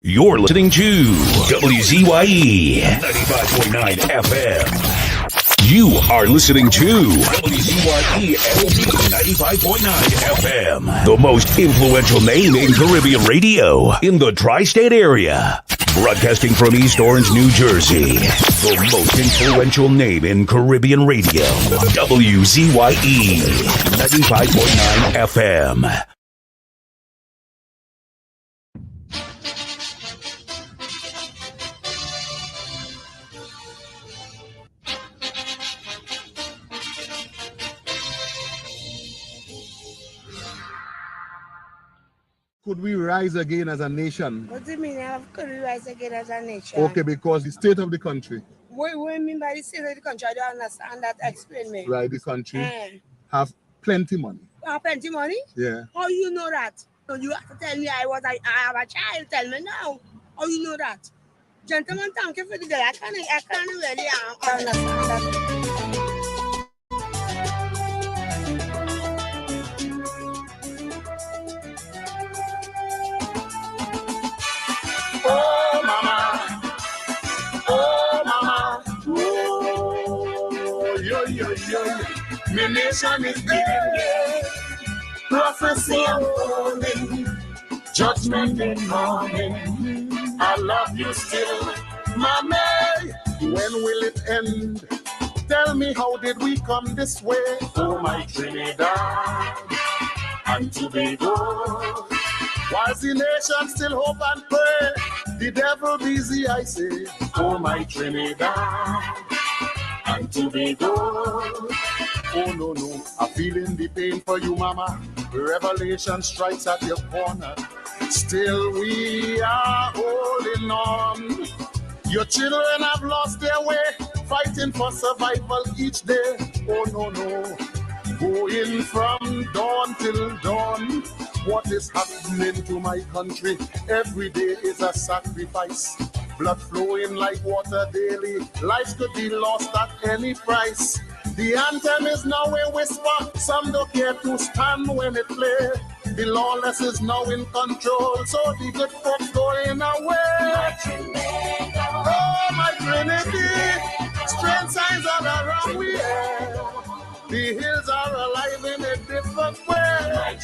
You're listening to WZYE 95.9 FM. You are listening to WZYE 95.9 FM, the most influential name in Caribbean radio in the tri-state area. Broadcasting from East Orange, New Jersey, the most influential name in Caribbean radio. WZYE 95.9 FM. Could we rise again as a nation? What do you mean, could we rise again as a nation? Okay, because the state of the country. What do you mean by the state of the country? I don't understand that. Explain me. Right, the country have plenty money. Plenty money? Yeah. How you know that? So you have to tell me I have a child. Tell me now. How you know that? Gentlemen, thank you for the day. I can't really understand that. Oh mama, oh yo, my nation is giving way, prophecy unfolding, judgment in morning. I love you still, mama. When will it end? Tell me, how did we come this way? Oh my Trinidad and Tobago. Whilst the nation still hope and pray, the devil busy, I say. Oh my Trinidad and Tobago. Oh no, I'm feeling the pain for you, mama. Revelation strikes at your corner. Still we are holding on. Your children have lost their way, fighting for survival each day. Oh no, going from dawn till dawn. What is happening to my country? Every day is a sacrifice. Blood flowing like water daily. Lives could be lost at any price. The anthem is now a whisper. Some don't care to stand when it plays. The lawless is now in control, so the good folks going away. Oh, my Trinity, strange signs all around we are. The hills are alive in a different way.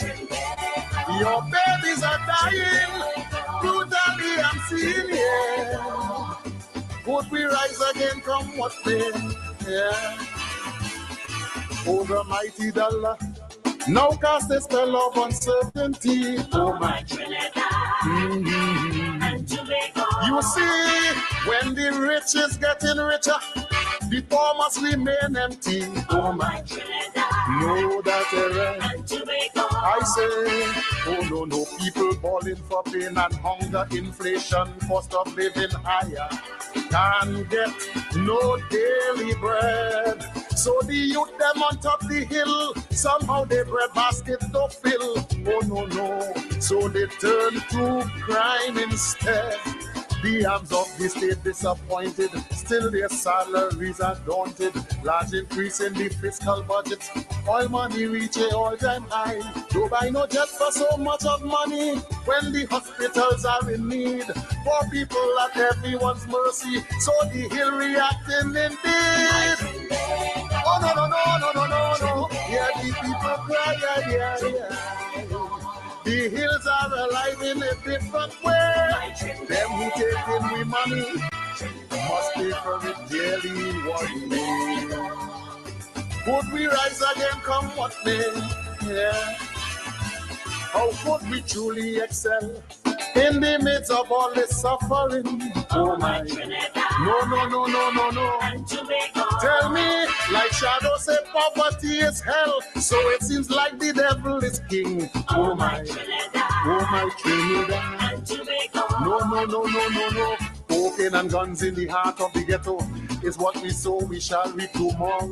Your babies are dying, brutally I'm seeing here. Would we rise again from what pain? Yeah. Oh, the mighty dollar, now cast a spell of uncertainty. Oh, my Trinidad and Tobago. You see, when the rich is getting richer, the poor must remain empty. Oh, my Trinidad know that and Tobago. I say, oh no, people balling for pain and hunger, inflation, cost of living higher, can't get no daily bread. So the youth them on top the hill, somehow their bread basket don't fill. Oh no, so they turn to crime instead. The arms of the state disappointed, still their salaries are daunted. Large increase in the fiscal budget, oil money reach a all-time high. Don't buy no jet for so much of money when the hospitals are in need. Poor people at everyone's mercy, so the hill reacting indeed. Oh no, yeah, the people cry, yeah. The hills are alive in a different way. Them who take in we money must pay for it daily one day. Could we rise again come what may? Yeah. How could we truly excel in the midst of all this suffering? Oh my Trinidad. No. And Tobago. Tell me, like Shadow said, poverty is hell, so it seems like the devil is king. Oh my Trinidad. Oh my Trinidad. And Tobago. No. Cocaine and guns in the heart of the ghetto is what we sow, we shall reap tomorrow.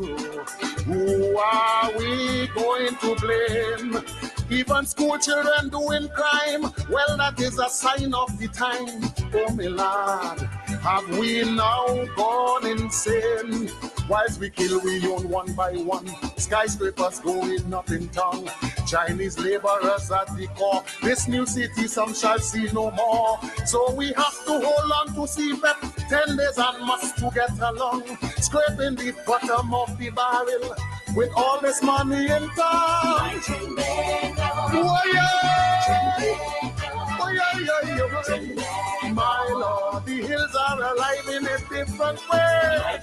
Who are we going to blame? Even school children doing crime, well, that is a sign of the time. Oh, my lord, have we now gone insane? Whilst we kill, we own one by one. Skyscrapers going up in town. Chinese laborers at the core. This new city some shall see no more. So we have to hold on to see that 10 days and must to get along. Scraping the bottom of the barrel with all this money in town. Oh yeah. Oh yeah. My Lord, the hills are alive in a different way.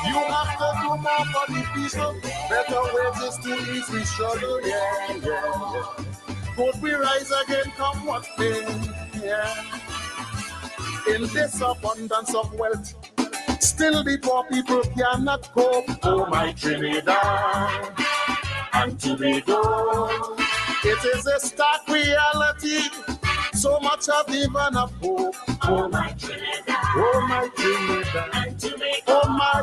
You have to do more for the people. Better wages to ease the struggle. Yeah. Could we rise again, come what may? Yeah. In this abundance of wealth, still the poor people cannot cope. Oh my Trinidad and Tobago, it is a stark reality. So much of even a hope. Oh my Trinidad, oh my Trinidad, and Tobago. Oh my,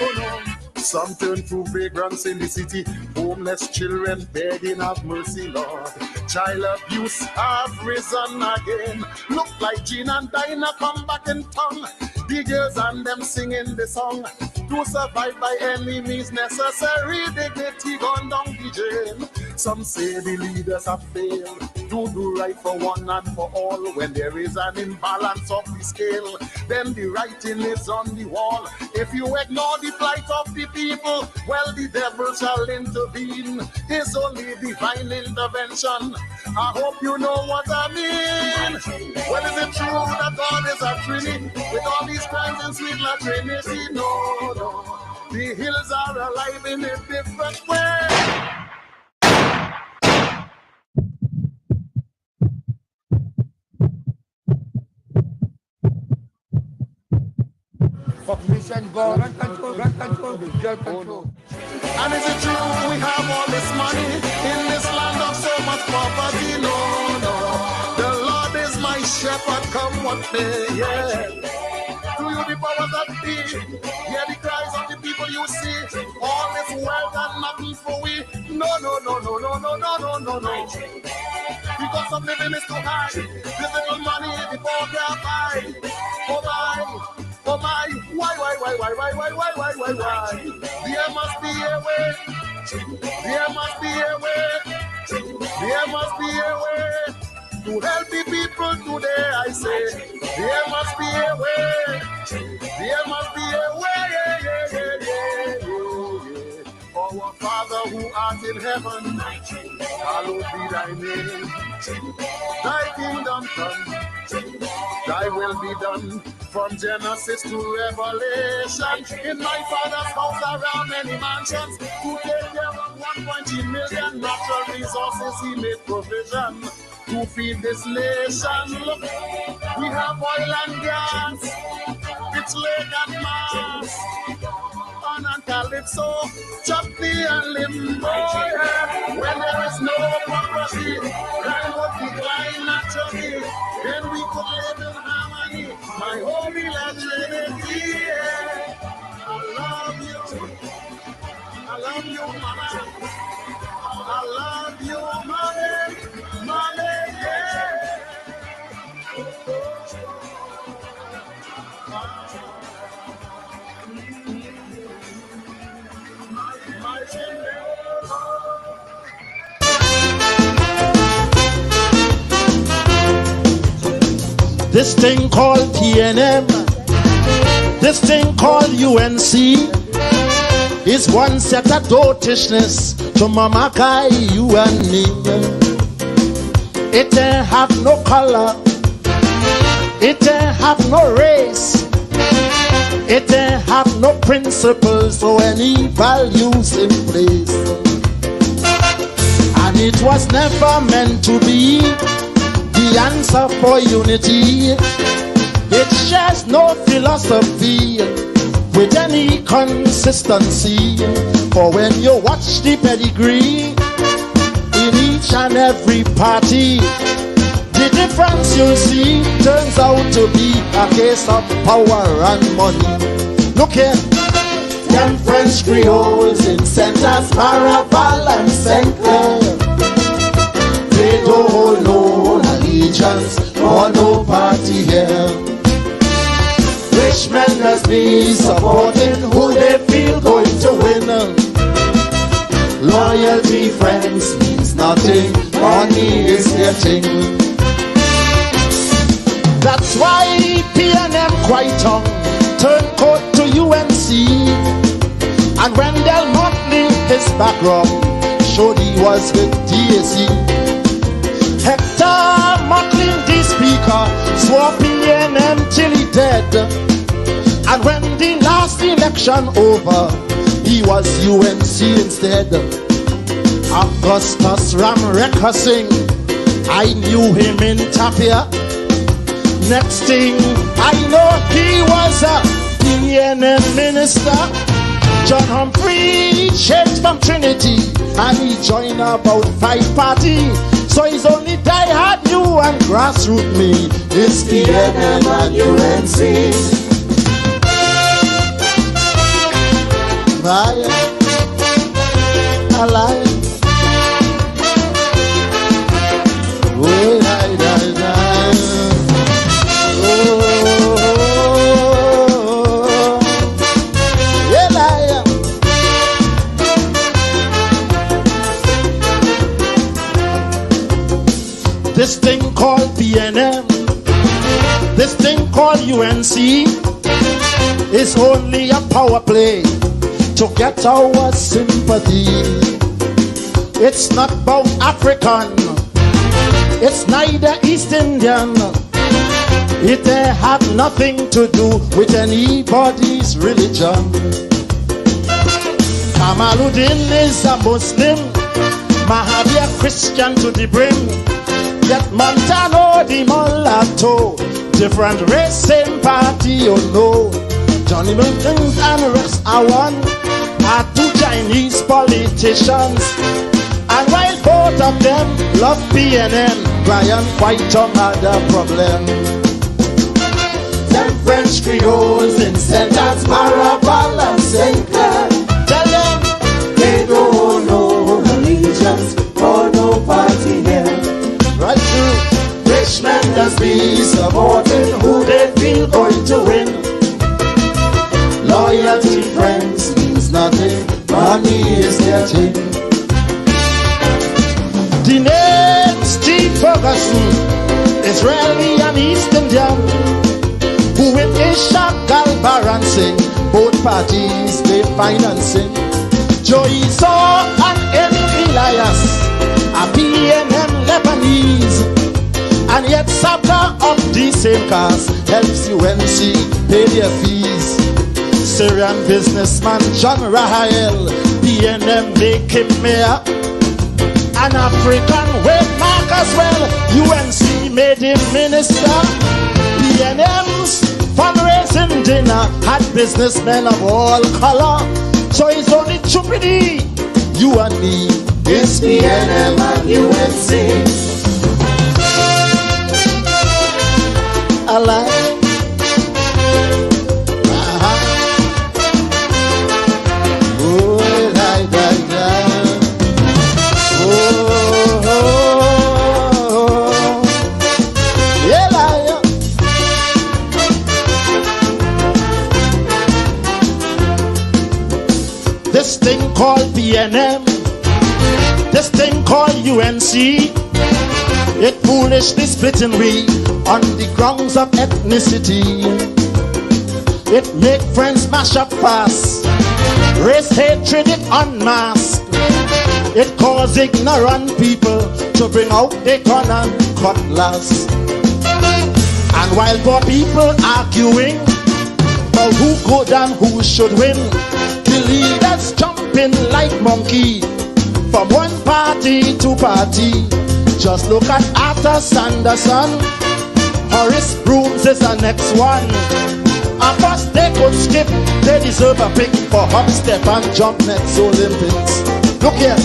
oh no. Some turn to vagrants in the city, homeless children begging have mercy, Lord. Child abuse have risen again. Look like Jean and Dinah come back in town. The girls and them singing the song. To survive by any means necessary, dignity gone down the drain. Some say the leaders have failed to do right for one and for all. When there is an imbalance of the scale, then the writing is on the wall. If you ignore the plight of the people, well, the devil shall intervene. It's only divine intervention. I hope you know what I mean. Well, is it true that God is a Trinity with all these crimes in sweet La Trinity? No. The hills are alive in a different way. Population go, run control, girl control. And is it true we have all this money in this land of so much poverty? No. The Lord is my shepherd, come what may, yeah. To you the powers that be, hear the cries of the people you see. All this wealth and nothing for we. No. The cost of living is too high. This little money the poor can't buy. Oh my, why? There must be a way to help the people today, I say. There must be a way. Our Father who art in heaven, hallowed be thy name. Thy kingdom come, thy will be done. From Genesis to Revelation, in my Father's house around many mansions, to take care of 1.3 million natural resources, he made provision to feed this nation. Look, we have oil and gas, it's Lake and Mars, and Calypso, Chutney and Limbo. Yeah. When there is no property, crime would decline naturally, then we could live in harmony. My holy La Trinity, yeah. I love you, mama. I love you, mommy, yeah. This thing called PNM, this thing called UNC, is one set of dotishness to Mama Kai, you and me. It ain't have no color, it ain't have no race, it ain't have no principles or any values in place. And it was never meant to be the answer for unity. It shares no philosophy with any consistency. For when you watch the pedigree in each and every party, the difference you see turns out to be a case of power and money. Look here, them French Creoles in Centers, Maraval and St. Clair, they don't hold no allegiance or no party here. Rich men must be supporting who they feel going to win. Loyalty, friends, means nothing. nothing. Money is their thing. That's why PNM quite young turn coat to UNC. And when Del Montley, his background showed he was with DAC. Hector Montley, the speaker, swore PNM till he dead. And when the last election over, he was UNC instead. Augustus Ramreka sing, I knew him in Tapia. Next thing I know, he was a PNM minister. John Humphrey changed from Trinity and he joined about 5 parties. So he's only die-hard new and grassroots me. It's PNM and UNC. I lie. Oh, die, die, die. This thing called PNM, this thing called UNC, is only a power play to get our sympathy. It's not about African, it's neither East Indian. It had nothing to do with anybody's religion. Kamaluddin is a Muslim, Mahathir Christian to the brim. Yet Montano the mulatto, different race, same party, you know. Johnny Milton and Rex Awan are 2 Chinese politicians. And while both of them love PNM, Brian Whiteton had a problem. Them French Creoles in St. Anne's, Maraval and St. Clair, tell them they don't know allegiance or no party here. Right through, rich men just be supporting who they feel going to win. Loyalty, friends, means nothing. Money is their thing. The name Steve Ferguson is really an East Indian who with Ishak Galbaran sing, both parties they financing. Joey Saw and Emil Elias are PNM Lebanese, and yet Sabta of the same cast helps UNC pay their fees. Syrian businessman John Rahael, PNM they keep mayor. An African Wade Mark as well, UNC made him minister. PNM's fundraising dinner had businessmen of all color. So it's only Chupidi, you and me. It's PNM and UNC. I like. This thing called PNM, this thing called UNC, it foolishly splitting we on the grounds of ethnicity. It make friends mash up fast, race hatred it unmasked. It cause ignorant people to bring out their gun and cutlass. And while poor people arguing about who good and who should win, the leaders jumping like monkey from one party to party. Just look at Arthur Sanderson, Horace Brooms is the next one. And first they could skip, they deserve a pick for hop, step and jump next Olympics. Look here,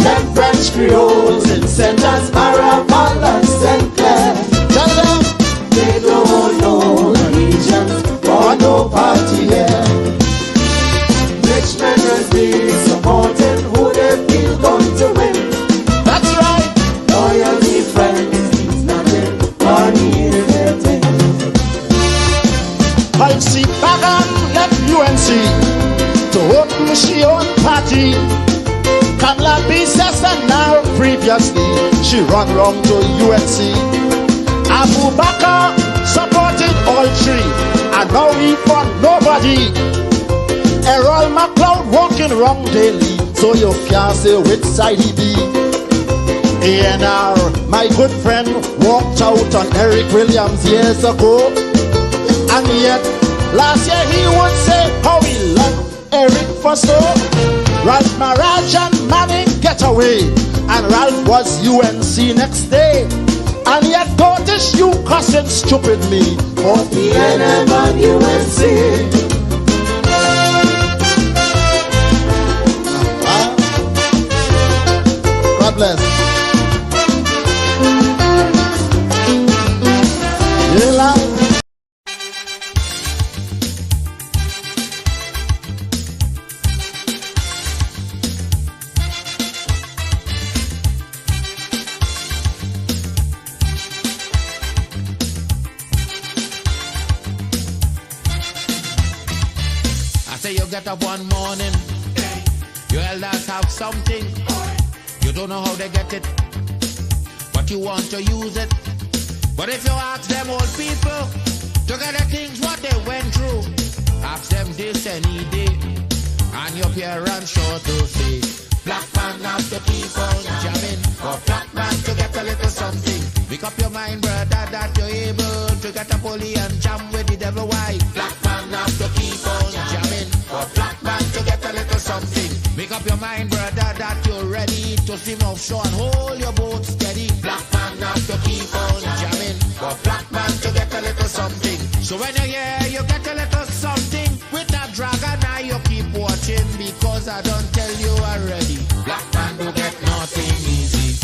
them French Creoles in St. Anne's, Maraval and St. Clair, tell them they don't know allegiance or no party here. Rich men will be supporting who they feel going to win. That's right. Loyalty, friends, means nothing. Money is their thing. Halsey Bagan left UNC to open she own party. Kamla B says and now free obviously she run wrong to UNC. Abu Bakr supported all three, and now he fund nobody. Errol McLeod walking wrong daily, so you can't say which side he be. ANR, my good friend, walked out on Eric Williams years ago, and yet last year he would say how he loved Eric for so. Ralph Maraj and Manning get away, and Ralph was UNC next day. And yet Curtis, you cussing stupid me for PNM and UNC. God bless. Yeah, you get up one morning, your elders have something, you don't know how they get it, but you want to use it. But if you ask them old people to get the things what they went through, ask them this any day, and your parents sure to say, black man have to keep on jamming, for black man to get a little something. Make up your mind, brother, that you're able to get a pulley and jam with the devil. Why? Black man have to keep on jamming, for black man to get a little something. Make up your mind, brother, that you're ready to swim offshore and hold your boat steady. Black man have to keep on jamming, for black man to get a little something. So when you're here, you get a little something. With that dragon, now you keep watching, because I don't tell you already. Black man don't get nothing easy.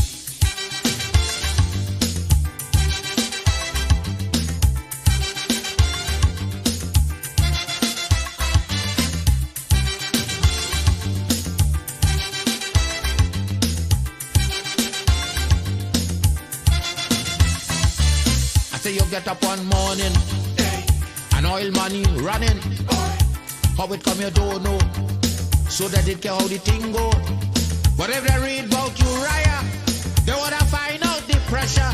You get up one morning, and oil money running. How it come you don't know, so they did care how the thing go. But if they read about Uriah, they wanna find out the pressure.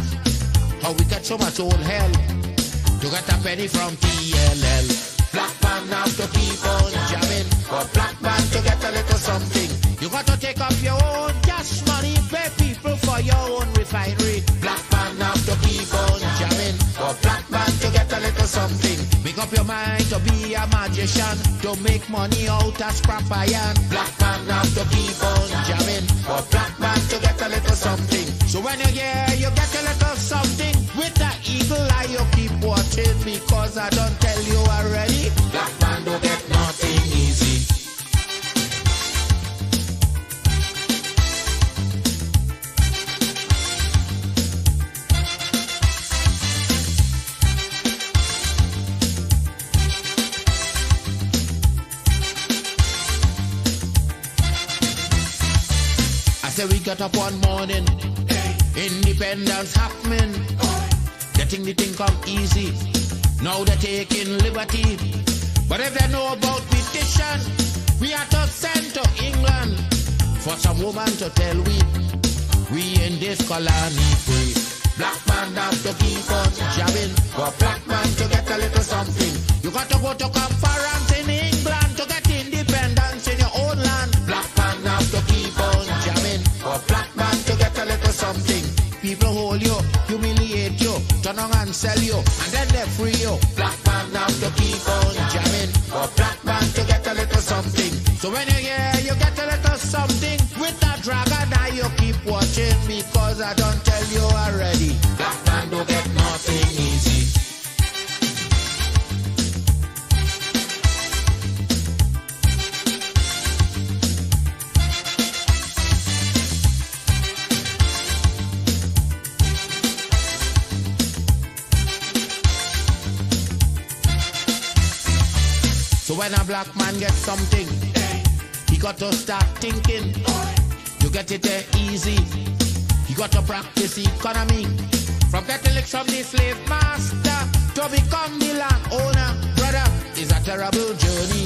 How we get so much old hell to get a penny from TLL. Black man have to keep on jamming, for black man to get a little something. You got to take up your own cash money, pay people for your own refinery. Black man have to keep on jamming, for black man to get a little something. Make up your mind to be a magician, to make money out of scrap iron. Black man have to keep on jamming, for black man to get a little something. So when you're here, you get a little something. With that eagle eye, you keep watching, because I don't tell you already. Black man don't get nothing easy. Say we got up one morning, independence happening, getting the thing come easy. Now they're taking liberty, but if they know about petition, we are to send to England for some woman to tell we in this colony free. Black man have to keep on jamming, for black man to get a little something. You got to go to conference in England to get independence in your own land. Black man have to keep on jamming, for black man to get a little something. People hold you, humiliate you, turn on and sell you, and then they free you. Black man have to keep on jamming, for black man to get a little something. So when you're here, you get a little something. With that dragon, now you keep watching, because I don't tell you already. Black man don't get nothing easy. So when a black man gets something, he got to start thinking. You get it there easy. You got to practice economy. From getting licks from the slave master to become the land owner. Brother, is a terrible journey,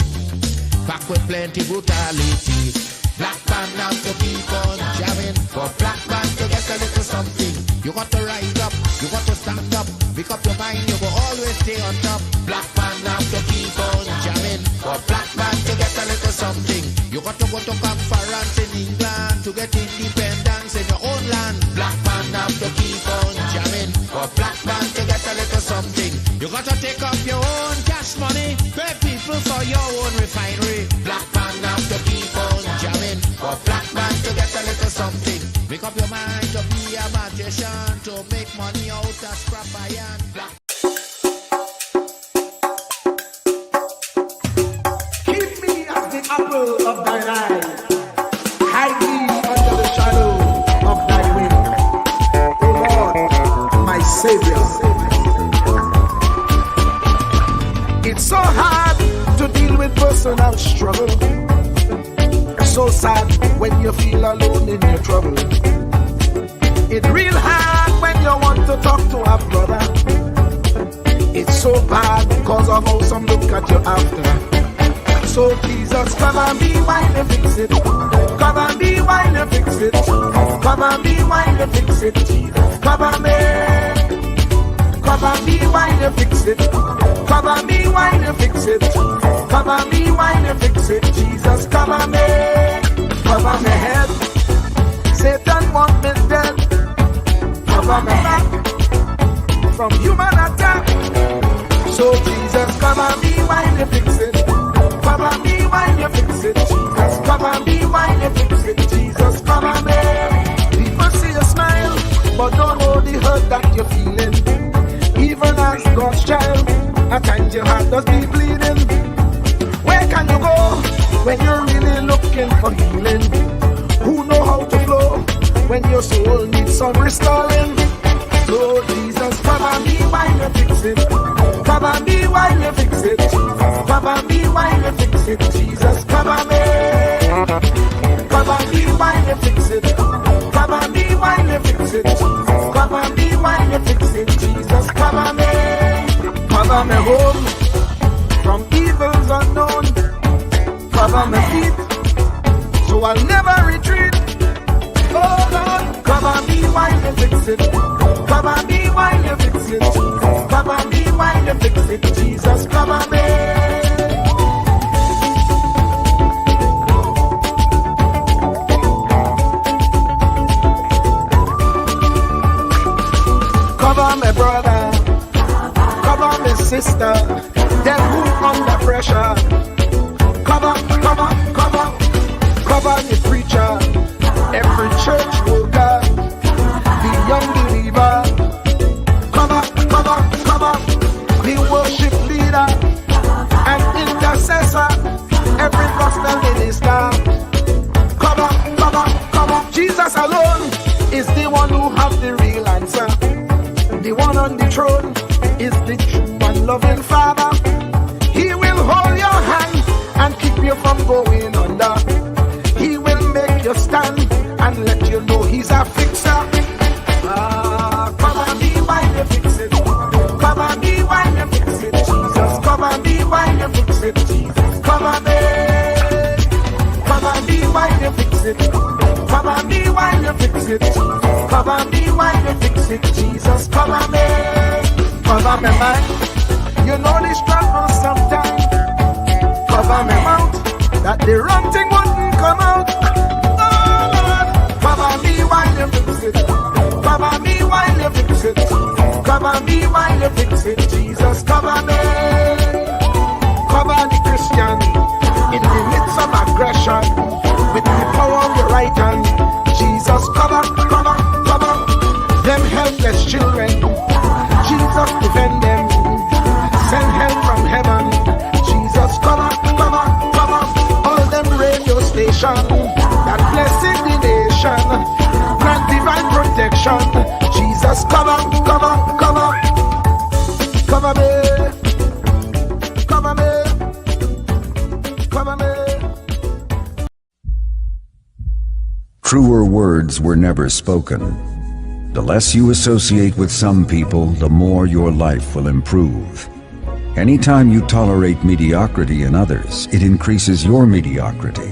back with plenty brutality. Black man have to keep on jamming. For black man to get a little something, you got to rise up, you got to stand up, pick up your mind, you will always stay on top. Black man have to keep on jamming. For black man to get a little something, you got to go to conference in England to get independence in your own land. Black man have to keep on jamming. For black man to get a little something, you got to take up your own cash money, pay people for your own refinery. Black man have to keep on jamming. For black man to get a little something, make up your mind to be a magician, to make money out of scrap iron. Black Keep me as the apple of thine eye. Hide me under the shadow of thy wing. O Lord, my Savior. It's so hard to deal with personal struggle. It's so sad when you feel alone in your trouble. It's real hard when you want to talk to a brother. It's so bad because of how some look at you after. So Jesus, come and be while you fix it. Come and be while you fix it. Come and be while you fix it. Jesus, come and be. Come and be while you fix it. Come and be while you fix it. Come and be while you fix it. Jesus, come and be. Cover my head. Satan want me dead. Cover my back from human attack. So Jesus, come and be while you fix it. Come and be while you fix it. Jesus, come and be while you fix it. Jesus, come and be. People see you smile, but don't know the hurt that you're feeling. Even as God's child, at times your heart does be bleeding. Where can you go when you're really looking for healing? Who know how to flow when your soul needs some restoring? So Jesus, come and be while you fix it. Come and be while you fix it. Come and be while you fix it. Jesus, come and be. Come and be while you fix it. Come and be while you fix it. Come and be while you fix it. Jesus, come and be. Cover me home from evils unknown. Cover my feet so I'll never retreat. Oh Lord, come and be while you fix it. Come and be while you fix it. Come and be while you fix it. Jesus, come and be. Cover my brother, cover my sister, them who under pressure. Cover the preacher, every church worker, the young believer. Cover the worship leader and intercessor, every gospel minister. Cover. Jesus alone is the one who has the real answer. The one on the throne is the true and loving Father. He will hold your hand and keep you from going under. He will make you stand and let you know he's a fixer. Come and be while you fix it. Come and be while you fix it. Jesus, come and be while you fix it. Jesus, come and be. Come and be while you fix it. Come and be while you fix it. Come and be while you fix it. Jesus, come and be. Cover my mind. You know the struggle sometimes. Cover my mouth, that the wrong thing wouldn't come out. Oh Lord, cover me while you fix it. Cover me while you fix it. Cover me while you fix it. Jesus, cover me. Cover the Christian in the midst of aggression with the power of your right hand. Jesus, cover them helpless children. Jesus, defend them. Send help from heaven. Jesus, cover all them radio stations that blessing the nation. Grant divine protection. Jesus, cover me. Truer words were never spoken. The less you associate with some people, the more your life will improve. Anytime you tolerate mediocrity in others, it increases your mediocrity.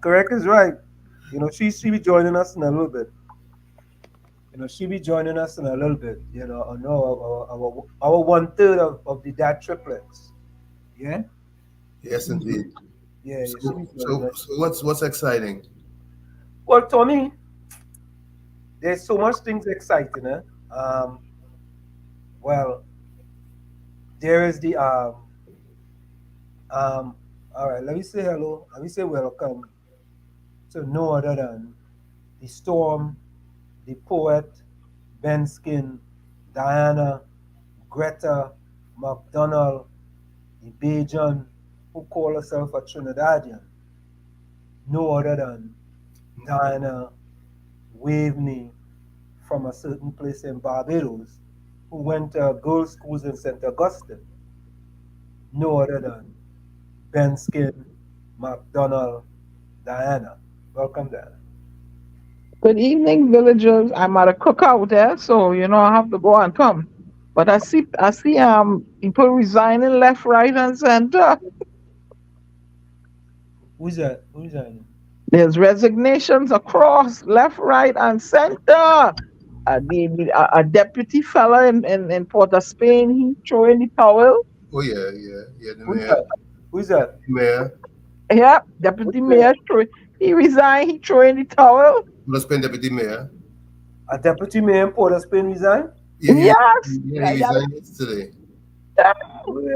Correct is right. She be joining us in a little bit. She be joining us in a little bit. I know our 1/3 of the DAT triplets. Yeah, Yes, indeed. yeah, she So, be joining so, us. so what's exciting? Well, Tony, there's so much things exciting, eh? Um, well, there is the um. All right, let me say hello. Let me say welcome to no other than the storm, the poet, Ben Skin, Diana, Greta, McDonald, the Bajan, who call herself a Trinidadian, no other than Diana Waveney from a certain place in Barbados, who went to girls' schools in St. Augustine, no other than Ben Skin, McDonald, Diana. Welcome, Diana. Good evening, villagers. I'm at a cookout there, so I have to go and come. But I see people resigning left, right, and center. Who's that? Who's that? There's resignations across left, right, and center. A deputy fella in Port of Spain, he throwing the towel. Oh yeah, yeah, yeah. The Who's mayor, that? Who's that? mayor. Yeah, Who's deputy that? mayor, he resigned, he throwing the towel. Must been deputy mayor. A deputy mayor in Port of Spain resigned? Yeah, Yes, yeah. He I got resigned yesterday. Yeah,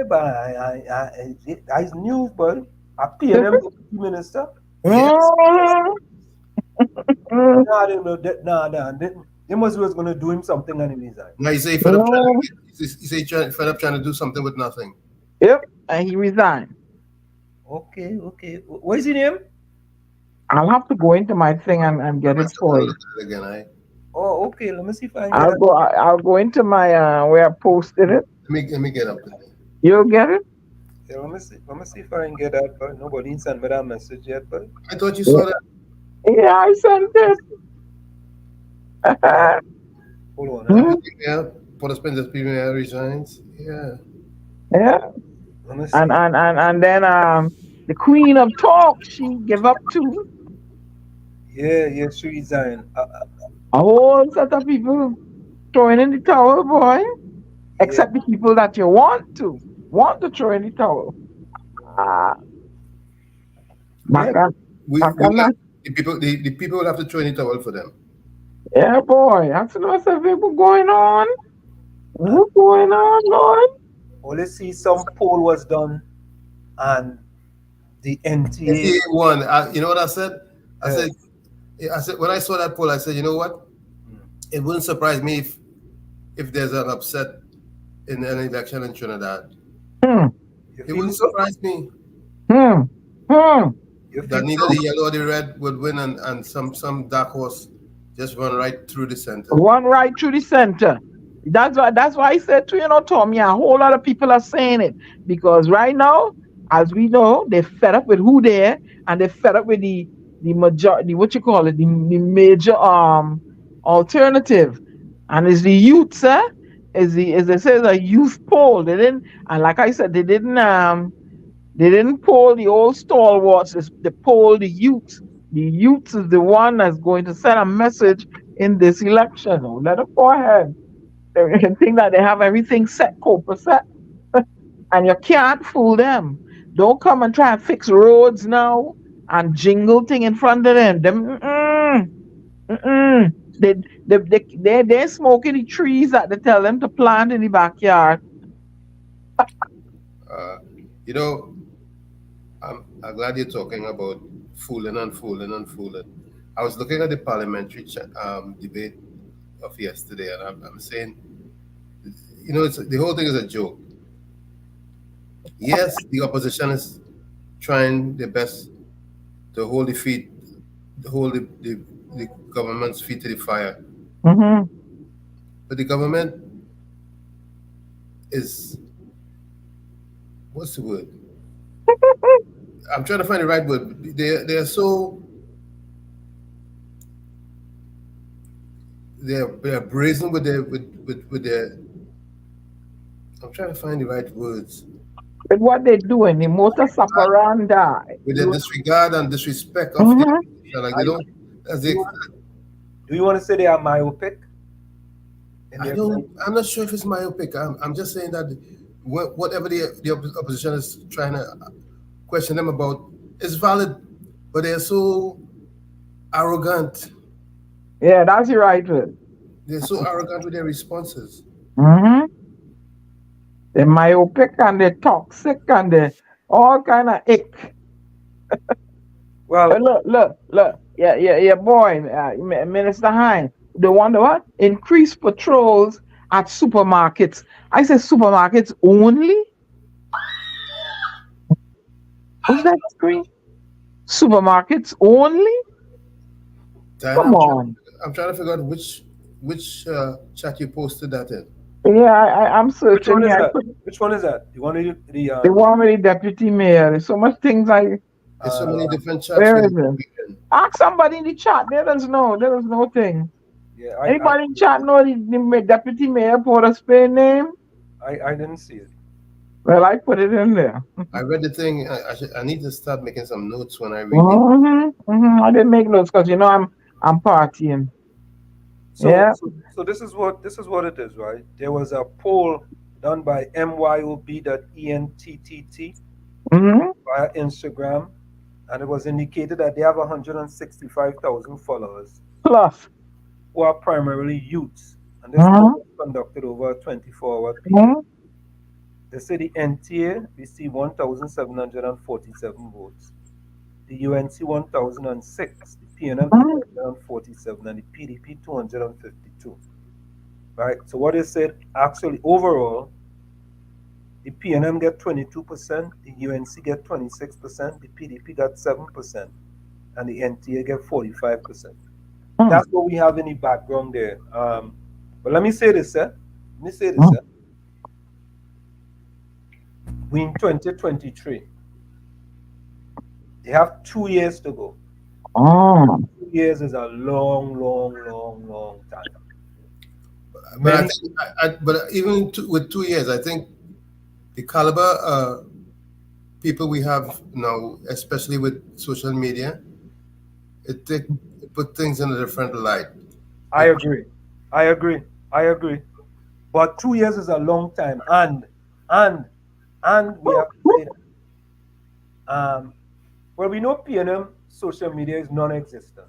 but I news, but I pay them deputy minister. Yes. it. Nah, they know that. Nah. They must was gonna do him something and he resigned. Now he say he fed up trying to he say he fed up trying to do something with nothing. Yep, and he resigned. Okay. What is his name? I'll have to go into my thing and I get it must have to for look you. at it again. Oh, okay. Let me see if I can get I'll it. go. I'll go into my where I posted it. Let me get up in there. You'll get it. Yeah, let me see. Let me see if I can get that. But nobody sent me that message yet. But I thought you Yeah, saw that. yeah, I sent it. hold on. Hmm, Yeah, for the spend the mayor resigns. Yeah. yeah, Let me and see. and and and then the queen of talk, she gave up to Yeah, she resigned. a whole set of people throwing in the towel, boy. Yeah, Except the people that you want to throw in the towel. Ah, Yeah. back on, We back we on will have, that. the people will have to throw in the towel for them. Yeah, boy. That's what's going on. and What's going on, Lord? only see some poll was done, and the NTA. NTA won. You know what I said? I Uh, said I said when I saw that poll, I said, you know what? It wouldn't surprise me if there's an upset in an election in Trinidad. Hmm, you It feel wouldn't so? surprise me hmm, hmm. You that feel neither so? the yellow or the red would win, and some dark horse just run right through the center. One right through the center. That's why I said to Tommy, a whole lot of people are saying it. Because right now, as we know, they're fed up with who they are and they're fed up with the majority, what you call it, the major alternative. And it's the youths, eh? Is the as they say, a youth poll. They didn't, and like I said, they didn't poll the old stalwarts. They polled the youth. The youth is the one that's going to send a message in this election. Oh, let them go ahead. They think that they have everything set, Copa set, and you can't fool them. Don't come and try and fix roads now and jingle thing in front of them. Mm-mm. They're smoking the trees that they tell them to plant in the backyard. Uh, you know, I'm glad you're talking about fooling and fooling and fooling. I was looking at the parliamentary debate of yesterday, and I'm saying, the whole thing is a joke. Yes, the opposition is trying their best to hold the government's feet to the fire, Hmm. but the government is, what's the word? I'm trying to find the right word. They're brazen with their. I'm trying to find the right words. With what they doing, the modus operandi. with the disregard and disrespect of the Mhm. like they don't as they Do you want to say they are myopic? In I their don't I'm not sure if it's myopic. I'm just saying that whatever the opposition is trying to question them about is valid, but they're so arrogant. Yeah, that's the right word. They're so arrogant with their responses. Mm-hmm. They're myopic and they're toxic and they're all kind of ick. Well, Look. Yeah, boy, Minister Hine. They wonder what? Increase patrols at supermarkets. I say supermarkets only? What's that screen? Supermarkets only? Diana, Come on. I'm trying to figure out which chat you posted that in. Yeah, I'm which one searching is here. that? Which one is that? You want to the They want me the deputy mayor. There's so much things I. There's so many different chats Where there. is it? Ask somebody in the chat. There is no thing. Yeah, Anybody in chat know the deputy mayor Port of Spain name? I didn't see it. Well, I put it in there. I read the thing. I need to start making some notes when I read Mm-hmm. I didn't make notes because I'm partying. So, Yeah. so this is what it is, right? There was a poll done by myob.enttt Mm-hmm. via Instagram, and it was indicated that they have 165,000 followers Plus. who are primarily youths, and this Mm-hmm. poll was conducted over a 24-hour period. Mm-hmm. They say the NTA received 1,747 votes, the UNC 1,006, the PNM 247, and the PDP 252. Right? So what they said, actually overall, the PNM get 22%, the UNC get 26%, the PDP got 7%, and the NTA get 45%. That's what we have in the background there. But let me say this, We in 2023. They have 2 years to go. 2 years is a long time. But even with 2 years, I think the caliber people we have now, especially with social media, it put things in a different light. I agree. But 2 years is a long time, and we have to say that. Well, we know PNM social media is non-existent.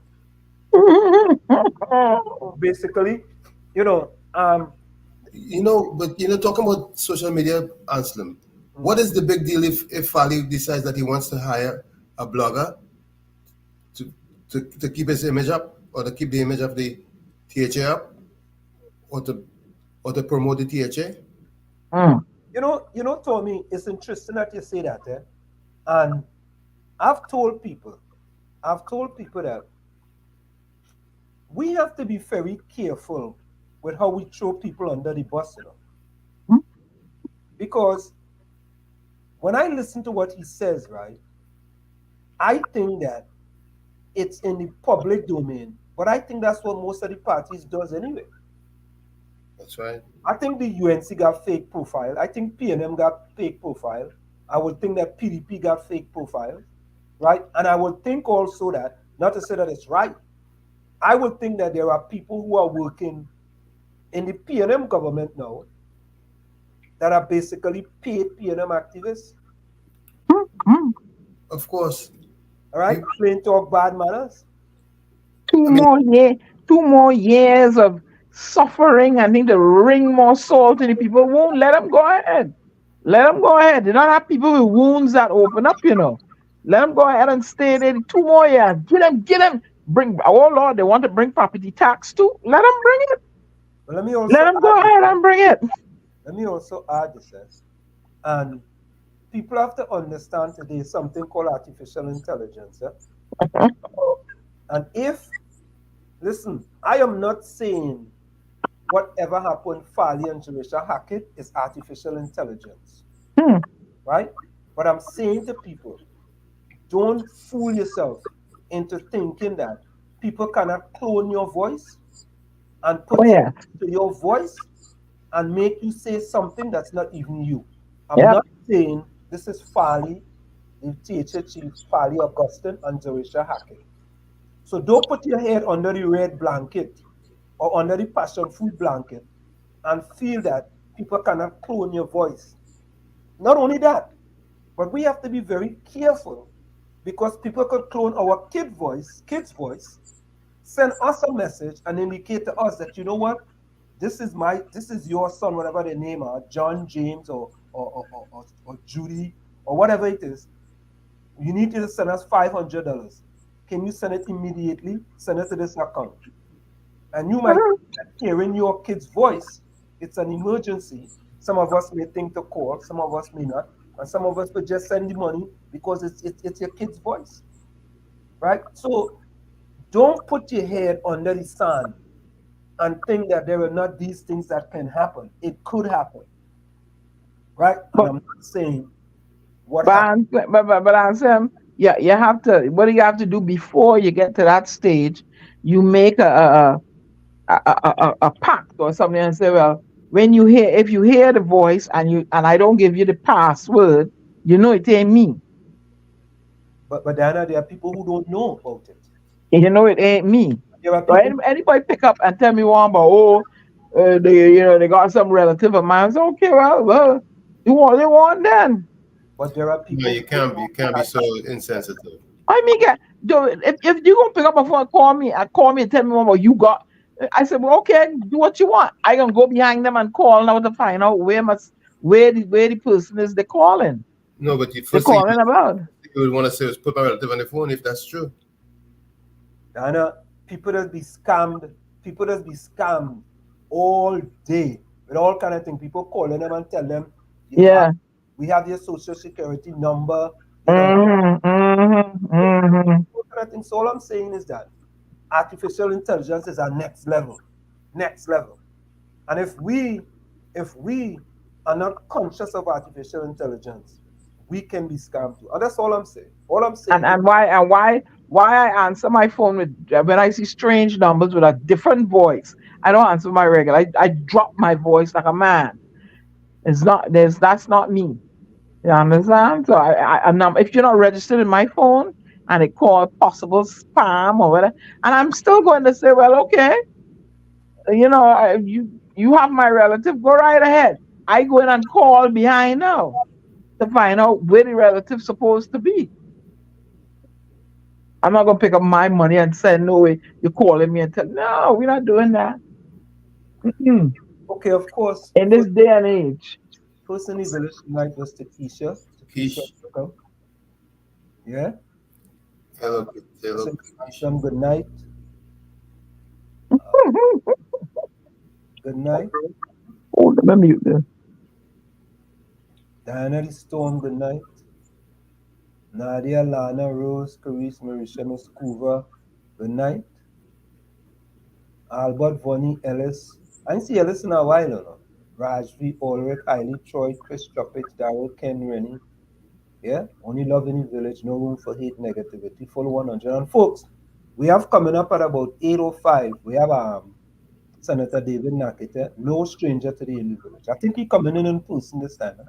Basically, talking about social media, Anselm, what is the big deal if Fali decides that he wants to hire a blogger to keep his image up, or to keep the image of the THA up, or to promote the THA? Tommy, it's interesting that you say that, and I've told people that we have to be very careful with how we throw people under the bus, because when I listen to what he says, right, I think that it's in the public domain, but I think that's what most of the parties does anyway. That's right. I think the UNC got fake profile. I think PNM got fake profile. I would think that PDP got fake profile, right? And I would think also that, not to say that it's right, I would think that there are people who are working in the PNM government now that are basically paid PNM activists. Of course. All right? Plain talk, bad manners. 2 more years of suffering. I think to wring more salt in the people won't let them go ahead. They don't have people with wounds that open up, Let them go ahead and stay there 2 more years. Get them. Oh Lord, they want to bring property tax too. Let them bring it. But let me also let them go ahead and bring it. Let me also add this, and people have to understand today something called artificial intelligence. And listen, I am not saying whatever happened, Fali and Jerusha Hackett is artificial intelligence, right? But I'm saying to people, don't fool yourself into thinking that people cannot clone your voice and put to your voice and make you say something that's not even you. I'm not saying This is Farley, the teacher chief, Farley Augustine, and Zerisha Hackett. So don't put your head under the red blanket or under the passion fruit blanket and feel that people cannot clone your voice. Not only that, but we have to be very careful because people could clone our kid's voice, send us a message and indicate to us that, you know what, this is your son, whatever their name are, John, James, or Judy, or whatever it is. You need to send us $500. Can you send it immediately? Send it to this account. And you might hearing your kid's voice. It's an emergency. Some of us may think to call, some of us may not, and some of us could just send the money because it's your kid's voice, right? So don't put your head under the sand and think that there are not these things that can happen. It could happen, right? And I'm not saying what happened. But Anselm, yeah, you have to. What do you have to do before you get to that stage? You make a pact or something and say, well, when you hear, if you hear the voice and I don't give you the password, you know it ain't me. But Diana, there are people who don't know about it. You know it ain't me. There are So people. anybody pick up and tell me one about they got some relative of mine. So okay, well, they want then. But there are No, people. you can't be so insensitive. I mean, if you gonna pick up a phone, call me and tell me what you got. I said, well, okay, do what you want. I gonna go behind them and call now to find out where the person is they're calling. No, but the They're first thing calling about. you would want to say is put my relative on the phone if that's true. Diana, people that be scammed. People that be scammed all day with all kind of things. People calling them and tell them, Yeah. we have your social security number. Mm-hmm, All kind of things. So all I'm saying is that artificial intelligence is our next level. Next level. And if we are not conscious of artificial intelligence, we can be scammed too. And that's all I'm saying. All I'm saying And why I answer my phone with when I see strange numbers with a different voice. I don't answer my regular. I drop my voice like a man. That's not me. You understand? So if you're not registered in my phone and it called possible spam or whatever, and I'm still going to say, well, okay, you have my relative, go right ahead. I go in and call behind now to find out where the relative's supposed to be. I'm not gonna pick up my money and say, no way, you're calling me and tell no, we're not doing that. Mm-mm. okay, of course. In this day and age. First in the village tonight was Takesha. Keisha. Welcome. Yeah. Hello. Some good night. Good night. Oh, let me mute this. Diana the Storm, good night. Nadia, Lana, Rose, Carice, Marisha, Miss Coover, good night. Albert, Vonnie, Ellis. I didn't see Ellis in a while, you know. Rajvi, Ulrich, Eileen, Troy, Chris, Tropic, Darrell, Ken, Rennie. Yeah, only love in the village, no room for hate, negativity, full 100. And folks, we have coming up at about 8:05. We have Senator David Nakhid, no stranger to the village. I think he coming in person this time. Huh?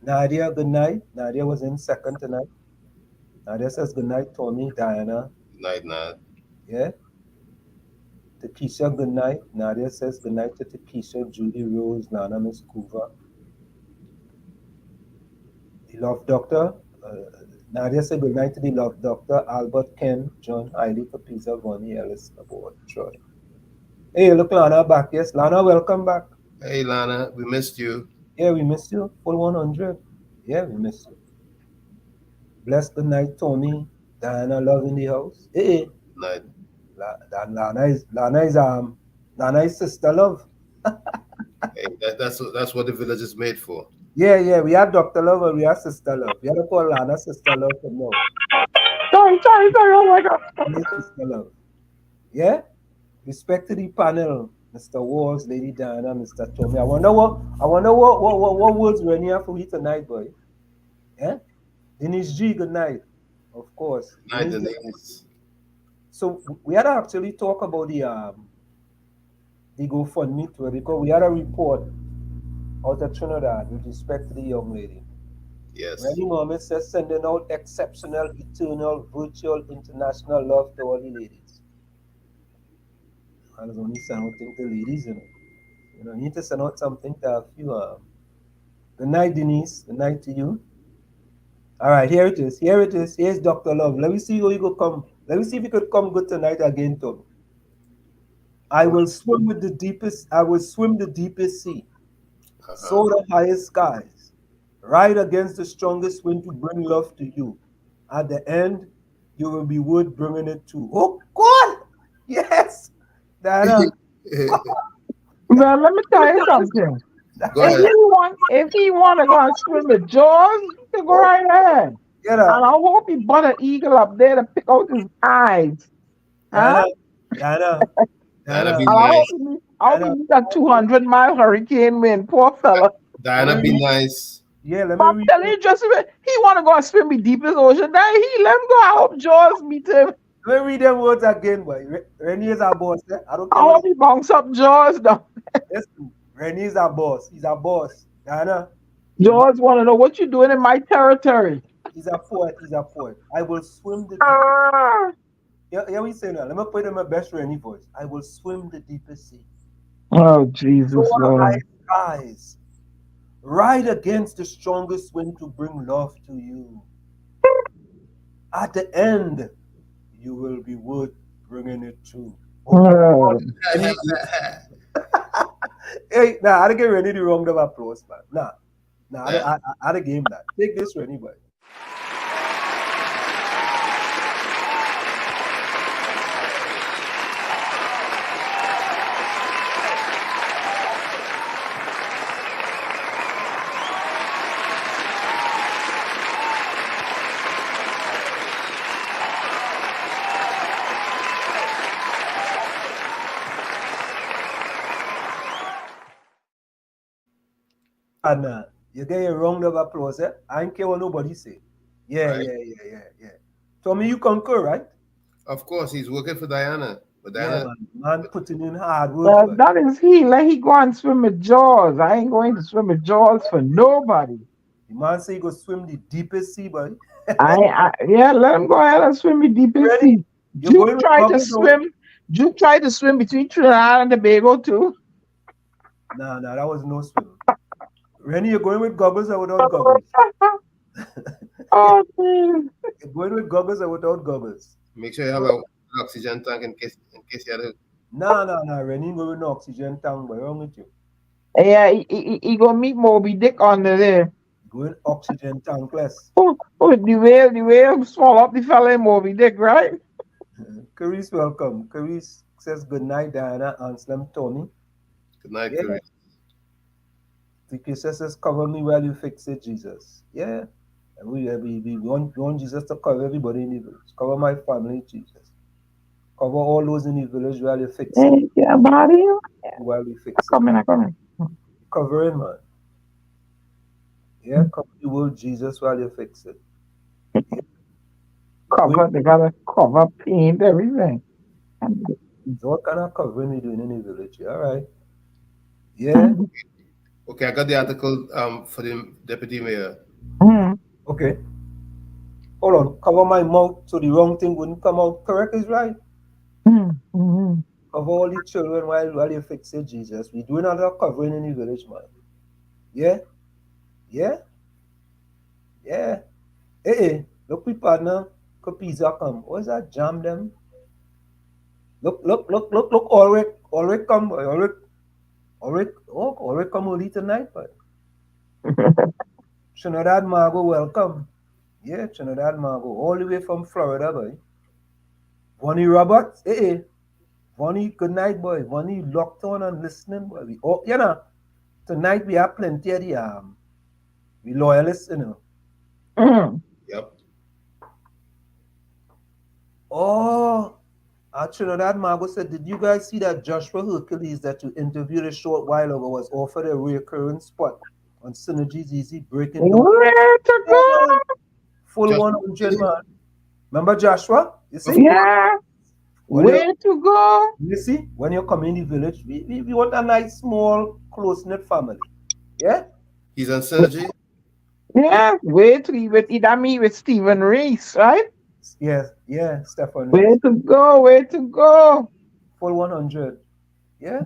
Nadia, good night. Nadia was in second tonight. Nadia says good night, Tony, Diana. Good night, Nad. Yeah. Takesha, good night. Nadia says good night to Takesha, Judy, Rose, Nana, Miss Coover. The Love Doctor. Nadia said good night to the Love Doctor. Albert, Ken, John, Hailey, Kapisa, Vonnie, Ellis, aboard, Troy. Hey, look, Lana back. Yes, Lana, welcome back. Hey, Lana, we missed you. Yeah, we missed you. Full 100. Yeah, we missed you. Bless good night, Tony. Diana, love in the house. Hey, Night. Lana is sister love. Hey, that's what the village is made for. Yeah, we have Dr. Love and we have Sister Love. We have to call Lana Sister Love from now. Sorry, oh my God. Sister Love. Yeah? Respect to the panel, Mr. Walls, Lady Diana, Mr. Tommy. I wonder what words we're here for you tonight, boy. Yeah? Denise G, good night. Of course. Night, Denise. So we had to actually talk about the GoFundMe tour because we had a report out of Trinidad with respect to the young lady. Yes. Randy Mohammed says, sending out exceptional, eternal, virtual, international love to all the ladies. I was only sending out things to ladies, you need to send out something to a few. Good night, Denise. Good night to you. All right, here it is. Here it is. Here's Dr. Love. Let me see how you go come. Let me see if you could come good tonight again, Tom. I will swim with the deepest. I will swim the deepest sea. Soar the highest skies. Ride against the strongest wind to bring love to you. At the end, you will be worth bringing it to. Oh God! Yes, Diana. Well, let me tell you something. Go ahead. If he want to go and swim with Jaws, he can go right ahead. Get And up, I hope he bought an eagle up there to pick out his eyes. Huh? Diana. Diana be And nice. I hope he need a 200-mile hurricane wind. Poor fella. Diana be nice. Yeah, let But me I'm read. telling you, just he want to go and swim the deepest ocean. Then he let him go. I hope Jaws meet him. Let me read them words again, boy. Rennie is our boss. Eh? I don't I care what. hope he bounce up Jaws though. Listen, Rennie is our boss. He's our boss. Diana. Jaws want to know what you doing in my territory. He's a poet. He's a poet. I will swim the deepest. Ah. Yeah, we say now. Let me put it in my best Rennie voice. I will swim the deepest sea. Oh, Jesus, Soar the Lord. highest skies. Ride against the strongest wind to bring love to you. At the end, you will be worth bringing it to. Oh. Hey, nah, I didn't get Rennie the wrong of applause, man. Nah, I didn't game that. Take this, Rennie, boy. And you get a round of applause, eh? I don't care what nobody say. Yeah, Right. yeah. Tommy, you concur, right? Of course, he's working for Diana. But Yeah, Diana, man putting in hard work, but That is he. Let he go and swim with Jaws. I ain't going to swim with Jaws for nobody. the man say he go swim the deepest sea, boy. Yeah, let him go ahead and swim the deepest Ready? sea. You're going with goggles on? Juke tried to swim between Trinidad and Tobago too. Nah, that was no swim. Rennie, you're going with goggles or without goggles? Oh, man. You're going with goggles or without goggles? make sure you have an oxygen tank in case you had to. Nah. Rennie going with no oxygen tank, boy. What's wrong with you? Yeah, he gonna meet Moby Dick under there. Going oxygen tankless. Oh, the whale swallow up the fella in Moby Dick, right? Carice, welcome. Carice says good night, Diana, Anselm, Tony. Good night, Yeah. Curry. The says, cover me while you fix it, Jesus. Yeah. And we want Jesus to cover everybody in the village. Cover my family, Jesus. Cover all those in the village while you fix it. Hey, yeah, buddy. While we fix it. Come in. Covering, man. Yeah, cover the world, Jesus, while you fix it. Yeah. They gotta cover, paint, everything. So what kind of covering we doing in the village? All right. Yeah. Okay, I got the article for the deputy mayor. Okay. Hold on. Cover my mouth so the wrong thing wouldn't come out. Correct is right. Cover all the children while you fix it, Jesus. We doing a lot of covering in the village, man. Yeah. Hey, look, we partner. Pizza come. What's that? Jam them. Look. Alright, come, boy. Alright, come early tonight, boy. Trinidad Margo, welcome. Yeah, Trinidad Margo, all the way from Florida, boy. Vonnie Roberts, Vonnie, good night, boy. Vonnie locked on and listening, boy. Tonight we have plenty of the loyalists, Yep. Oh, Trinidad Margo said, did you guys see that Joshua Hercules that you interviewed a short while ago was offered a recurring spot on Synergy's Easy breaking down? Where to go? Full Joshua 100, man. Remember Joshua? You see? Yeah. Where to go? You see, when you come in the village, we want a nice, small, close-knit family. Yeah? He's on Synergy. Yeah, with either me with Stephen Reese, right? Yes, yeah, Stefan Way Reese. to go, way to go. Full 100. Yeah.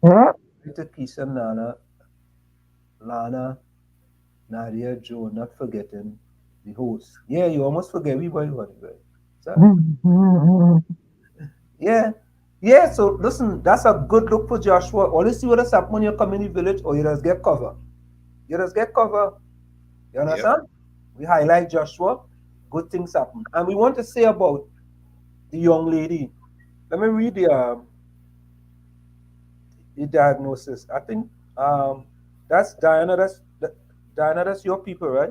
Huh? Rita Keisha, Nana, Lana, Nadia, Joe, not forgetting the host. Yeah, you almost forget we boy one, right? So, yeah. Yeah, so listen, that's a good look for Joshua. Always see what has happened when you come in the village or you just get cover. You just get cover. You Yep. understand? We highlight Joshua, good things happen. And we want to say about the young lady. Let me read the diagnosis. I think that's Diana. Diana. That's your people, right?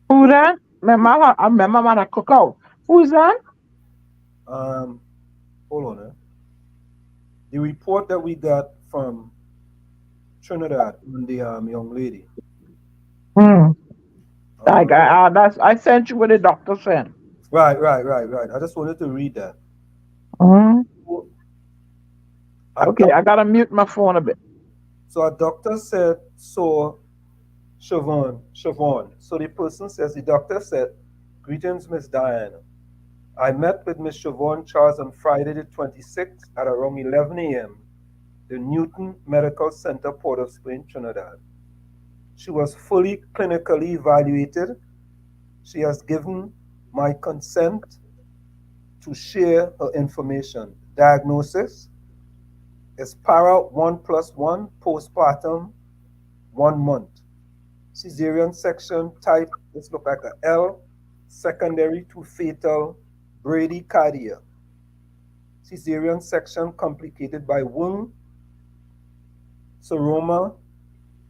Who that? I remember man a cook out. Who's that? Um, hold on. The report that we got from Trinidad on the young lady. Hmm. Uh, I sent you what the doctor sent. right. I just wanted to read that. Hmm. So a Okay, doc- I gotta mute my phone a bit. so a doctor said so. Siobhan. So the person says the doctor said, "Greetings, Miss Diana. I met with Miss Siobhan Charles on Friday the 26th at around 11 a.m. the Newton Medical Center, Port of Spain, Trinidad. She was fully clinically evaluated. She has given my consent to share her information. Diagnosis is para 1 plus 1 postpartum 1 month. Caesarean section type, this look like a L, secondary to fatal bradycardia. Caesarean section complicated by wound, seroma,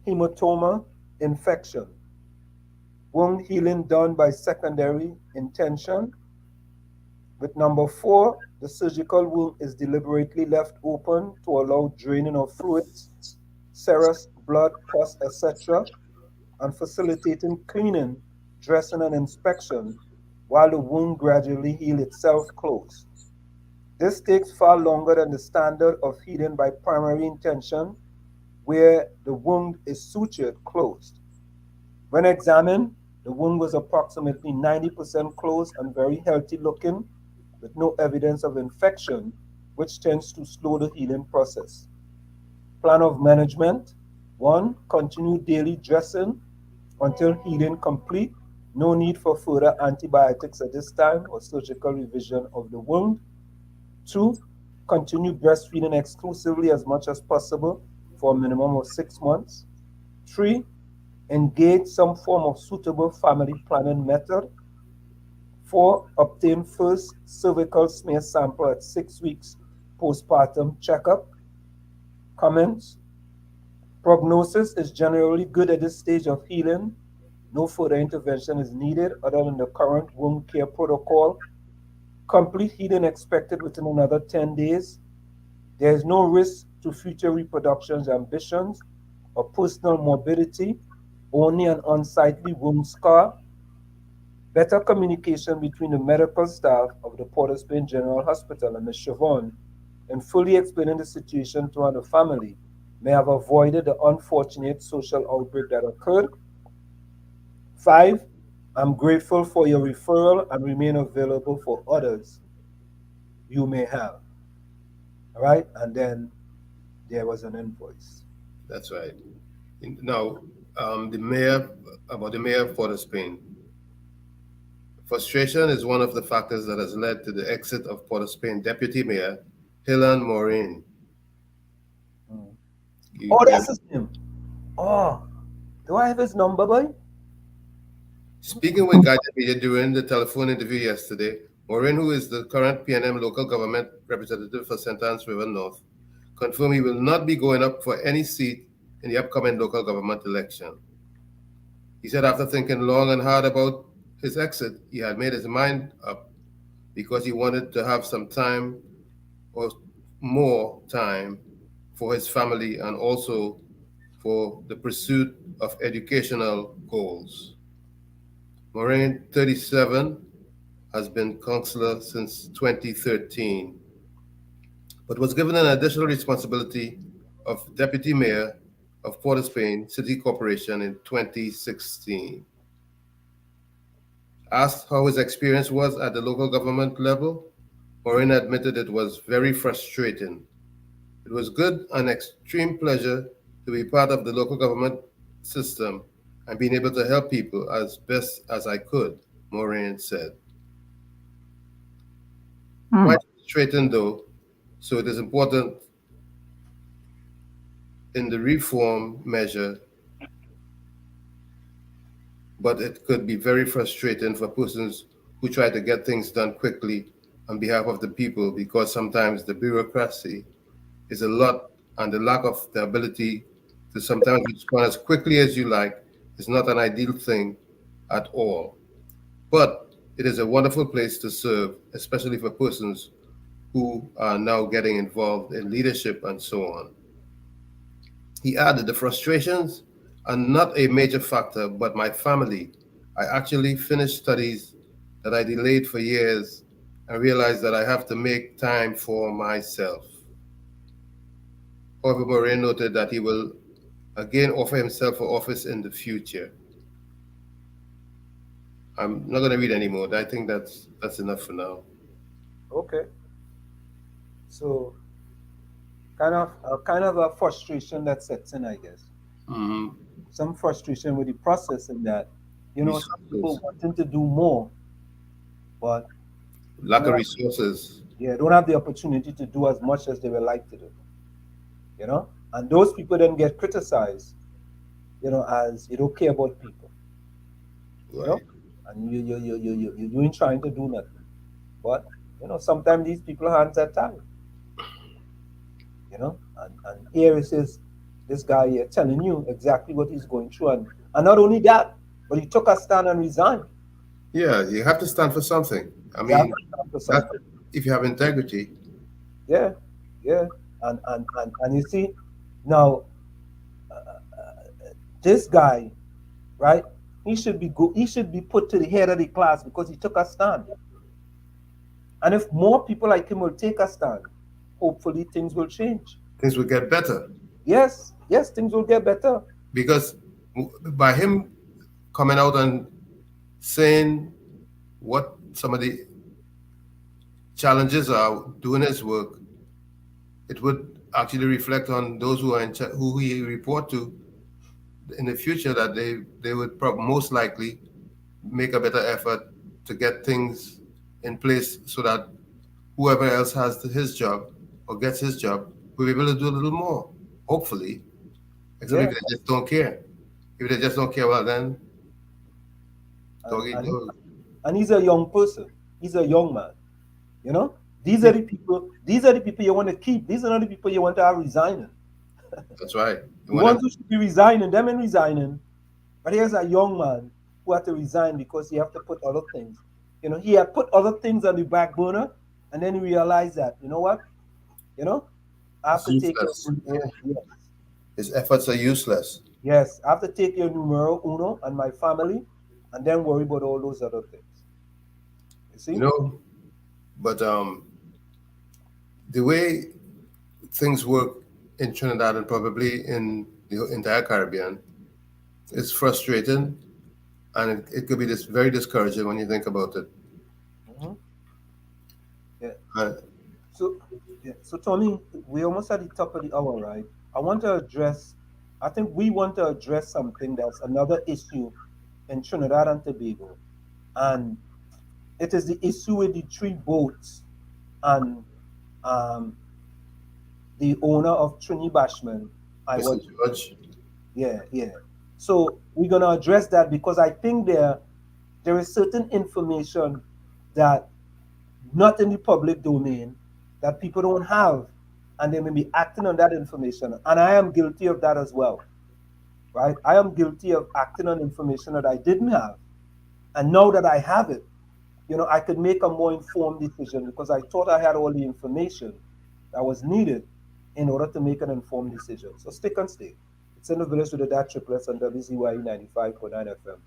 hematoma, infection. Wound healing done by secondary intention. With number 4, the surgical wound is deliberately left open to allow draining of fluids, serous, blood, pus, etc., and facilitating cleaning, dressing, and inspection while the wound gradually heals itself closed. This takes far longer than the standard of healing by primary intention, where the wound is sutured closed. When examined, the wound was approximately 90% closed and very healthy looking, with no evidence of infection, which tends to slow the healing process. Plan of management: 1. Continue daily dressing until healing complete. No need for further antibiotics at this time or surgical revision of the wound. 2. Continue breastfeeding exclusively as much as possible for a minimum of 6 months. 3. Engage some form of suitable family planning method. 4. Obtain first cervical smear sample at 6 weeks postpartum checkup. Comments: prognosis is generally good at this stage of healing. No further intervention is needed other than the current wound care protocol. Complete healing expected within another 10 days. There is no risk to future reproduction's ambitions or personal morbidity, only an unsightly wound scar. Better communication between the medical staff of the Port of Spain General Hospital and Ms. Siobhan in fully explaining the situation to her and the family may have avoided the unfortunate social outbreak that occurred. 5. I'm grateful for your referral and remain available for others you may have. All right? And then there was an invoice. That's right. Now, the mayor, about the mayor of Port of Spain. Frustration is one of the factors that has led to the exit of Port of Spain Deputy Mayor Hilan Morin. Mm. You, Oh, you, that's his name. Oh, do I have his number, boy? Speaking with Guided Media during the telephone interview yesterday, Morin, who is the current PNM local government representative for St. Anne's River North, confirmed he will not be going up for any seat in the upcoming local government election. He said after thinking long and hard about his exit, he had made his mind up because he wanted to have some time or more time for his family and also for the pursuit of educational goals. Moraine, 37, has been councillor since 2013, but was given an additional responsibility of deputy mayor of Port of Spain City Corporation in 2016. Asked how his experience was at the local government level, Maureen admitted it was very frustrating. It was good and extreme pleasure to be part of the local government system and being able to help people as best as I could, Maureen said. Hmm. Quite frustrating though, so it is important in the reform measure, but it could be very frustrating for persons who try to get things done quickly on behalf of the people because sometimes the bureaucracy is a lot and the lack of the ability to sometimes respond as quickly as you like is not an ideal thing at all. But it is a wonderful place to serve, especially for persons who are now getting involved in leadership and so on. He added, the frustrations are not a major factor, but my family. I actually finished studies that I delayed for years and realized that I have to make time for myself. However, Moran noted that he will again offer himself for office in the future. I'm not going to read anymore. I think that's enough for now. Okay. So kind of a frustration that sets in, I guess. Hmm. Some frustration with the process in that, some people Resources, wanting to do more, but lack don't of have, resources. yeah, don't have the opportunity to do as much as they would like to do. And those people then get criticized, as you don't care about people, you know, Right. and you ain't trying to do nothing. But sometimes these people hands are tied, and here is this guy here telling you exactly what he's going through, and not only that, but he took a stand and resigned. Yeah, you have to stand for something. I You have mean, to stand for that something. if you have integrity. Yeah, yeah, and you see now, this guy, right? He should be put to the head of the class because he took a stand. And if more people like him will take a stand, hopefully things will change. Things will get better Yes, yes, things will get better. because by him coming out and saying what some of the challenges are doing his work, it would actually reflect on those who are who he report to in the future that they would most likely make a better effort to get things in place so that whoever else has his job or gets his job will be able to do a little more, hopefully, except if Yeah, they just don't care. If they just don't care, well then, and dog eat and, dog. and he's a young person. He's a young man. You know, these Yeah, are the people. These are the people you want to keep. These are not the people you want to have resigning. that's right. You The want them ones who should be resigning, them and resigning. But here's a young man who had to resign because he have to put other things. He had put other things on the back burner, and then he realized that, you know what? You know, I have it's to take care of useless. numero. Yes, His efforts are useless. yes, I have to take care of numero uno and my family, and then worry about all those other things. You You see? know, but the way things work in Trinidad and probably in the entire Caribbean is frustrating, and it could be very discouraging when you think about it. Hmm. Yeah. Uh, So, yeah. So, Tony, we almost at the top of the hour, right? I want to address. I think we want to address something that's another issue in Trinidad and Tobago, and it is the issue with the three boats and um, the owner of Trini Bashman. I Mr. was, George, yeah, yeah. So we're gonna address that because I think there is certain information that not in the public domain that people don't have, and they may be acting on that information. And I am guilty of that as well, right? I am guilty of acting on information that I didn't have, and now that I have it, I could make a more informed decision because I thought I had all the information that was needed in order to make an informed decision. So stick and stay. It's in the village with the DAT Triplets on WZYE 95.9 FM.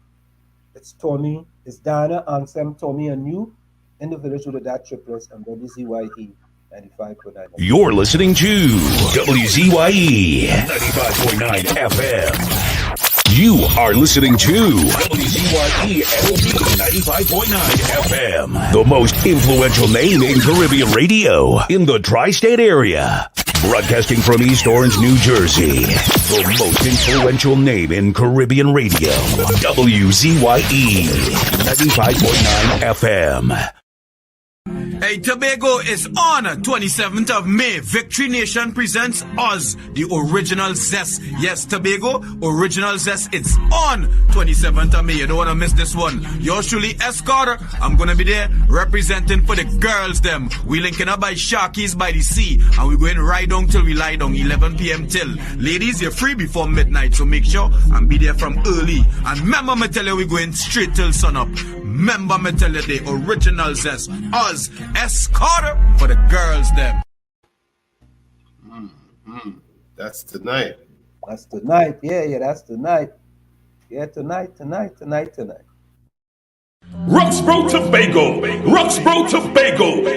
It's Tommy, it's Diana, Anselm, Tommy, and you in the village with the DAT Triplets on WZYE 95.9. You're listening to WZYE 95.9 FM. You are listening to WZYE 95.9 FM, the most influential name in Caribbean radio in the tri-state area. Broadcasting from East Orange, New Jersey, the most influential name in Caribbean radio. WZYE 95.9 FM. Hey, Tobago is on 27th of May. Victory Nation presents us, the original Zest. Yes, Tobago, original Zest. It's on 27th of May. You don't want to miss this one. Yours truly, Escorter. I'm going to be there representing for the girls, them. We linking up by Sharkies by the Sea. And we're going right down till we lie down, 11 p.m. till. Ladies, you're free before midnight. So make sure and be there from early. And remember, me tell you, we're going straight till sun up. Remember, me tell you, the original Zest. Us, Escorter for the girls, them. That's tonight. That's tonight. Yeah, that's tonight. Yeah, tonight. Roxborough Tobago,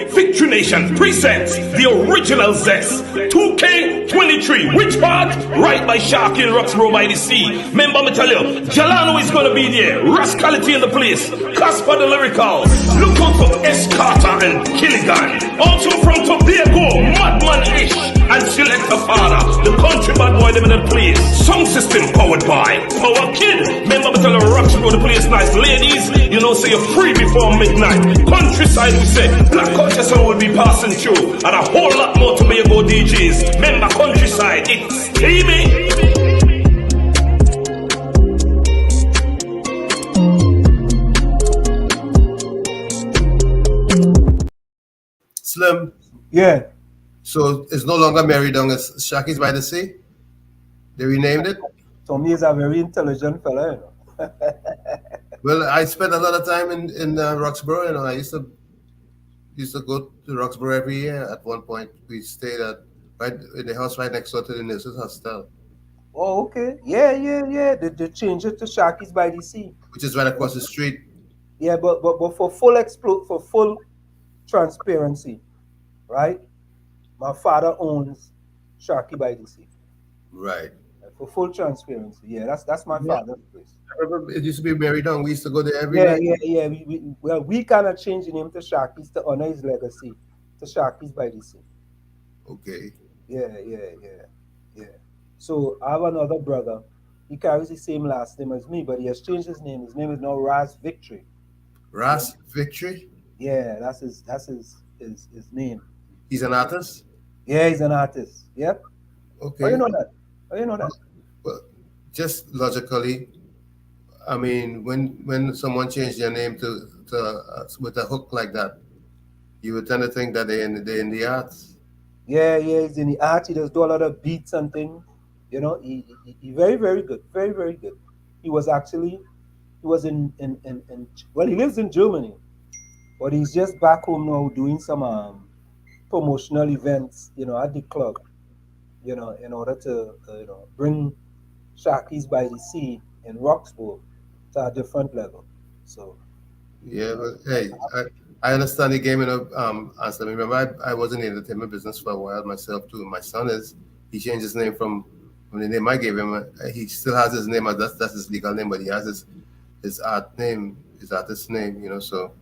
Victory Nation presents the original Zest 2K23. Which part? Right by Sharky and Roxborough by the Sea. Remember me tell you, Jalano is gonna be there. Rascality in the place. Casper the Lyrical. Look out for Escarta and Killigan. Also from Tobago, Madman-ish and Selector Father. The country bad boy them in the place. Song system powered by Power Kid. Remember me tell you, Roxborough the place nice. Ladies, you know, so you're free before midnight. Countryside, we say, Black Culture Sound will be passing through. And a whole lot more to Tobago DJs. Remember, Countryside, it's steamy. Slim. Yeah. So it's no longer Mary Dung, it's Sharkies by the Sea? They renamed it? Tommy is a very intelligent fella, you know. Well, I spent a lot of time in Roxborough. You know, I used to go to Roxborough every year. At one point, we stayed right in the house right next door to the nurses' hostel. Oh, okay. Yeah. They changed it to Sharkies by the Sea, which is right across the street. Yeah, but for full transparency, right? My father owns Sharky by the Sea. Right. For full transparency, yeah, that's my father's place. I remember it used to be Mary Down. We used to go there every night. Yeah. We kind of changed the name to Sharkies to honor his legacy, to Sharkies by the Sea. Okay. Yeah. So I have another brother. He carries the same last name as me, but he has changed his name. His name is now Raz Victory. Raz Victory? Yeah, that's his name. He's an artist? Yeah, he's an artist. Yep. Okay. How you know that? Well, just logically, I mean, when someone changed their name to with a hook like that, you would tend to think that they're in the arts. Yeah, he's in the arts. He does do a lot of beats and things. You know, he very, very good. Very, very good. He was in he lives in Germany, but he's just back home now doing some promotional events, you know, at the club, you know, in order to bring Sharkies by the Sea in Roxborough to a different level. So yeah, but hey, I understand the game, you know. Anselm, remember, I was in the entertainment business for a while myself too. My son he changed his name from the name I gave him. He still has his name, that's his legal name, but he has his art name, his artist name, you know. So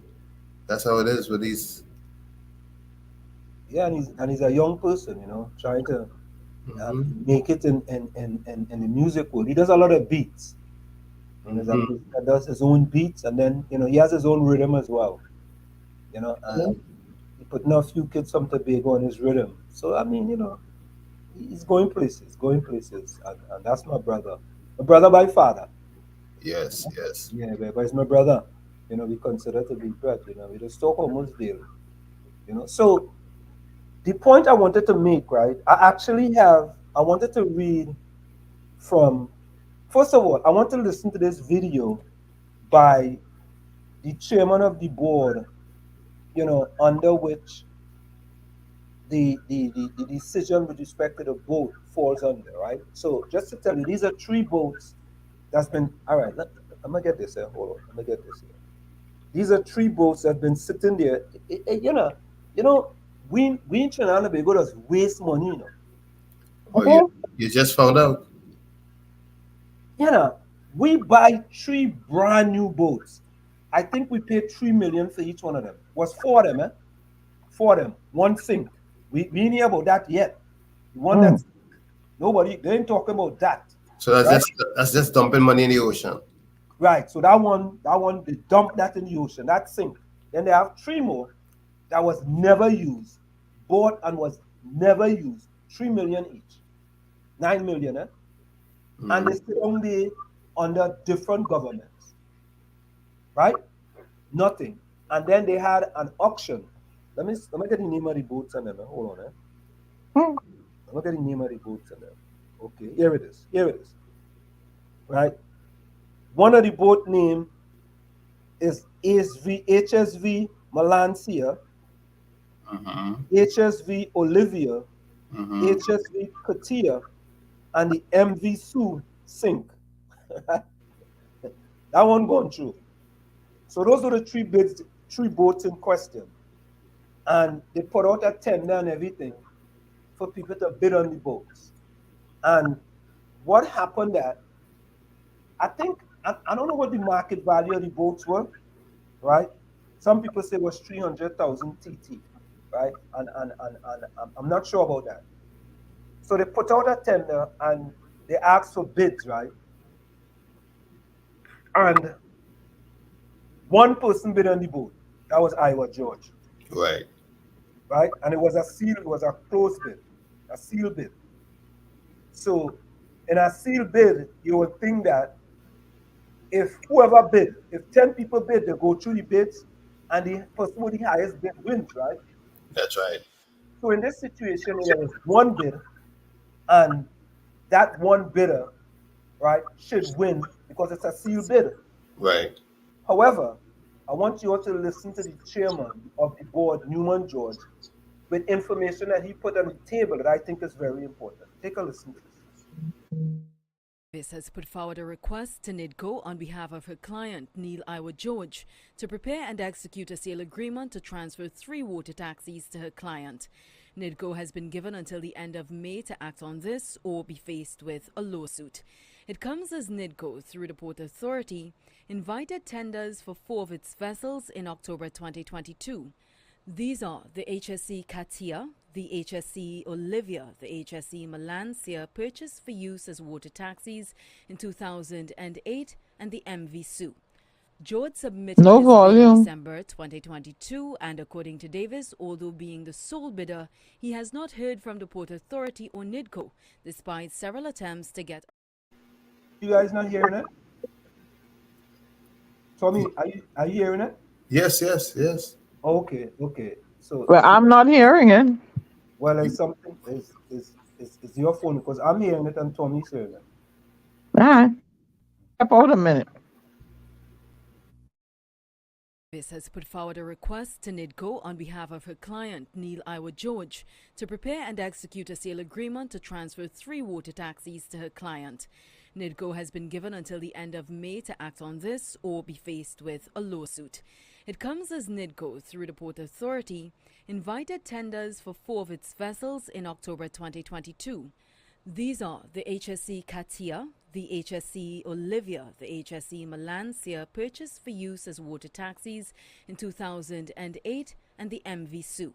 that's how it is with these. Yeah, and he's a young person, you know, trying to make it in the music world. He does a lot of beats. He does his own beats, and then, you know, he has his own rhythm as well. You know, and he putting a few kids from Tobago on his rhythm. So I mean, you know, he's going places, and that's my brother by father. Yes. Yeah, but it's my brother. You know, we consider to be blood. You know, we just talk almost daily. You know, so the point I wanted to make, right? I wanted to read from. First of all, I want to listen to this video by the chairman of the board, you know, under which the decision with respect to the boat falls under, right? So just to tell you, these are 3 boats that's been, all right, I'm gonna get this here, hold on, let me get this here. These are 3 boats that have been sitting there, you know, we in Trinidad and Tobago just waste money, you know. Oh, you just found out. You know, we buy 3 brand new boats. I think we paid 3 million for each one of them. Was 4 of them, eh? 4 of them. One sink. We ain't hear about that yet. The one that's nobody they ain't talking about that. So that's Right? just dumping money in the ocean. Right. So that one they dump that in the ocean. That sink. Then they have 3 more that was never used, bought and was never used. 3 million each. 9 million, eh? And they still only under different governments. Right? Nothing. And then they had an auction. Let me get the name of the boats and them. Hold on, eh? Let me get the name of the boats and them. Okay, here it is. Here it is. Right? One of the boat name is HSV Malancia, HSV Olivia, HSV Katia, and the MV Sue sink. That one gone through. So those are the 3 bids, 3 boats in question. And they put out a tender and everything for people to bid on the boats. And what happened that I think I don't know what the market value of the boats were, right? Some people say it was 300,000 TT, right? And I'm not sure about that. So they put out a tender and they asked for bids, right? And one person bid on the boat. That was Iowa George. Right. Right? And it was a closed bid, a sealed bid. So in a sealed bid, you would think that if whoever bid, if 10 people bid, they go through the bids and the person with the highest bid wins, right? That's right. So in this situation, there was one bid and that one bidder, right, should win because it's a sealed bid. Right. However, I want you all to listen to the chairman of the board, Newman George, with information that he put on the table that I think is very important. Take a listen to this. This has put forward a request to NIDCO on behalf of her client, Neil Iowa George, to prepare and execute a sale agreement to transfer 3 water taxis to her client. NIDCO has been given until the end of May to act on this or be faced with a lawsuit. It comes as NIDCO, through the Port Authority, invited tenders for 4 of its vessels in October 2022. These are the HSC Katia, the HSC Olivia, the HSC Malancia, purchased for use as water taxis in 2008, and the MV Sue. George submitted his bid in December 2022, and according to Davis, although being the sole bidder, he has not heard from the Port Authority or NIDCO, despite several attempts to get... You guys not hearing it? Tommy, are you hearing it? Yes. Okay. So Well, I'm not hearing it. well, it's something is your phone because I'm hearing it and Tommy's hearing it. All right. Step out a minute. This has put forward a request to NIDCO on behalf of her client, Neil Iowa George, to prepare and execute a sale agreement to transfer 3 water taxis to her client. NIDCO has been given until the end of May to act on this or be faced with a lawsuit. It comes as NIDCO, through the Port Authority, invited tenders for 4 of its vessels in October 2022. These are the HSC Katia, the HSC Olivia, the HSC Malancia, purchased for use as water taxis in 2008, and the MV Sue.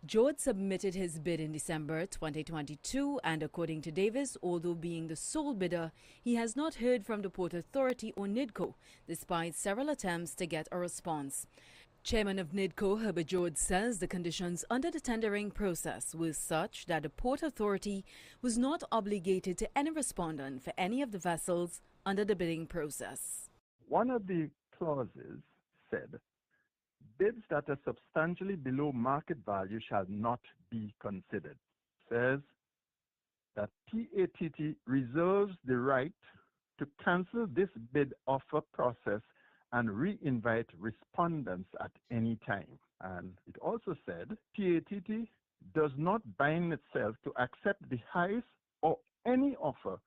George submitted his bid in December 2022, and according to Davis, although being the sole bidder, he has not heard from the Port Authority or NIDCO, despite several attempts to get a response. Chairman of NIDCO, Herbert George, says the conditions under the tendering process were such that the Port Authority was not obligated to any respondent for any of the vessels under the bidding process. One of the clauses said, bids that are substantially below market value shall not be considered. Says that PATT reserves the right to cancel this bid offer process and re-invite respondents at any time. And it also said PATT does not bind itself to accept the highest or any offer.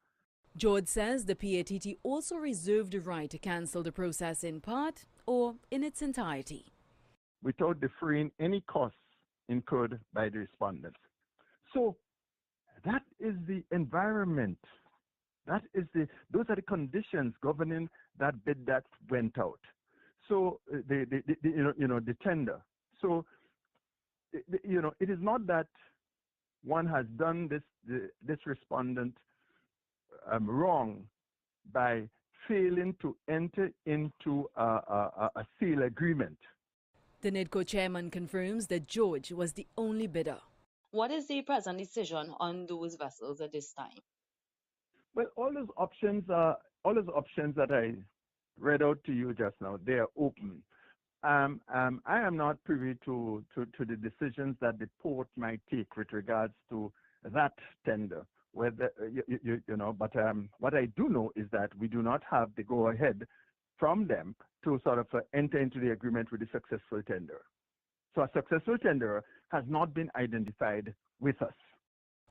George says the PATT also reserved the right to cancel the process in part or in its entirety, without deferring any costs incurred by the respondents. So that is the environment. Those are the conditions governing that bid that went out. So the tender. So it is not that one has done this respondent wrong by failing to enter into a sale agreement. The NIDCO chairman confirms that George was the only bidder. What is the present decision on those vessels at this time? Well, all those options that I read out to you just now, they are open. I am not privy to the decisions that the port might take with regards to that tender. Whether but what I do know is that we do not have the go-ahead from them to sort of enter into the agreement with the successful tenderer. So a successful tenderer has not been identified with us.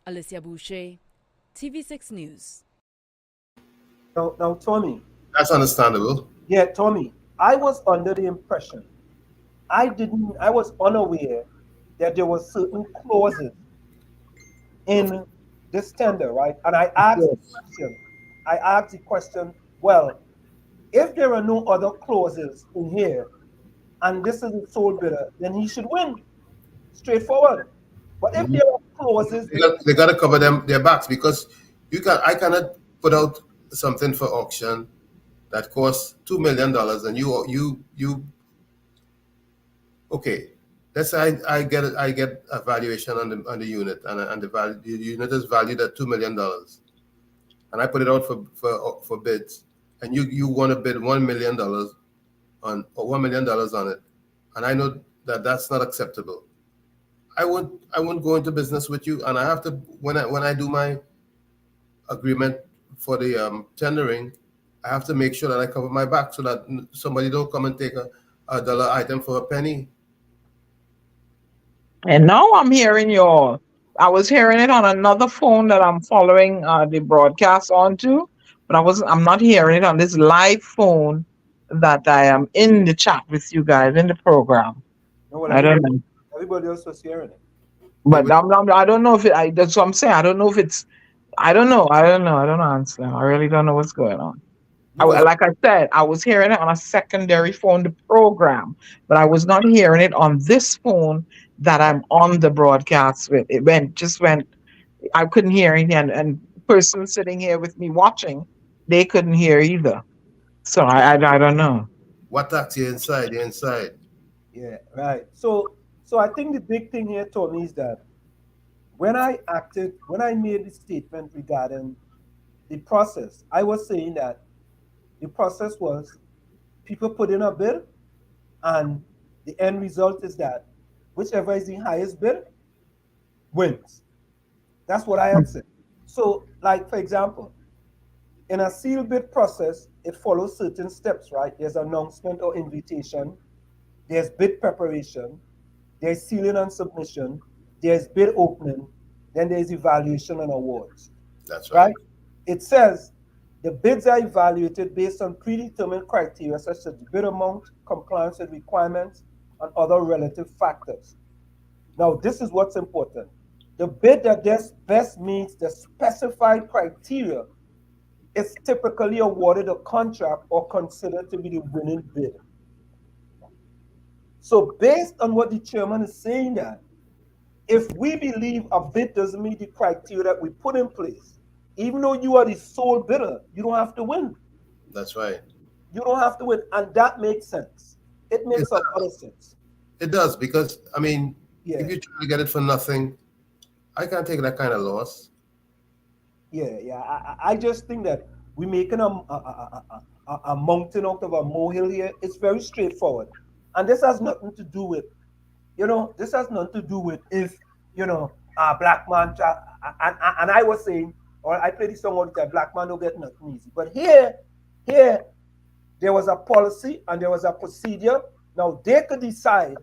Alicia Boucher, TV6 News. Now, Tommy. That's understandable. Yeah, Tommy. I was under the impression, I was unaware that there were certain clauses in this tender, right? And I asked the question, well, if there are no other clauses in here, and this is the sole bidder, then he should win. Straightforward. But if there are clauses, they got to cover their backs, because I cannot put out something for auction that costs $2 million, and you okay. Let's say I get a valuation on the unit, and the unit is valued at $2 million, and I put it out for bids, and you want to bid $1 million on it, and I know that that's not acceptable. I won't go into business with you, and I have to when I do my agreement for the tendering, I have to make sure that I cover my back so that somebody don't come and take a dollar item for a penny. And now I'm hearing y'all. I was hearing it on another phone that I'm following the broadcast onto, but I'm not hearing it on this live phone that I am in the chat with you guys in the program. I don't know. Everybody else was hearing it. But I don't know if that's what I'm saying. I don't know if it's, I don't know, Anselm. I really don't know what's going on. Like I said, I was hearing it on a secondary phone, the program, but I was not hearing it on this phone that I'm on the broadcast with. It went, I couldn't hear anything. And the person sitting here with me watching, they couldn't hear either. So I don't know. What tax you inside? You're inside. Yeah, right. So I think the big thing here, Tony, is that when I made the statement regarding the process, I was saying that the process was people put in a bid, and the end result is that whichever is the highest bid wins. That's what I had said. So, like, for example, in a sealed bid process, it follows certain steps, right? There's announcement or invitation, there's bid preparation, there's sealing and submission, there's bid opening, then there's evaluation and awards. That's right. It says the bids are evaluated based on predetermined criteria such as the bid amount, compliance with requirements, and other relative factors. Now, this is what's important. The bid that best meets the specified criteria is typically awarded a contract or considered to be the winning bid. So based on what the chairman is saying, that if we believe a bid doesn't meet the criteria that we put in place, even though you are the sole bidder, you don't have to win. That's right. You don't have to win, and that makes sense. It makes a lot of sense. It does, because, I mean, if you try to get it for nothing, I can't take that kind of loss. Yeah. I just think that we're making a mountain out of a molehill here. It's very straightforward. And this has nothing to do with, this has nothing to do with if, a black man, and I was saying, or I play this song all the time, black man don't get nothing easy. But here, there was a policy and there was a procedure. Now they could decide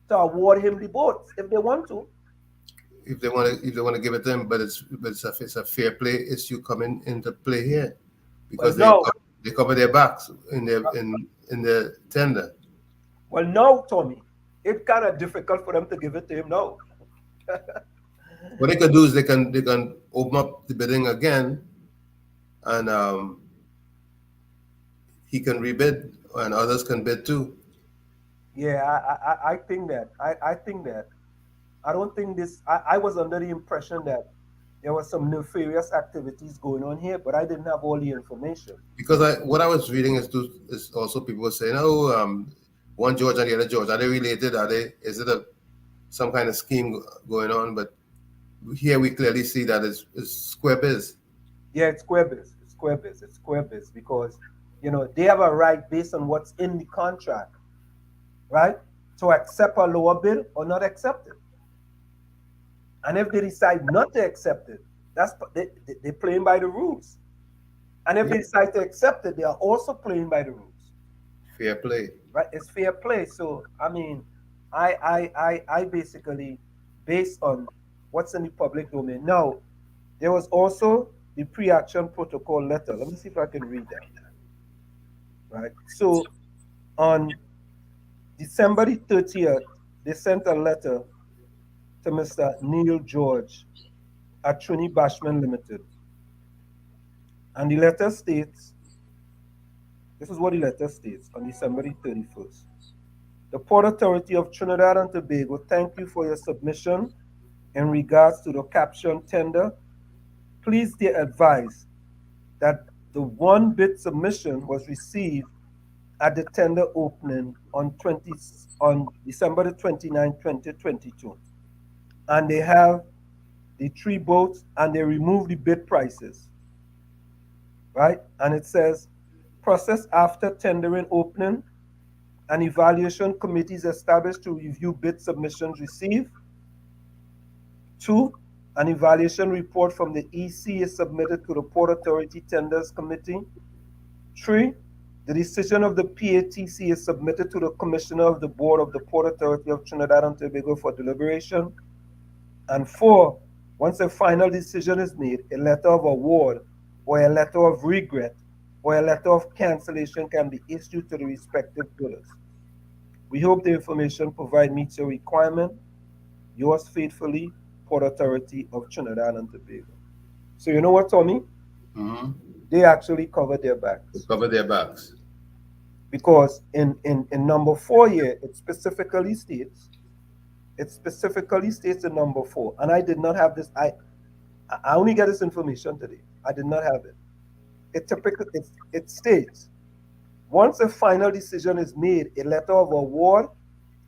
to award him the boats if they want to. If they want to give it to him, but it's a fair play issue coming into play here, because they cover their backs in the tender. Well, no, Tommy. it's kind of difficult for them to give it to him now. What they can do is they can open up the bidding again, and he can rebid, and others can bid too. Yeah, I think that. I think that. I don't think this. I was under the impression that there was some nefarious activities going on here, but I didn't have all the information. Because what I was reading is also people were saying, oh, one George and the other George, are they related? Are they? Is it some kind of scheme going on? But here we clearly see that it's square biz. Yeah, it's square biz. It's square biz. It's square biz because they have a right based on what's in the contract, right, to accept a lower bid or not accept it. And if they decide not to accept it, they're playing by the rules. And if they decide to accept it, they are also playing by the rules. Fair play. Right? It's fair play. So I mean, I basically, based on what's in the public domain. Now, there was also the pre-action protocol letter. Let me see if I can read that. Right. So on December the 30th, they sent a letter to Mr. Neil George at Trini Bashman Limited. And the letter states, this is what the letter states on December the 31st. The Port Authority of Trinidad and Tobago thank you for your submission in regards to the caption tender. Please be advised that the one bid submission was received at the tender opening on December the 29th, 2022. And they have the 3 boats and they remove the bid prices. Right? And it says, process after tendering opening, an evaluation committee is established to review bid submissions received. 2, an evaluation report from the EC is submitted to the Port Authority Tenders Committee. 3, the decision of the PATC is submitted to the Commissioner of the Board of the Port Authority of Trinidad and Tobago for deliberation. And 4, once a final decision is made, a letter of award or a letter of regret or a letter of cancellation can be issued to the respective bidders. We hope the information provided meets your requirement. Yours faithfully, Port Authority of Trinidad and Tobago. So you know what, Tommy? Mm-hmm. They actually covered their backs. They covered their backs. Because in number 4 here, it specifically states in number 4, and I did not have this. I only get this information today. I did not have it. It states, once a final decision is made, a letter of award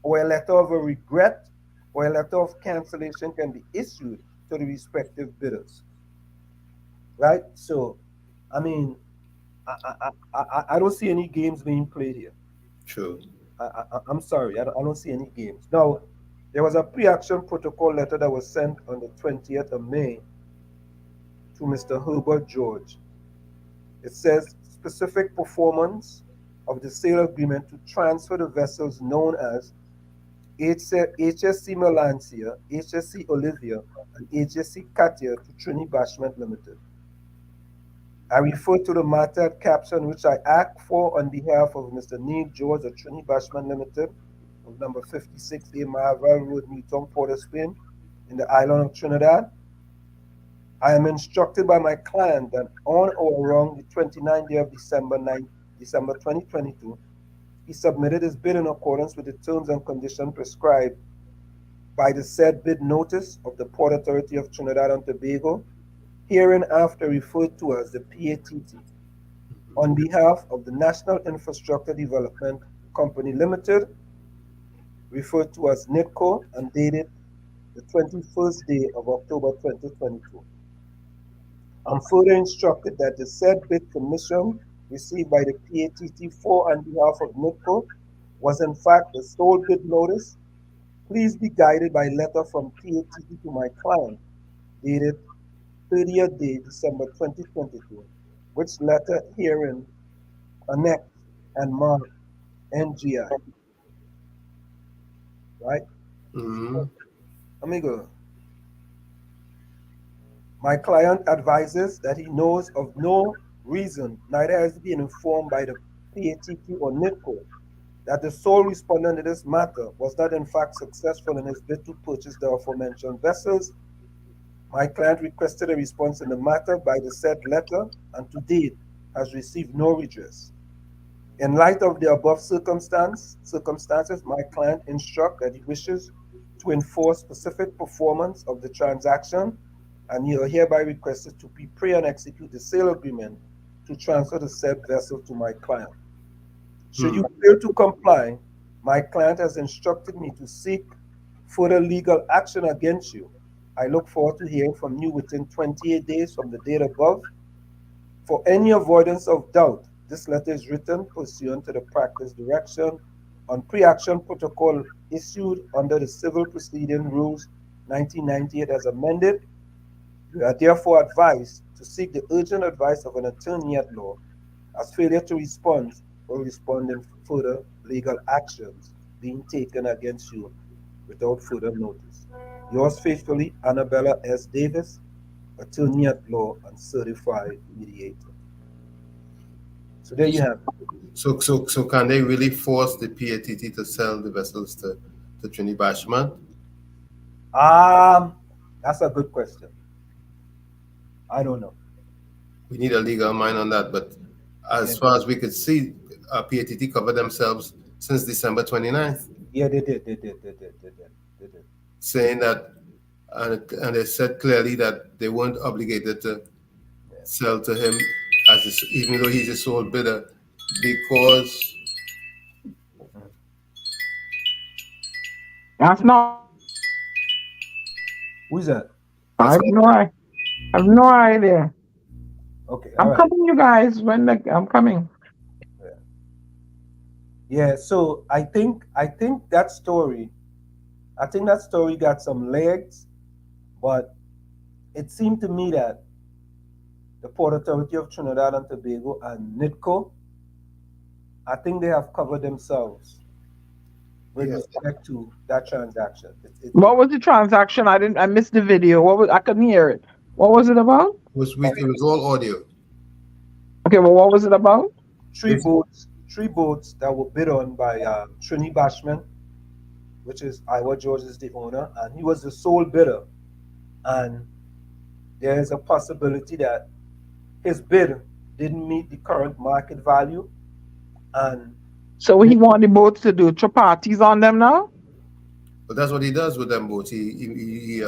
or a letter of a regret or a letter of cancellation can be issued to the respective bidders. Right? So, I mean, I don't see any games being played here. True. I'm sorry, I don't see any games. Now, there was a pre-action protocol letter that was sent on the 20th of May to Mr. Herbert George. It says specific performance of the sale agreement to transfer the vessels known as HSC Melancia, HSC Olivia, and HSC Katia to Trini Bashment Limited. I refer to the matter caption which I act for on behalf of Mr. Neil George of Trini Bashman Limited of number 56A Marvel Road, Newtown, Port of Spain, in the island of Trinidad. I am instructed by my client that on or around the 29th day of December 2022, he submitted his bid in accordance with the terms and conditions prescribed by the said bid notice of the Port Authority of Trinidad and Tobago, hereinafter referred to as the PATT, on behalf of the National Infrastructure Development Company Limited, referred to as NITCO, and dated the 21st day of October 2022. I'm further instructed that the said bid commission received by the PATT for on behalf of NITCO was in fact the sole bid notice. Please be guided by letter from PATT to my client, dated 30th day, December 2022, which letter herein annexed and marked NGI. Right? Mm-hmm. Let me go. My client advises that he knows of no reason, neither has he been informed by the PATT or NITCO, that the sole respondent in this matter was not in fact successful in his bid to purchase the aforementioned vessels. My client requested a response in the matter by the said letter and to date has received no redress. In light of the above circumstances, my client instructs that he wishes to enforce specific performance of the transaction, and you are hereby requested to prepare and execute the sale agreement to transfer the said vessel to my client. Should you fail to comply, my client has instructed me to seek further legal action against you. I look forward to hearing from you within 28 days from the date above. For any avoidance of doubt, this letter is written pursuant to the practice direction on pre-action protocol issued under the Civil Proceeding Rules 1998 as amended. You are therefore advised to seek the urgent advice of an attorney at law, as failure to respond will respond in further legal actions being taken against you without further notice. Yours faithfully, Annabella S. Davis, attorney at law and certified mediator. So there you have it. So can they really force the PATT to sell the vessels to Trini Bashman? That's a good question. I don't know. We need a legal mind on that, but as far as we could see, PATT covered themselves since December 29th. Yeah, they did. Saying that, and they said clearly that they weren't obligated to sell to him even though he's a sole bidder, because That's not. Who's that? I have no idea. Okay, I'm coming, you guys. I'm coming. Yeah, so I think that story got some legs, but it seemed to me that the Port Authority of Trinidad and Tobago and NITCO, I think they have covered themselves with respect to that transaction. What was the transaction? I missed the video. I couldn't hear it. What was it about? It was all audio. Okay, well, what was it about? Three boats that were bid on by Trini Bashman, which is Iowa George is the owner, and he was the sole bidder. And there is a possibility that his bid didn't meet the current market value, and so he wanted the boats to do triparties on them now. But that's what he does with them boats. He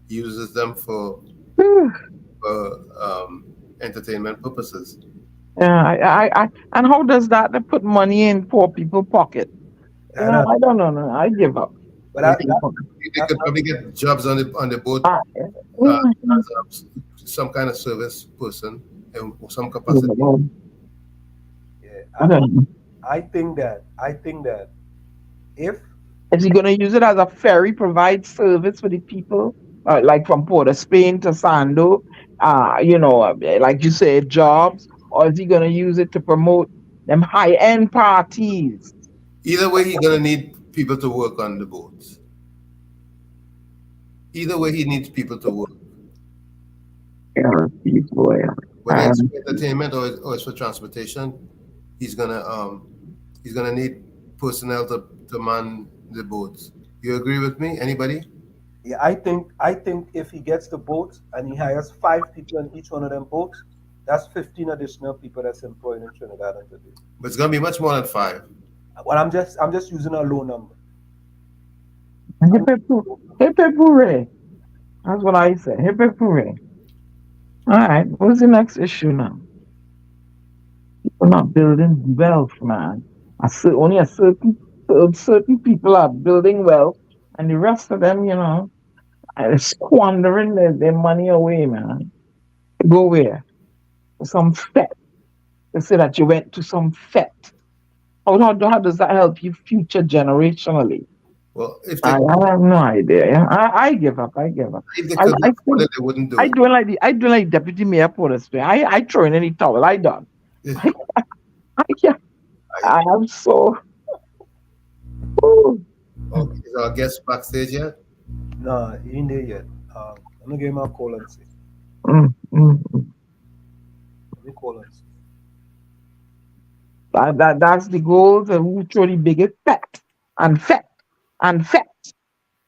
uses them for entertainment purposes. Yeah, and how does that put money in poor people's pocket? I don't know. No, I give up. But they could probably get jobs on the boat as some kind of service person in some capacity. Yeah, I think that if is he going to use it as a ferry, provide service for the people, like from Port of Spain to Sando, like you said, jobs, or is he going to use it to promote them high-end parties? Either way, he's going to need people to work on the boats. Either way, he needs people to work. Yeah, people, whether it's for entertainment or it's for transportation, he's gonna need personnel to man the boats. You agree with me? Anybody? Yeah, I think if he gets the boats and he hires 5 people in each one of them boats, that's 15 additional people that's employed in Trinidad and Tobago. But it's gonna be much more than 5. Well, I'm just using a low number. Hip hooray. That's what I say. Hip hooray. All right. What's the next issue now? People not building wealth, man. Only a certain people are building wealth, and the rest of them, are squandering their money away, man. Go where? Some fete. They say that you went to some fete. How does that help you future generationally? Well, I have no idea. Yeah? I give up. If they could afford it, they wouldn't do it. I do like Deputy Mayor Port of Spain. I throw in any towel. I done. I am so. Okay, is our guest backstage yet? No, he ain't there yet. I'm gonna give him a call and see. Let me call and see. That's the goal. To who throw the biggest and fat and fat.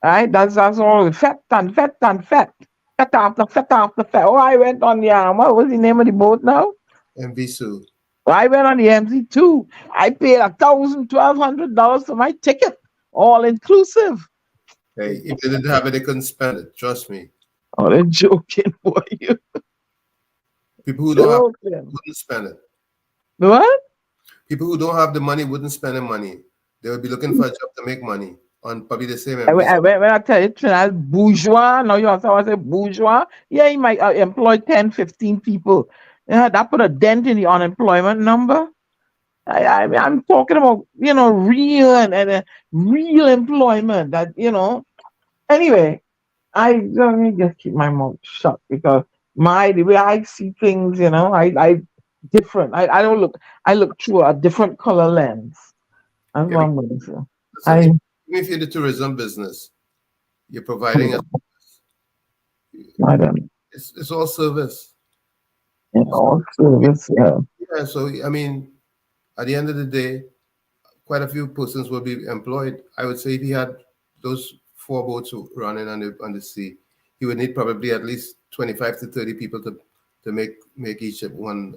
Right? That's all. Fat and fat and fat. Fat after fat after fat. Oh, I went on the what was the name of the boat now? MV Sue. I went on the MC2. I paid $1,200 for my ticket, all inclusive. Hey, if they didn't have it, they couldn't spend it. Trust me. Oh, they're joking for you. People who don't have wouldn't spend it. What? People who don't have the money wouldn't spend the money. They would be looking for a job to make money on probably the same When I tell you, Trinidad bourgeois, now you also want to say bourgeois, yeah, he might employ 10, 15 people. Yeah, that put a dent in the unemployment number. I'm talking about, real and real employment that, Anyway, let me just keep my mouth shut because the way I see things, I different. I look through a different color lens. That's what I'm going to say. So even if you're in the tourism business, you're providing a I don't. It's all service. All service, yeah. Yeah, so I mean, at the end of the day, quite a few persons will be employed. I would say if he had those 4 boats running on the sea, he would need probably at least 25 to 30 people to make each one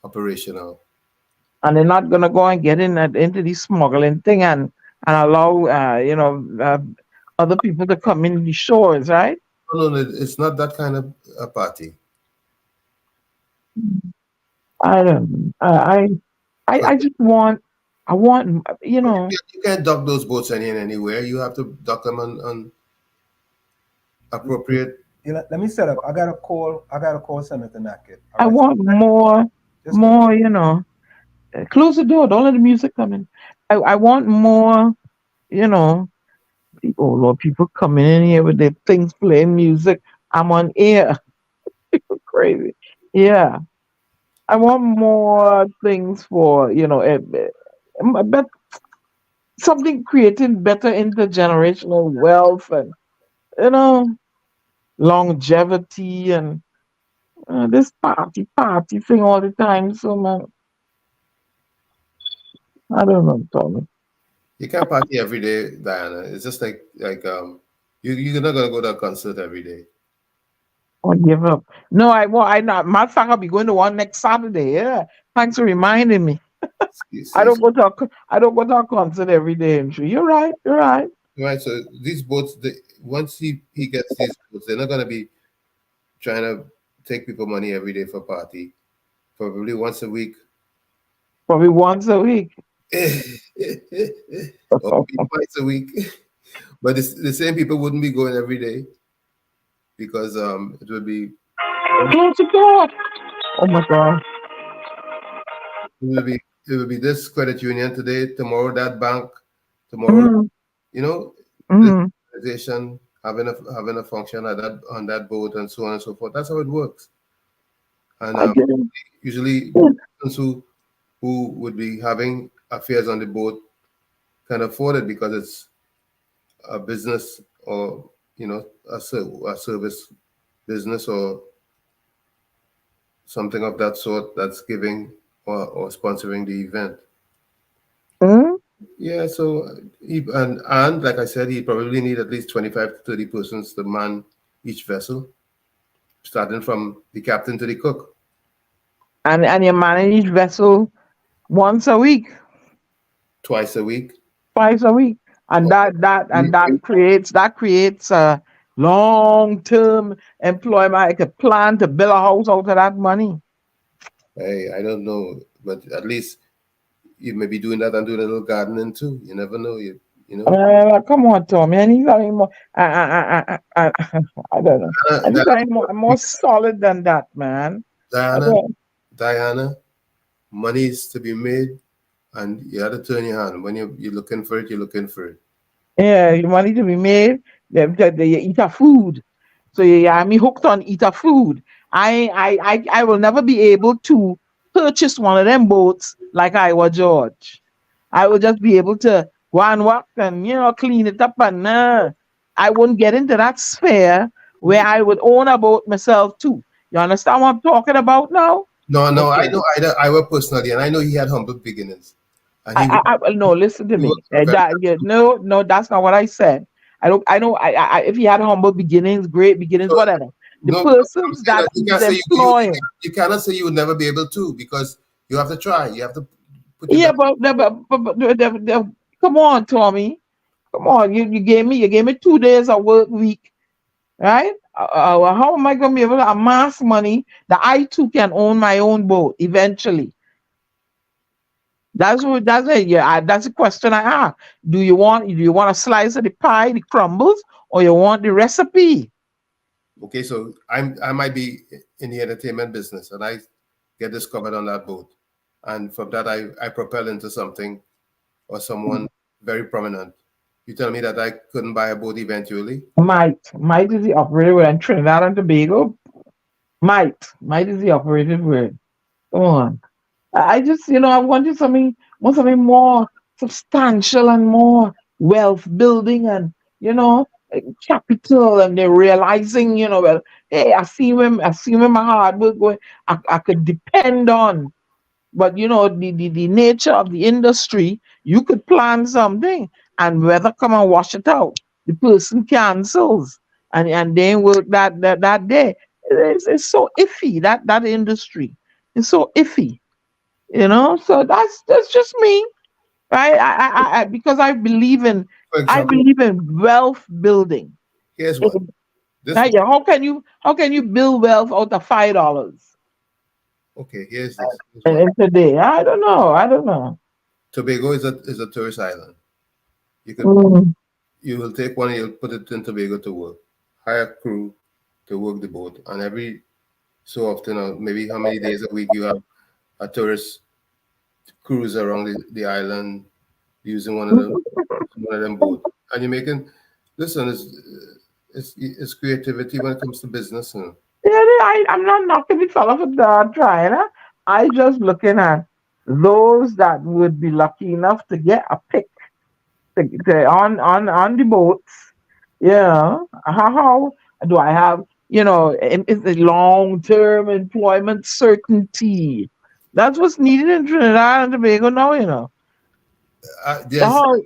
operational. And they're not gonna go and get into the smuggling thing and allow other people to come in the shores, right? No, it's not that kind of a party. I don't. I just want. I want. You can't dock those boats anywhere. You have to dock them on appropriate. Let me set up. I got to call Senator Nakhid. I want more. Close the door. Don't let the music come in. I want more. People coming in here with their things playing music. I'm on air. People crazy. Yeah. I want more things for, something creating better intergenerational wealth and, longevity and this party thing all the time. So, man, I don't know, Tommy. You can't party every day, Diana. It's just like you're not gonna go to a concert every day. I'll give up. No, I won't. Matter of fact, I'll be going to one next Saturday. Yeah, thanks for reminding me. I don't go to a concert every day. You're right. Right. So these boats, once he gets these boats, they're not gonna be trying to take people money every day for party. Probably once a week. Or maybe twice a week. But the same people wouldn't be going every day because it would be. Close the door. Oh my God. It would be this credit union today, tomorrow that bank, tomorrow, this organization having a function on that boat and so on and so forth. That's how it works. And usually persons who would be having affairs on the boat can afford it because it's a business or a service business or something of that sort that's giving or sponsoring the event. Yeah, so and like I said, he probably need at least 25 to 30 persons to man each vessel, starting from the captain to the cook. And you manage each vessel once a week, twice a week, and that creates a long-term employment. I could plan to build a house out of that money. Hey, I don't know, but at least you may be doing that and doing a little gardening too. You never know. You know. Come on, Tommy. I need something more. I don't know. I need something more solid than that, man. Diana, money is to be made, and you have to turn your hand. When you're looking for it, you're looking for it. Yeah, money to be made. You eat a food. So I'm hooked on eat a food. I will never be able to purchase one of them boats like I was George. I will just be able to go and work and clean it up, and I wouldn't get into that sphere where I would own a boat myself too. You understand what I'm talking about now? No, no, I Okay. know I work personally, and I know he had humble beginnings, and he No, listen to he me. was professional. No, that's not what I said. I know. If he had humble beginnings, great beginnings, So, whatever. The no, I'm persons saying that that you he's can't say employing. you cannot say you would never be able to, because you have to try. You have to put your Yeah, best. but come on, Tommy. Come on. You gave me 2 days of work week, right? How am I gonna be able to amass money that I too can own my own boat eventually? That's it. Yeah, that's the question I ask. Do you want a slice of the pie, the crumbles, or you want the recipe? Okay, so I might be in the entertainment business, and I get discovered on that boat, and from that I propel into something or someone very prominent. You tell me that I couldn't buy a boat eventually? Might is the operative word in Trinidad and Tobago. Might is the operative word. Come on. I just, I wanted something more substantial and more wealth building and, capital. And they're realizing, well, hey, I see when my hard work going, I could depend on. But, the nature of the industry, you could plan something and weather come and wash it out. The person cancels and they ain't work that day. It's so iffy, that industry. It's so iffy. So that's just me, right? Because For I example, believe in wealth building. here's what this Now, yeah, how can you build wealth out of $5 okay, here's this. Here's what in today? I don't know. Tobago is a tourist island. You could Mm. you will take one, you'll put it in Tobago to work, hire crew to work the boat, and every so often, or maybe how many days a week, you have a tourist cruise around the island using one of them boats, and you're making. Listen, it's creativity when it comes to business. Yeah, I'm not knocking the fella for that trying. I just looking at those that would be lucky enough to get a pick on the boats. Yeah. How do I have, is the long term employment certainty? That's what's needed in Trinidad and Tobago now, There's Oh,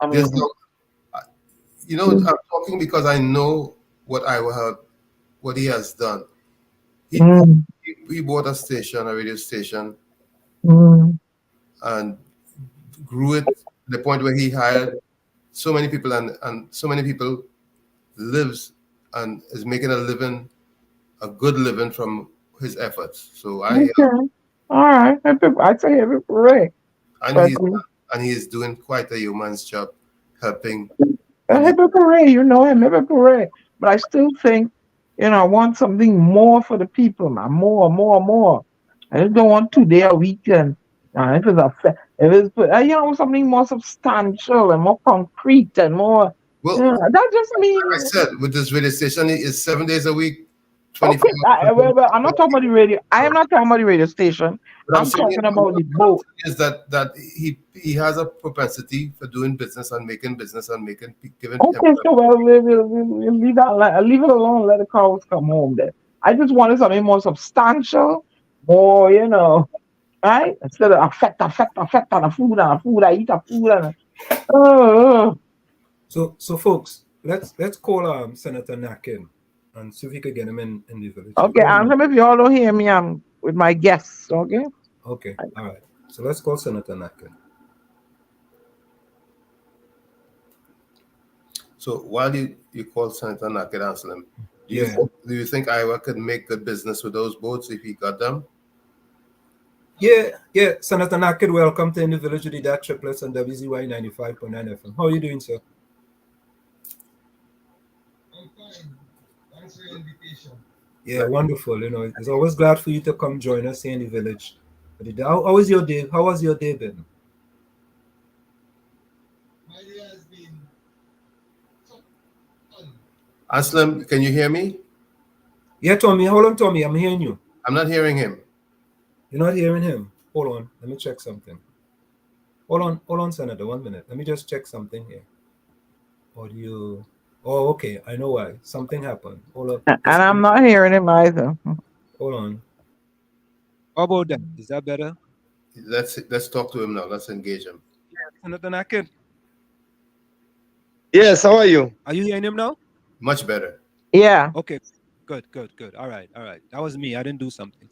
I there's mean, no, I'm talking because I know what he has done. He mm, he bought a station, a radio station, mm, and grew it to the point where he hired so many people, and so many people lives and is making a good living from his efforts. So okay. All right. I say every parade. and But he's and he's doing quite a yeoman's job helping a on the. hooray, him, hooray. But I still think, I want something more for the people, man. More, more, more. I just don't want 2 day a weekend. If it's if it's, something more substantial and more concrete and more, Well, that just like I means, said, with this radio station, it's 7 days a week, 24 okay, hours. well, I'm not talking about the radio. I am not talking about the radio station. But I'm I'm saying talking about the boat. is that he has a propensity for doing business and making business and giving Okay, so well, we'll leave leave it alone. Let the cows come home. Then I just wanted something more substantial, more, right? Instead of affect on the food I eat, the food and oh, So folks, let's call Senator Nakhid and see if we could get him in the village here. okay. Hold on a And minute. if you all don't hear me, I'm with my guests. Okay. Okay, all right. So let's call Senator Nakhid. So while you call Senator Nakhid, Anselm, Yeah. do you think Iowa could make good business with those boats if he got them? Yeah. Senator Nakhid, welcome to In the Village with the DAT Triplets and WZYE 95.9 FM. How are you doing, sir? I'm fine. Thanks for your invitation. Yeah, wonderful. It's always glad for you to come join us here in the village. How was your day? How was your day been? My day has been so fun. Anselm, can you hear me? Yeah, Tommy. Hold on, Tommy. I'm hearing you. I'm not hearing him. You're not hearing him? Hold on. Let me check something. Hold on, Senator. 1 minute. Let me just check something here. Audio. Oh, okay. I know why. Something happened. Hold on. And I'm not hearing him either. Hold on. How about that? Is that better? Let's talk to him now. Let's engage him. Senator Nakhid, Yes, how are you? are you hearing him now? Much better. Yeah. Okay, good. All right. That was me. I didn't do something.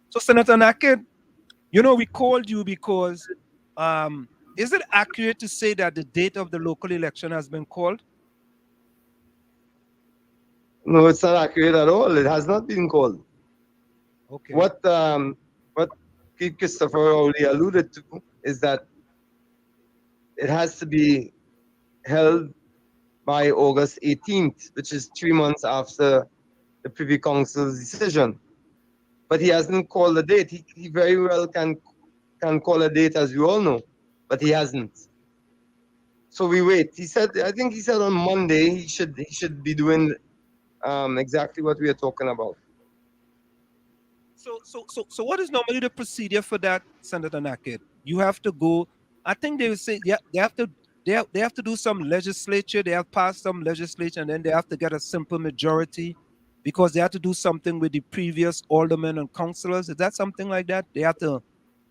So, Senator Nakhid, we called you because is it accurate to say that the date of the local election has been called? No, it's not accurate at all. It has not been called. Okay. What Christopher already alluded to is that it has to be held by August 18th, which is 3 months after the Privy Council's decision. But he hasn't called a date. He very well can call a date, as you all know, but he hasn't. So we wait. I think he said on Monday he should be doing exactly what we are talking about. So what is normally the procedure for that, Senator Nakhid? You have to go. I think they would say they have to do some legislature. They have passed some legislation, and then they have to get a simple majority because they have to do something with the previous aldermen and councillors. Is that something like that? They have to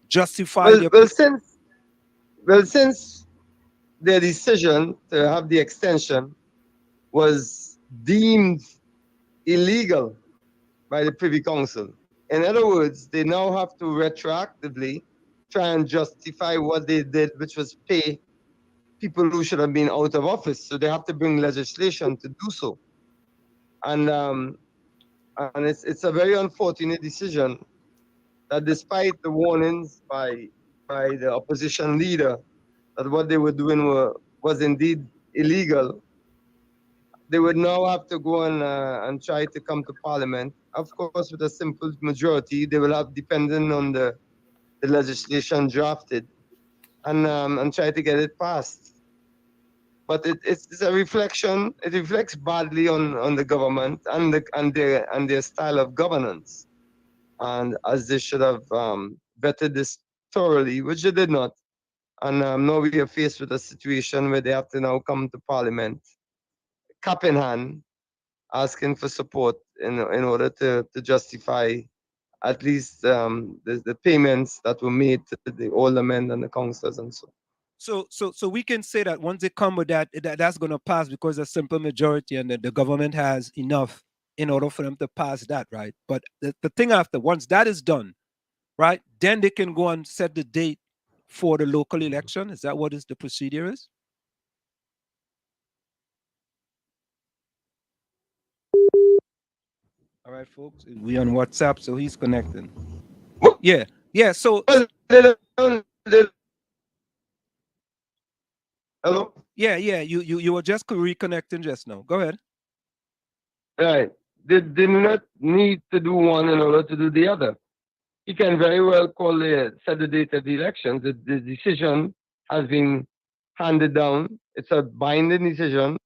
justify their. Since their decision to have the extension was deemed illegal by the Privy Council. In other words, they now have to retroactively try and justify what they did, which was pay people who should have been out of office. So they have to bring legislation to do so. And it's a very unfortunate decision that despite the warnings by the opposition leader that what they were doing was indeed illegal, they would now have to go and try to come to Parliament. Of course, with a simple majority, they will have, depending on the legislation drafted, and try to get it passed. But it's a reflection. It reflects badly on the government and their style of governance, and as they should have vetted this thoroughly, which they did not. And now we are faced with a situation where they have to now come to Parliament, cap in hand, asking for support in order to justify at least the payments that were made to the aldermen and the councillors and so. So we can say that once they come with that's going to pass because a simple majority and the government has enough in order for them to pass that, right? But the thing after, once that is done, right, then they can go and set the date for the local election. Is that what the procedure is? All right, folks, we on WhatsApp, so he's connecting. Yeah. So. Hello. Yeah. You were just reconnecting just now. Go ahead. Right. They do not need to do one in order to do the other. You can very well set the date of the elections. The decision has been handed down. It's a binding decision.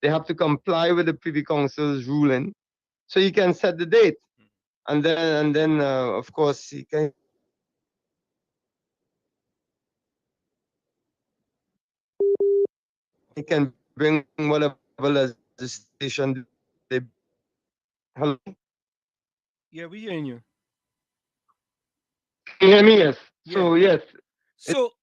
They have to comply with the Privy Council's ruling. So you can set the date. And then of course, you can bring whatever legislation they. Hello? Yeah, we're hearing you. Can you hear me? Yes. Yeah. So yes. So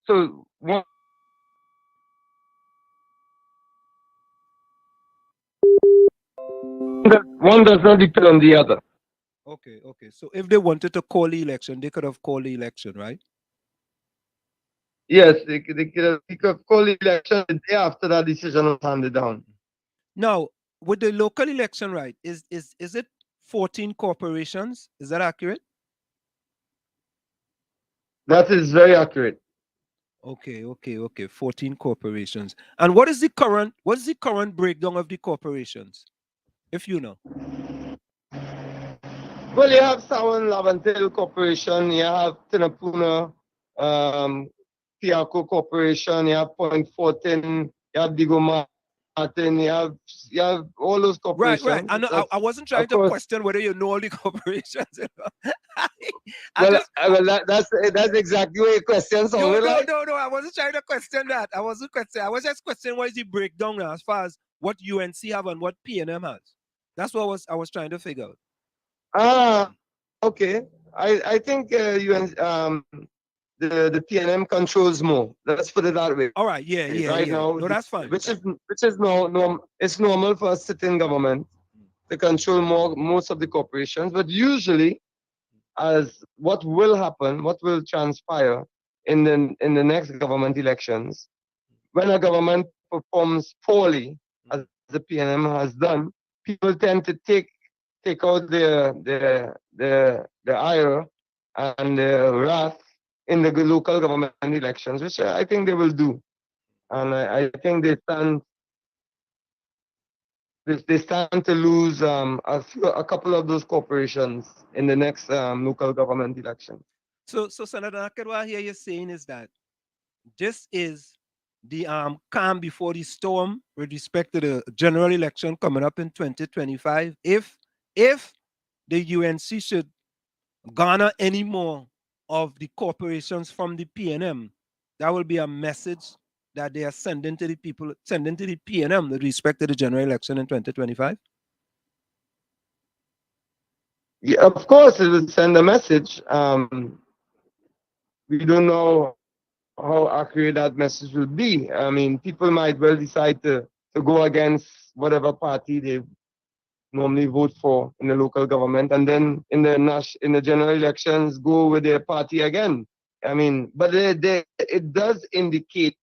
one does not depend on the other. Okay. So if they wanted to call the election, they could have called the election, right? Yes, they could have called the election the day after that decision was handed down. Now, with the local election, right, is it 14 corporations? Is that accurate? That is very accurate. Okay. 14 corporations. And what is the current breakdown of the corporations, if you know? Well, you have Sawan Lavantel Corporation, you have Tinapuna Piaco Corporation, you have Point 14, you have Digo Martin, you have all those corporations. Right. I wasn't trying to question whether you know all the corporations. That's exactly what your question sounded like. No. I wasn't trying to question that. I was just questioning what is the breakdown now as far as what UNC have and what PNM has. That's what I was trying to figure out. Okay. I think the PNM controls more. Let's put it that way. All right, yeah. Right now, No, that's fine. which is it's normal for a sitting government to control most of the corporations, but usually, as what will happen, what will transpire in the next government elections, when a government performs poorly, as the PNM has done, people tend to take out their ire and their wrath in the local government elections, which I think they will do. And I think they stand to lose a couple of those corporations in the next local government election. So Senator Nakhid, what I hear you saying is that this is the calm before the storm with respect to the general election coming up in 2025. If the UNC should garner any more of the corporations from the PNM, that will be a message that they are sending to the people, sending to the PNM with respect to the general election in 2025. Yeah, of course, it will send a message. We don't know how accurate that message will be. I mean, people might well decide to go against whatever party they normally vote for in the local government, and then in the general elections go with their party again. I mean, but it does indicate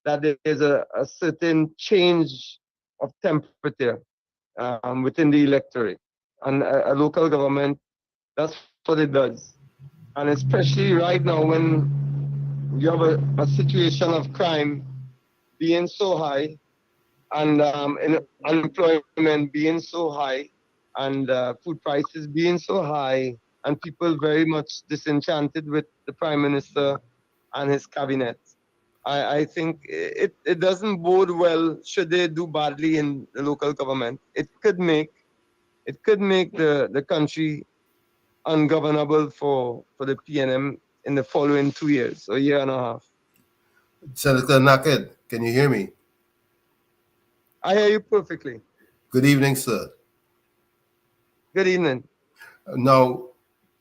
that there is a certain change of temperature within the electorate, and a local government, that's what it does. And especially right now when you have a situation of crime being so high, and unemployment being so high, and food prices being so high, and people very much disenchanted with the Prime Minister and his cabinet. I think it doesn't bode well should they do badly in the local government. It could make the country ungovernable for the PNM in the following 2 years, or a year and a half. Senator Nakhid, can you hear me? I hear you perfectly. Good evening, sir. Good evening. Now,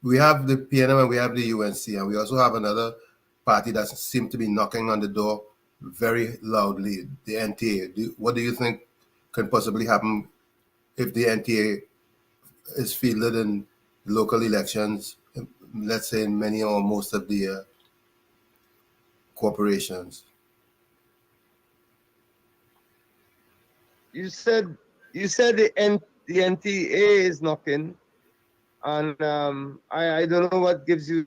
we have the PNM and we have the UNC, and we also have another party that seems to be knocking on the door very loudly, the NTA. What do you think can possibly happen if the NTA is fielded in local elections, let's say in many or most of the corporations? You said the NTA is knocking, and I don't know what gives you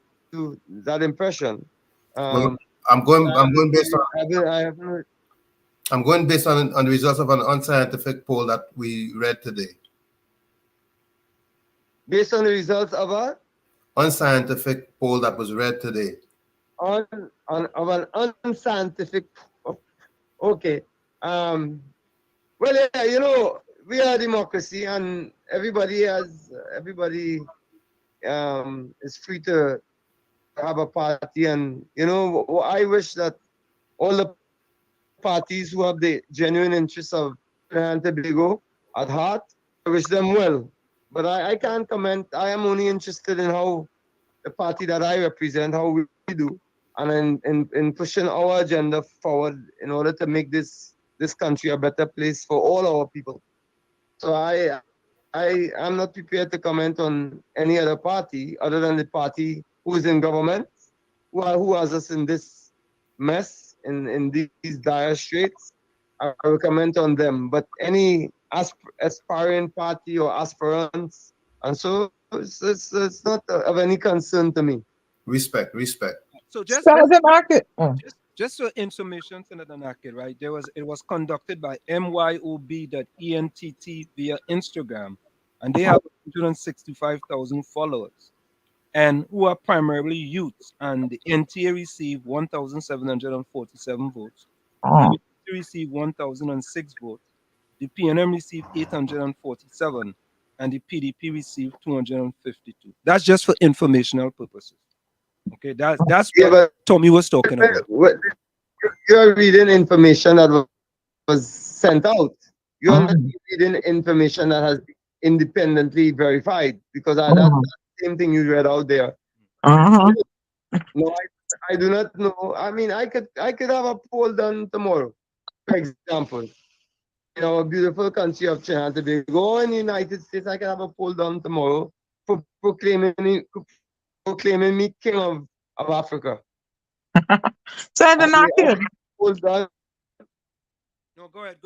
that impression. Well, I'm going based on the results of an unscientific poll that we read today. Based on the results of a unscientific poll that was read today. Of an unscientific. Okay. Well, yeah, we are a democracy, and everybody is free to have a party, and I wish that all the parties who have the genuine interests of Trinidad and Tobago at heart, I wish them well. But I can't comment. I am only interested in how the party that I represent, how we do, and in pushing our agenda forward in order to make this country a better place for all our people. So I am not prepared to comment on any other party other than the party who is in government, who has us in this mess, in these dire straits. I will comment on them. But any aspiring party or aspirants, and so it's not of any concern to me. Respect. So just for information, Senator Nakhid, right? It was conducted by myob.ent via Instagram, and they have 165,000 followers, and who are primarily youths. And the NTA received 1,747 votes. The UNC received 1,006 votes. The PNM received 847, and the PDP received 252. That's just for informational purposes. Okay, that's what Tommy was talking about. You're reading information that was sent out. You are not reading information that has been independently verified, because same thing you read out there. Uh-huh. No, I do not know. I mean, I could have a poll done tomorrow, for example. In our beautiful country of Trinidad and Tobago in the United States, I could have a poll done tomorrow for proclaiming me king of Africa. Senator Nakhid. Poll done. No, go ahead.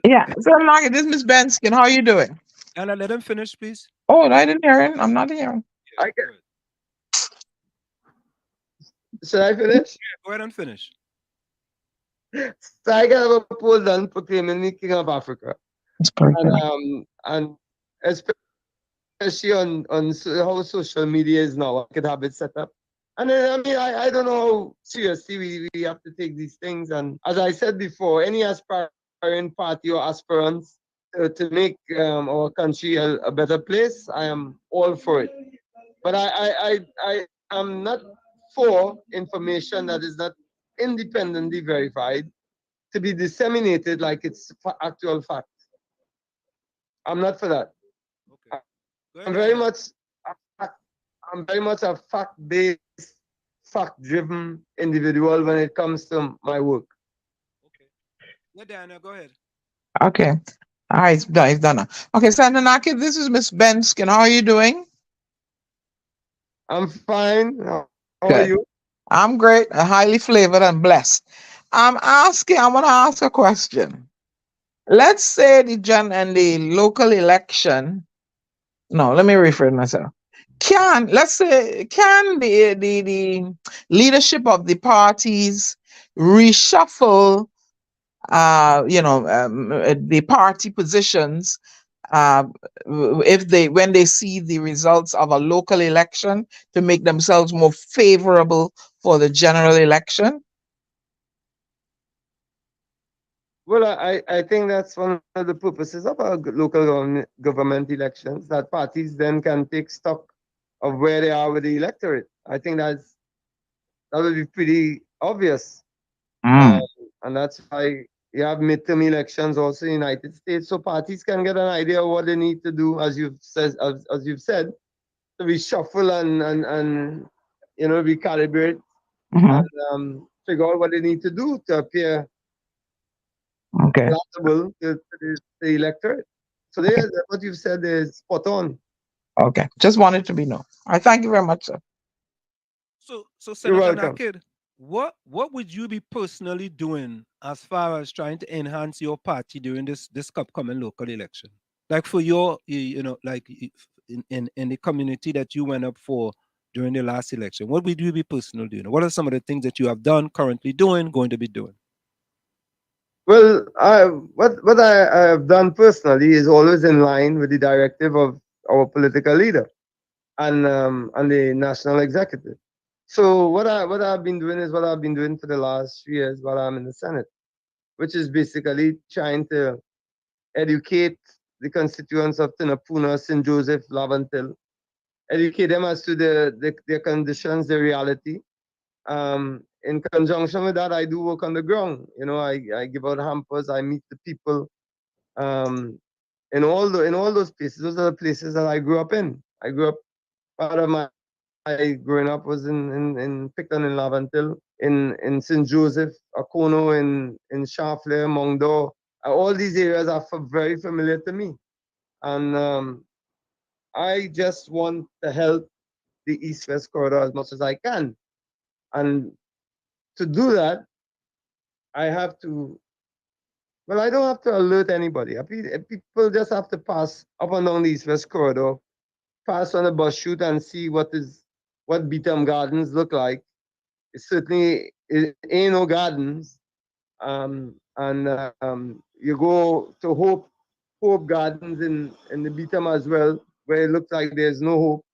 Yeah, Senator Nakhid, this is Miss Benskin. How are you doing? Anna, let him finish, please. Oh, I didn't hear him. I'm not hearing. I can, should I finish? Yeah, go ahead and finish. So I can have a poll done proclaiming me king of Africa. That's perfect. And especially on how social media is now, I could have it set up. And then, I mean, I don't know how seriously we have to take these things. And as I said before, any aspiring party or aspirants to make our country a better place, I am all for it. But I am not for information that is not independently verified to be disseminated like it's actual fact. I'm not for that. Okay. I'm very much a fact-based, fact-driven individual when it comes to my work. Okay. Yeah, Diana, go ahead. Okay. All right, it's done now. Okay, Senator Nakhid, this is Miss Benskin. How are you doing? I'm fine. How are Good. you? I'm great, highly flavored and blessed. I want to ask a question. Let's say the local election. No, let me rephrase myself. Can the leadership of the parties reshuffle the party positions when they see the results of a local election to make themselves more favorable for the general election? Well, I think that's one of the purposes of our local government elections, that parties then can take stock of where they are with the electorate. I think that would be pretty obvious. And that's why you have midterm elections also in the United States, so parties can get an idea of what they need to do, as you've said, to reshuffle and recalibrate and figure out what they need to do to appear palatable to the electorate. So what you've said is spot on. Okay, just wanted to be known. I thank you very much, sir. So You're Senator welcome. Nakhid, what would you be personally doing as far as trying to enhance your party during this upcoming local election? Like for your, like in the community that you went up for during the last election, what would you be personally doing? What are some of the things that you have done, currently doing, going to be doing? Well, what I have done personally is always in line with the directive of our political leader and the national executive. So what I've been doing is what I've been doing for the last 3 years while I'm in the Senate, which is basically trying to educate the constituents of Tinapuna, St. Joseph, Lavantil, educate them as to their conditions, their reality. In conjunction with that, I do work on the ground. I give out hampers, I meet the people in all those places. Those are the places that I grew up in. I grew up, part of my growing up was in Picton, in Lavantil, in St. Joseph, Akono, in Charfleur, Mongdo. All these areas are very familiar to me. And I just want to help the East-West corridor as much as I can. And to do that, I have to, well, I don't have to alert anybody. People just have to pass up and down the East-West corridor, pass on the bus chute and see what Beetham Gardens look like. It certainly ain't no gardens. You go to Hope Gardens in the Beetham as well, where it looks like there's no hope.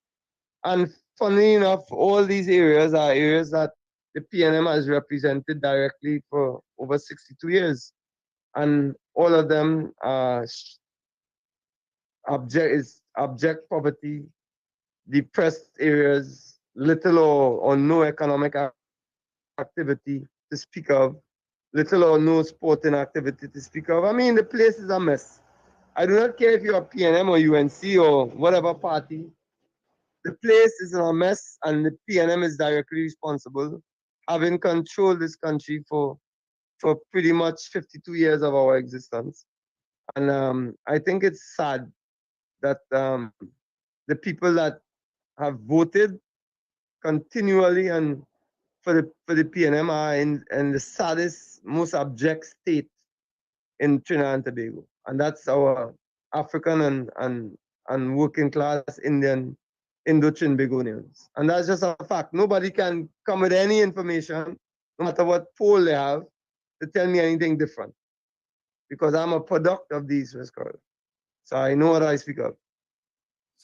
And funny enough, all these areas are areas that the PNM has represented directly for over 62 years. And all of them are abject poverty, depressed areas, little or no economic activity to speak of, little or no sporting activity to speak of. I mean, the place is a mess. I do not care if you're a PNM or UNC or whatever party. the place is in a mess, and the PNM is directly responsible, having controlled this country for pretty much 52 years of our existence. And I think it's sad that the people that have voted continually and for the PNM are in the saddest, most abject state in Trinidad and Tobago, and that's our African and working class Indian Indo-Trinbagonians, and that's just a fact. Nobody can come with any information, no matter what poll they have, to tell me anything different, because I'm a product of these West Corridor, so I know what I speak of.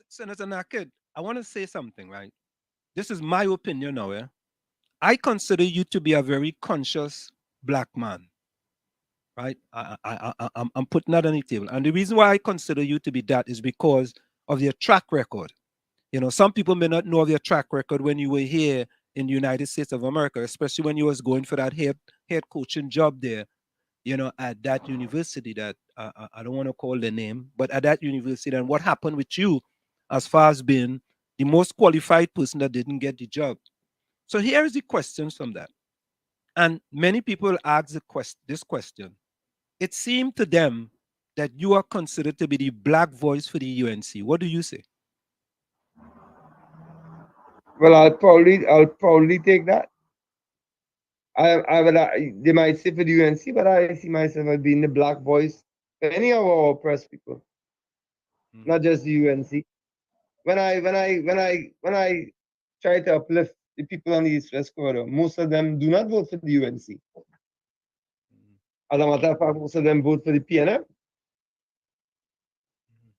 Senator Nakhid, I want to say something, right? This is my opinion now. I consider you to be a very conscious black man, right? I'm putting that on the table. And the reason why I consider you to be that is because of your track record. You know, some people may not know of your track record when you were here in the United States of America, especially when you was going for that head coaching job there, you know, at that university that I don't want to call the name, but at that university, and what happened with you as far as being the most qualified person that didn't get the job. So here is the questions from that. And many people ask this question. It seemed to them that you are considered to be the black voice for the UNC. What do you say? Well, I'll probably take that. They might say for the UNC, but I see myself as being the black voice for any of our oppressed people, not just the UNC. When I try to uplift the people on the East West Corridor, most of them do not vote for the UNC. As a matter of fact, most of them vote for the PNM.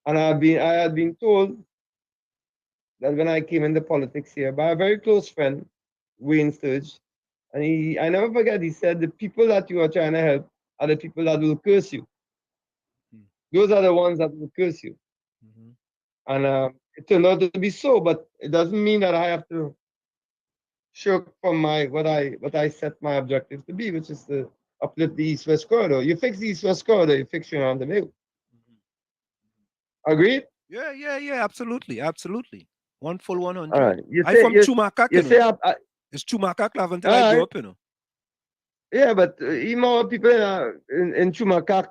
And I had been told that when I came into politics here by a very close friend, Wayne Sturge, and I never forget, he said, the people that you are trying to help are the people that will curse you. Those are the ones that will curse you. And it turned out to be so, but it doesn't mean that I have to shirk from what I set my objective to be, which is to uplift the East-West corridor. You fix the East-West corridor, you fix Trinidad and Tobago. Agreed? Yeah, absolutely. One full 100. All right. I'm from Chumakak, you say, it's Chumakak Lavantel I grew up, you know. Yeah, but even more people in Chumakak,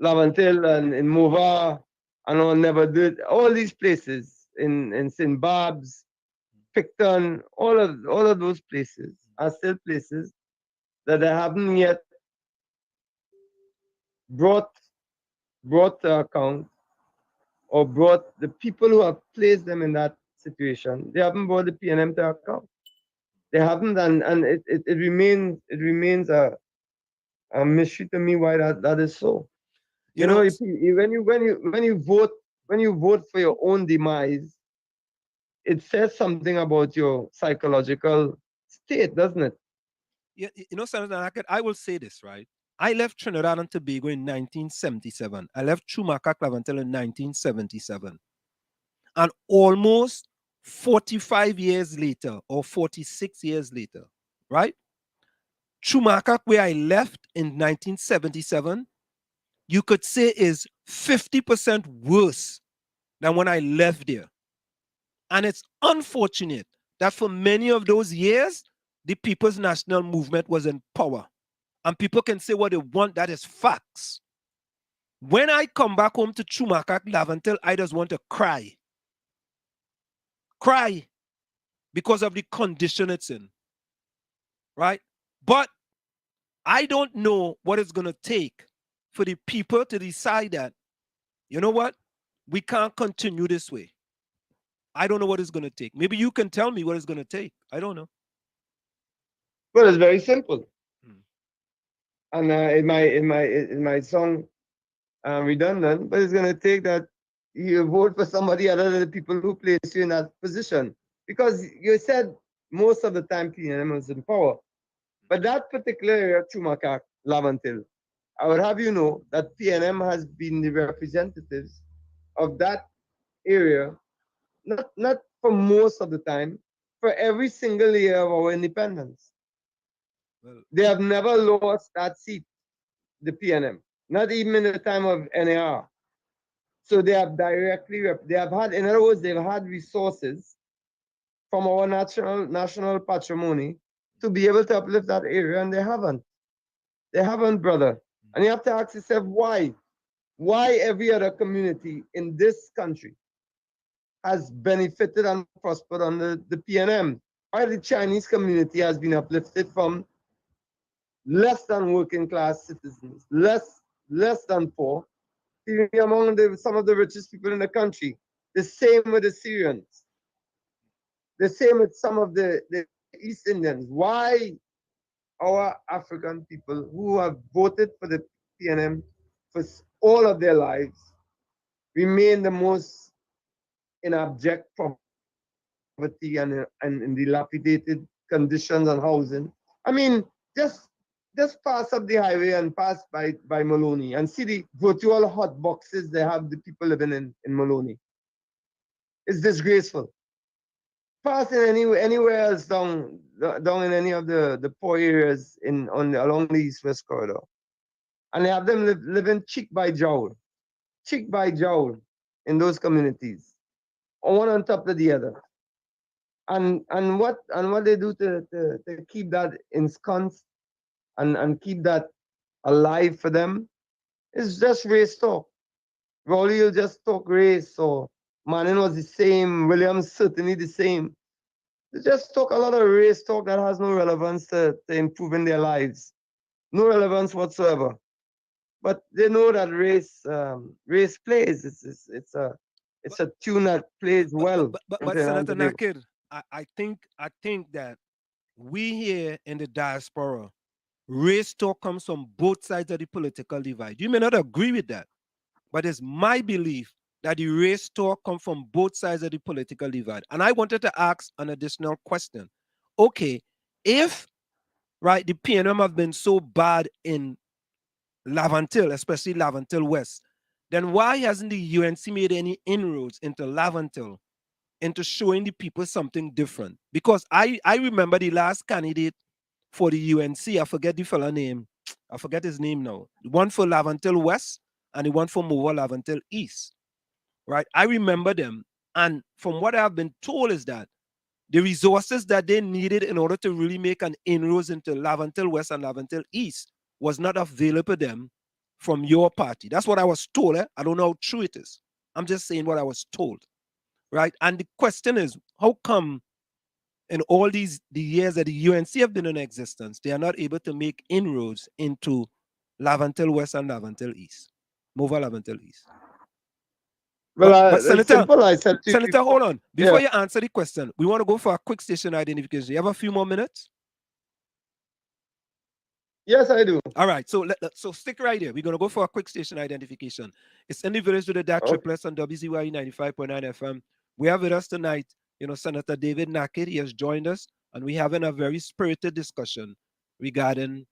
Lavantel, and in Mova, and all never did. All these places in St. Barb's, Picton, all of those places are still places that I haven't yet brought to account, or brought the people who have placed them in that situation. They haven't brought the PNM to account. They haven't, and it remains a mystery to me why that is so. You know, when you vote for your own demise, it says something about your psychological state, doesn't it? Yeah, you know, Senator Nakhid, I will say this, right? I left Trinidad and Tobago in 1977. I left Chumakak Lavantel in 1977. And almost 45 years later, or 46 years later, right? Chumakak, where I left in 1977, you could say is 50% worse than when I left there. And it's unfortunate that for many of those years, the People's National Movement was in power. And people can say what they want, that is facts. When I come back home to Chumakak, Lavantel, I just want to cry. Cry because of the condition it's in. Right? But I don't know what it's going to take for the people to decide that, you know what? We can't continue this way. I don't know what it's going to take. Maybe you can tell me what it's going to take. I don't know. Well, it's very simple. And it might sound redundant, but it's going to take that you vote for somebody other than the people who place you in that position. Because you said most of the time PNM is in power. But that particular area, Chumakak, Lavantil, I would have you know that PNM has been the representatives of that area, not for most of the time, for every single year of our independence. They have never lost that seat, the PNM, not even in the time of NAR. So they have they have had, in other words, they've had resources from our national patrimony to be able to uplift that area, and they haven't. They haven't, brother. And you have to ask yourself why. Why every other community in this country has benefited and prospered under the PNM? Why the Chinese community has been uplifted from less than working class citizens, less than poor, to be among some of the richest people in the country. The same with the Syrians. The same with some of the East Indians. Why our African people who have voted for the PNM for all of their lives remain the most in abject poverty and in dilapidated conditions and housing? I mean, just pass up the highway and pass by Maloney and see the virtual hot boxes they have the people living in Maloney. It's disgraceful. Pass in anywhere else down in any of the poor areas along the east-west corridor, and they have them living cheek by jowl in those communities, one on top of the other. And what they do to keep that ensconced and keep that alive for them is just race talk. Rowley will just talk race, or Manning was the same, Williams certainly the same. They just talk a lot of race talk that has no relevance to improving their lives. No relevance whatsoever. But they know that race plays. It's a tune that plays well. But Senator Nakhid, I think that we here in the diaspora, race talk comes from both sides of the political divide. You may not agree with that, but it's my belief that the race talk comes from both sides of the political divide. And I wanted to ask an additional question. Okay, if the PNM have been so bad in Laventille, especially Laventille West, then why hasn't the UNC made any inroads into Laventille, into showing the people something different? Because I remember the last candidate for the UNC, I forget the fella name, I forget his name now. The one for Laventille West and the one for Mova Laventille East, right? I remember them. And from what I've been told is that the resources that they needed in order to really make an inroads into Laventille West and Laventille East was not available to them from your party. That's what I was told. I don't know how true it is. I'm just saying what I was told, right? And the question is, how come in all the years that the UNC have been in existence, they are not able to make inroads into Laventille West and Laventille East, Mova Laventille East? Well, Senator, simple. I said Senator, hold on. Before you answer the question, we want to go for a quick station identification. You have a few more minutes? Yes, I do. All right, so so stick right here. We're going to go for a quick station identification. It's in the village with the DAT Triplets on WZYE 95.9 FM. We have with us tonight, Senator David Nakhid. He has joined us, and we're having a very spirited discussion regarding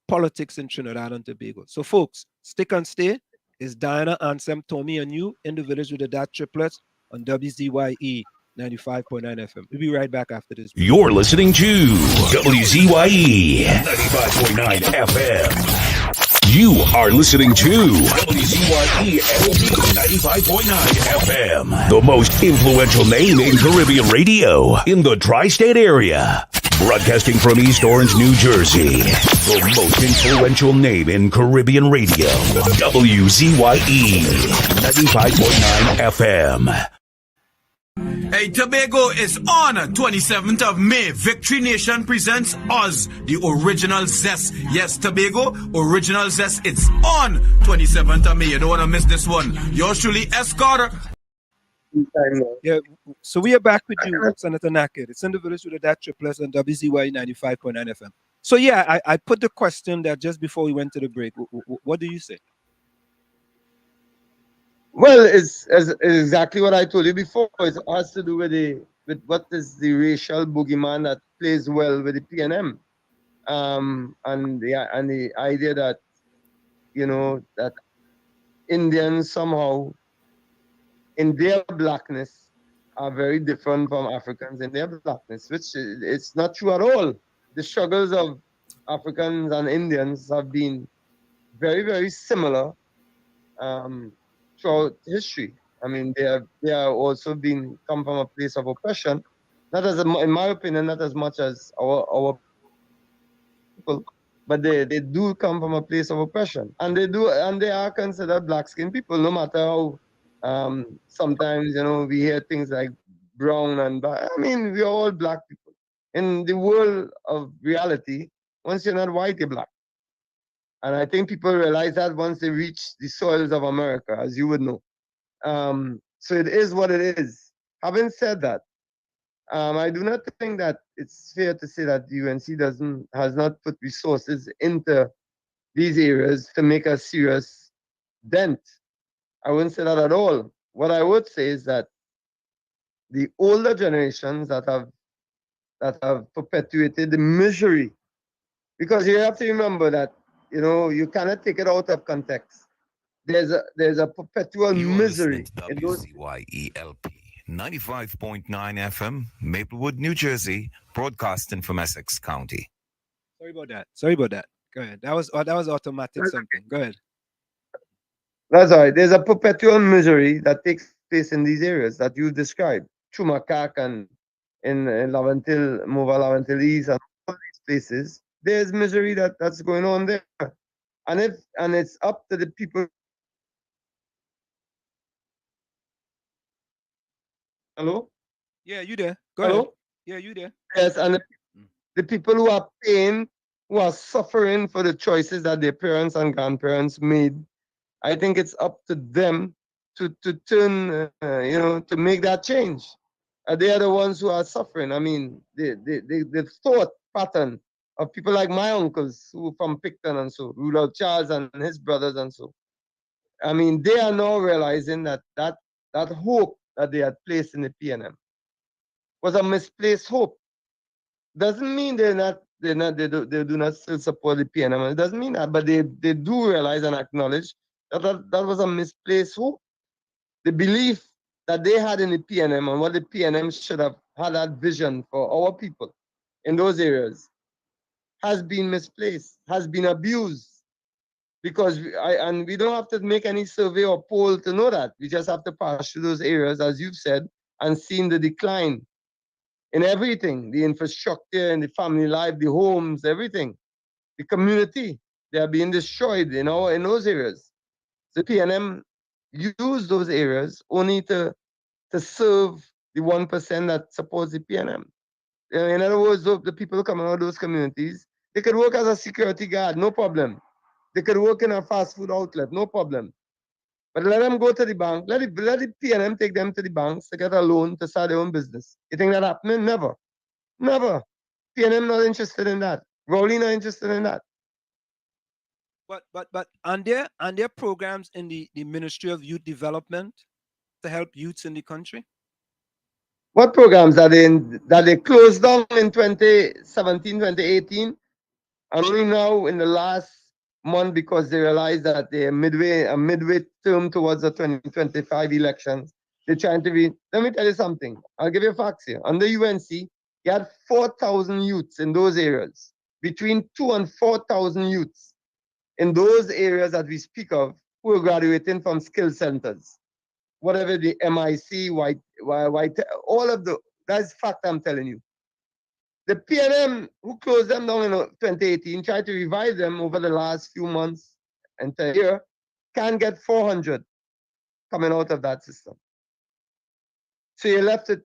politics in Trinidad and Tobago. So, folks, stick and stay. It's Diana, Anselm, Tommy, and you in the village with the DAT Triplets on WZYE 95.9 FM. We'll be right back after this. You're listening to WZYE 95.9 FM. You are listening to WZYE 95.9 FM, the most influential name in Caribbean radio in the tri-state area. Broadcasting from East Orange, New Jersey, the most influential name in Caribbean radio, WZYE 95.9 FM. Hey, Tobago is on 27th of May. Victory Nation presents us, the original Zest. Yes, Tobago, original Zest. It's on 27th of May. You don't want to miss this one. Yours truly, Escort. Yeah, so we are back with you, Senator Nakhid. It's in the village with the DAT Triplets on WZYE 95.9 FM. So yeah, I put the question there just before we went to the break. What do you say? Well, it's exactly what I told you before. It has to do with what is the racial boogeyman that plays well with the PNM, and the idea that that Indians somehow in their blackness are very different from Africans in their blackness, which it's not true at all. The struggles of Africans and Indians have been very, very similar throughout history. I mean, they are also come from a place of oppression, Not as in my opinion, not as much as our people, but they do come from a place of oppression, and they are considered black skinned people, no matter how sometimes we hear things like brown and black. I mean, we are all black people. In the world of reality, once you're not white, you're black. And I think people realize that once they reach the soils of America, as you would know. So it is what it is. Having said that, I do not think that it's fair to say that the UNC has not put resources into these areas to make a serious dent. I wouldn't say that at all. What I would say is that the older generations that have perpetuated the misery, because you have to remember that you cannot take it out of context. There's a perpetual You're listening misery to in those. WZYE 95.9 FM, Maplewood, New Jersey, broadcasting from Essex County. Sorry about that. Go ahead. That was automatic something. Go ahead. That's all right. There's a perpetual misery that takes place in these areas that you described, Chumakak and in Laventil, Mova Laventil East, and all these places. There's misery that's going on there, and it's up to the people. Hello. Yeah, you there? Go Hello. ahead. Yeah, you there? Yes, and the people who are paying, who are suffering for the choices that their parents and grandparents made. I think it's up to them to turn, to make that change. They are the ones who are suffering. I mean, the thought pattern of people like my uncles who from Picton and so, Rudolph Charles and his brothers and so. I mean, they are now realizing that hope that they had placed in the PNM was a misplaced hope. Doesn't mean they do not still support the PNM. It doesn't mean that, but they do realize and acknowledge that was a misplaced hope. The belief that they had in the PNM and what the PNM should have had that vision for our people in those areas has been misplaced, has been abused. Because we don't have to make any survey or poll to know that. We just have to pass through those areas, as you've said, and seen the decline in everything, the infrastructure and the family life, the homes, everything, the community. They are being destroyed in those areas. The PNM use those areas only to serve the 1% that supports the PNM. In other words, the people who come out of those communities, they could work as a security guard, no problem. They could work in a fast food outlet, no problem. But let them go to the bank. Let the PNM take them to the banks to get a loan to start their own business. You think that happening? Never. Never. PNM not interested in that. Rowley not interested in that. But are there programs in the Ministry of Youth Development to help youths in the country? What programs that they closed down in 2017, 2018, and only now in the last month because they realized that they're midway term towards the 2025 elections. They're trying to be. Let me tell you something. I'll give you facts here. Under UNC, you had 4,000 youths in those areas, between 2,000 and 4,000 youths in those areas that we speak of who are graduating from skill centers. Whatever the MIC, white, all of that's fact I'm telling you. The PNM, who closed them down in 2018, tried to revive them over the last few months and a year, can get 400 coming out of that system. So you're left with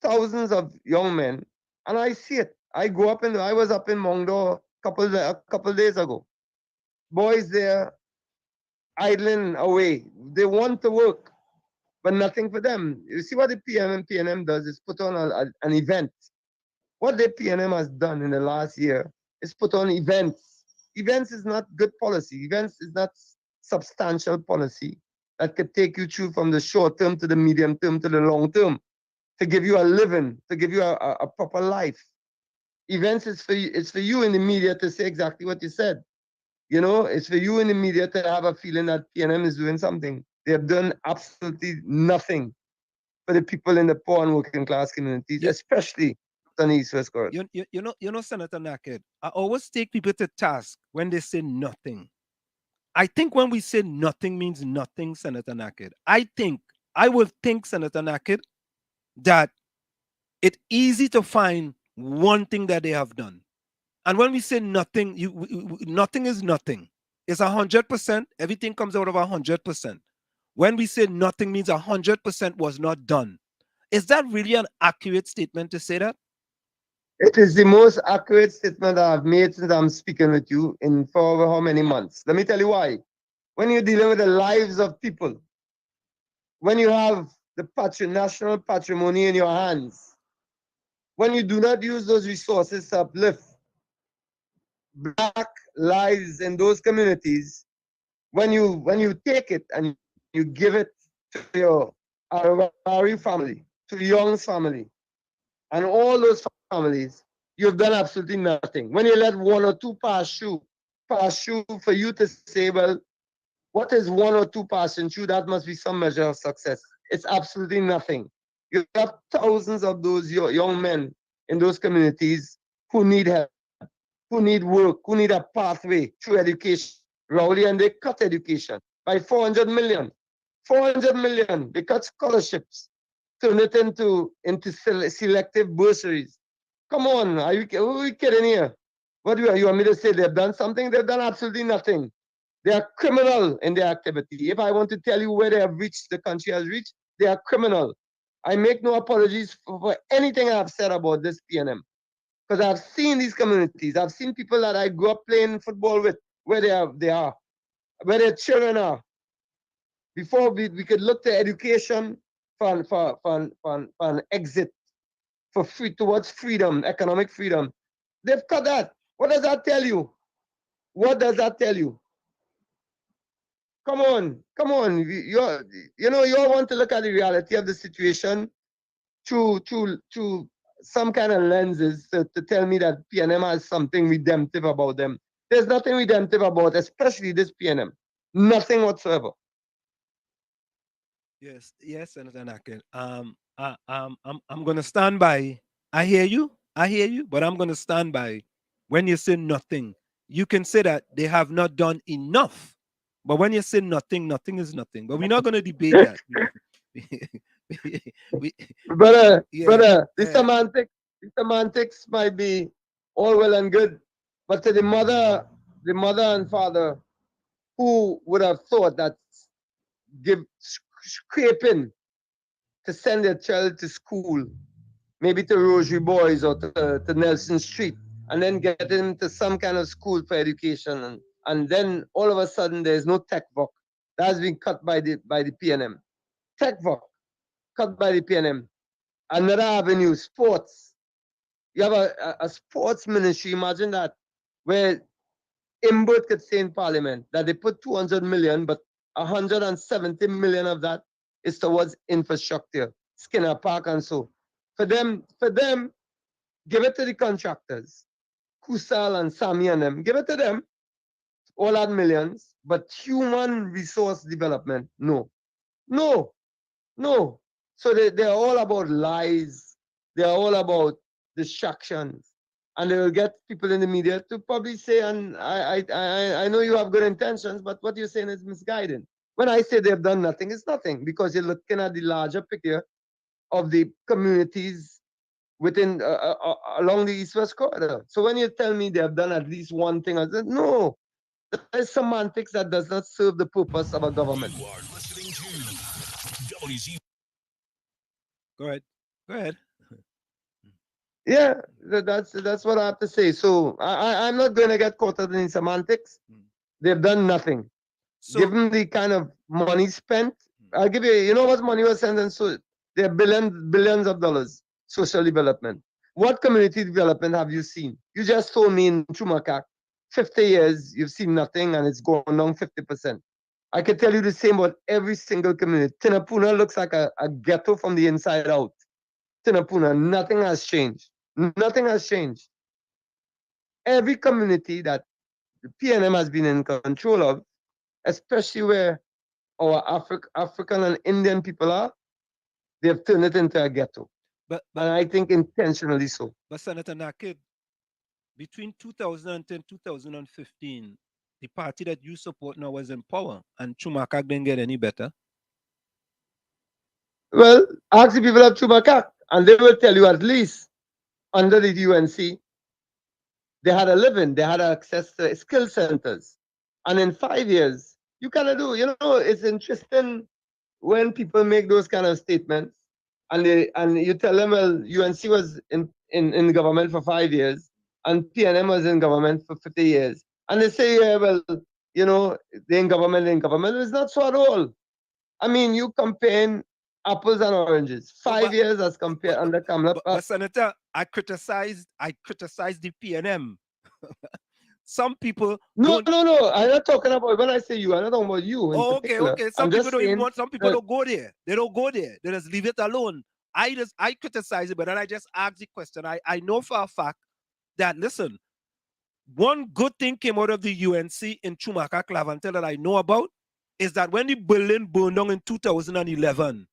thousands of young men, and I see it. I was up in Mongdo a couple days ago. Boys there idling away. They want to work, but nothing for them. You see what the PNM does is put on an event. What the PNM has done in the last year is put on events. Events is not good policy. Events is not substantial policy that could take you through from the short term to the medium term to the long term, to give you a living, to give you a proper life. Events is for you, it's for you in the media to say exactly what you said. It's for you in the media to have a feeling that PNM is doing something. They have done absolutely nothing for the people in the poor and working class communities, especially on the East West Corridor. You know, Senator Nakhid, I always take people to task when they say nothing. I think when we say nothing means nothing, Senator Nakhid. I will think, Senator Nakhid, that it's easy to find one thing that they have done. And when we say nothing, nothing is nothing. It's 100%. Everything comes out of 100%. When we say nothing means 100% was not done. Is that really an accurate statement to say that? It is the most accurate statement I've made since I'm speaking with you in for over how many months. Let me tell you why. When you're dealing with the lives of people, when you have the national patrimony in your hands, when you do not use those resources to uplift black lives in those communities, when you take it and you give it to your Arwari family, to Young's family, and all those families, you've done absolutely nothing. When you let one or two pass through for you to say, well, what is one or two passing through? That must be some measure of success. It's absolutely nothing. You have thousands of those young men in those communities who need help, who need work, who need a pathway through education. Rowley, and they cut education by 400 million. 400 million. They cut scholarships, turn it into selective bursaries. Come on, are you kidding here? What do you want me to say? They've done something? They've done absolutely nothing. They are criminal in their activity. If I want to tell you where they have reached, the country has reached, they are criminal. I make no apologies for anything I've said about this PNM. Because I've seen these communities. I've seen people that I grew up playing football with, where they are, where their children are. Before we could look to education for an exit towards freedom, economic freedom. They've cut that. What does that tell you? What does that tell you? Come on. You all want to look at the reality of the situation through some kind of lenses to tell me that PNM has something redemptive about them. There's nothing redemptive about, especially this PNM. Nothing whatsoever. Yes, Senator Nakhid. I'm gonna stand by. I hear you, but I'm gonna stand by. When you say nothing, you can say that they have not done enough. But when you say nothing, nothing is nothing. But we're not gonna debate that. Brother, yeah, the semantics might be all well and good, but to the mother and father, who would have thought that scraping to send their child to school, maybe to Rosary Boys or to Nelson Street, and then get him to some kind of school for education, and then all of a sudden there's no tech book. That has been cut by the PNM. Tech book cut by the PNM. Another avenue, sports. You have a sports ministry, imagine that, where Imbert could say in Parliament that they put 200 million, but 170 million of that is towards infrastructure, Skinner Park and so. For them, give it to the contractors, Kusal and Sami and them, give it to them, all that millions, but human resource development, no. So they're all about lies. They're all about distractions. And they will get people in the media to probably say, and I know you have good intentions, but what you're saying is misguided. When I say they've done nothing, it's nothing, because you're looking at the larger picture of the communities within along the East-West corridor. So when you tell me they have done at least one thing, I said, no, that is semantics that does not serve the purpose of a government. You are listening to WZ. Go ahead. Yeah, that's what I have to say. So I'm not going to get caught up in semantics. They've done nothing. Given the kind of money spent, I'll give you. You know what money was spent, and so there are billions of dollars social development. What community development have you seen? You just told me in Chumakak, 50 years you've seen nothing, and it's going down 50%. I can tell you the same about every single community. Tinapuna looks like a ghetto from the inside out. Tinapuna, nothing has changed. Nothing has changed. Every community that the PNM has been in control of, especially where our African and Indian people are, they've turned it into a ghetto. But and I think intentionally so. But Senator Nakhid, between 2010 and 2015, the party that you support now was in power, and Chumakak didn't get any better. Well, ask the people of Chumakak. And they will tell you at least under the UNC, they had a living, they had access to skill centers. And in 5 years, you cannot do, it's interesting when people make those kind of statements and you tell them, well, UNC was in government for 5 years and PNM was in government for 50 years. And they say, yeah, well, they're in government. It's not so at all. I mean, you comparing apples and oranges. 5 years as compared under Kamala. But Senator, I criticized the PNM. Some people No. I'm not talking about when I say you. I'm not talking about you in particular. Okay. Some I'm people just don't even saying want. Some people that, don't go there. They don't go there. They just leave it alone. I criticize it, but then I just ask the question. I know for a fact that, listen, one good thing came out of the UNC in Chumaka Clavantel that I know about is that when the building burned down in 2011,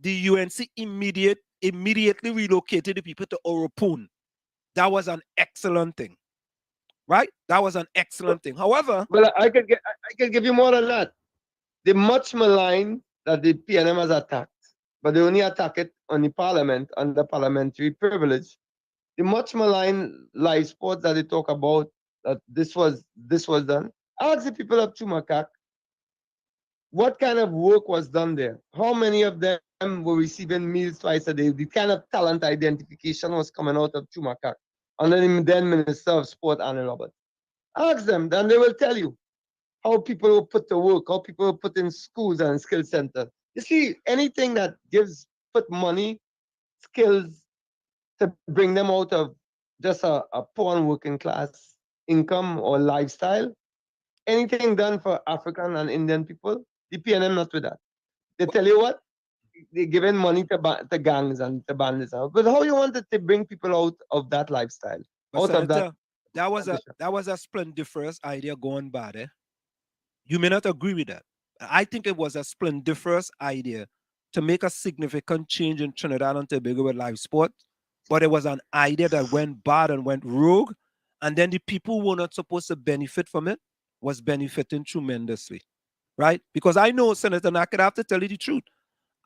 the UNC immediately relocated the people to Oropun. That was an excellent thing, right? That was an excellent thing. However, well, I could give you more than that. The much maligned that the PNM has attacked, but they only attack it on the parliament under parliamentary privilege. The much maligned live sports that they talk about, that this was done. Ask the people of Chumakak, what kind of work was done there? How many of them were receiving meals twice a day? The kind of talent identification was coming out of Chumakak under the then Minister of Sport, Annie Roberts. Ask them, then they will tell you how people will put to work, how people will put in schools and skill centers. You see, anything that put money, skills to bring them out of just a poor and working class income or lifestyle, anything done for African and Indian people, the PNM not with that. They tell you what, they're giving money to gangs and to bandits. But how you wanted to bring people out of that lifestyle? but Out Senator, of that was a splendiferous idea going bad. You may not agree with that. I think it was a splendiferous idea to make a significant change in Trinidad and Tobago with live sport, but it was an idea that went bad and went rogue, and then the people who were not supposed to benefit from it was benefiting tremendously, right? Because I know, Senator Nakhid, I have to tell you the truth.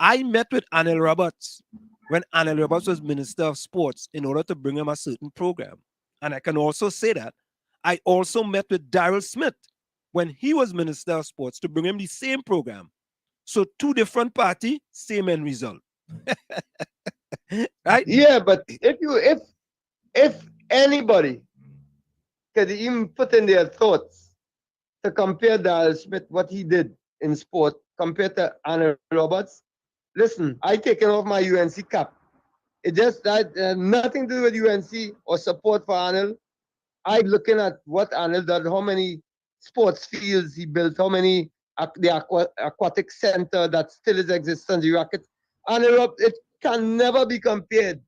I met with Anel Roberts when Anel Roberts was Minister of Sports in order to bring him a certain program. And I can also say that I also met with Daryl Smith when he was Minister of Sports to bring him the same program. So two different parties, same end result. Right? Yeah, but if anybody could even put in their thoughts to compare Daryl Smith, what he did in sport, compared to Anna Roberts, listen, I taken off my UNC cap. It just that nothing to do with UNC or support for Arnold. I'm looking at what Arnold did, how many sports fields he built, how many the aquatic center that still is existent, the racket. Arnold, it can never be compared.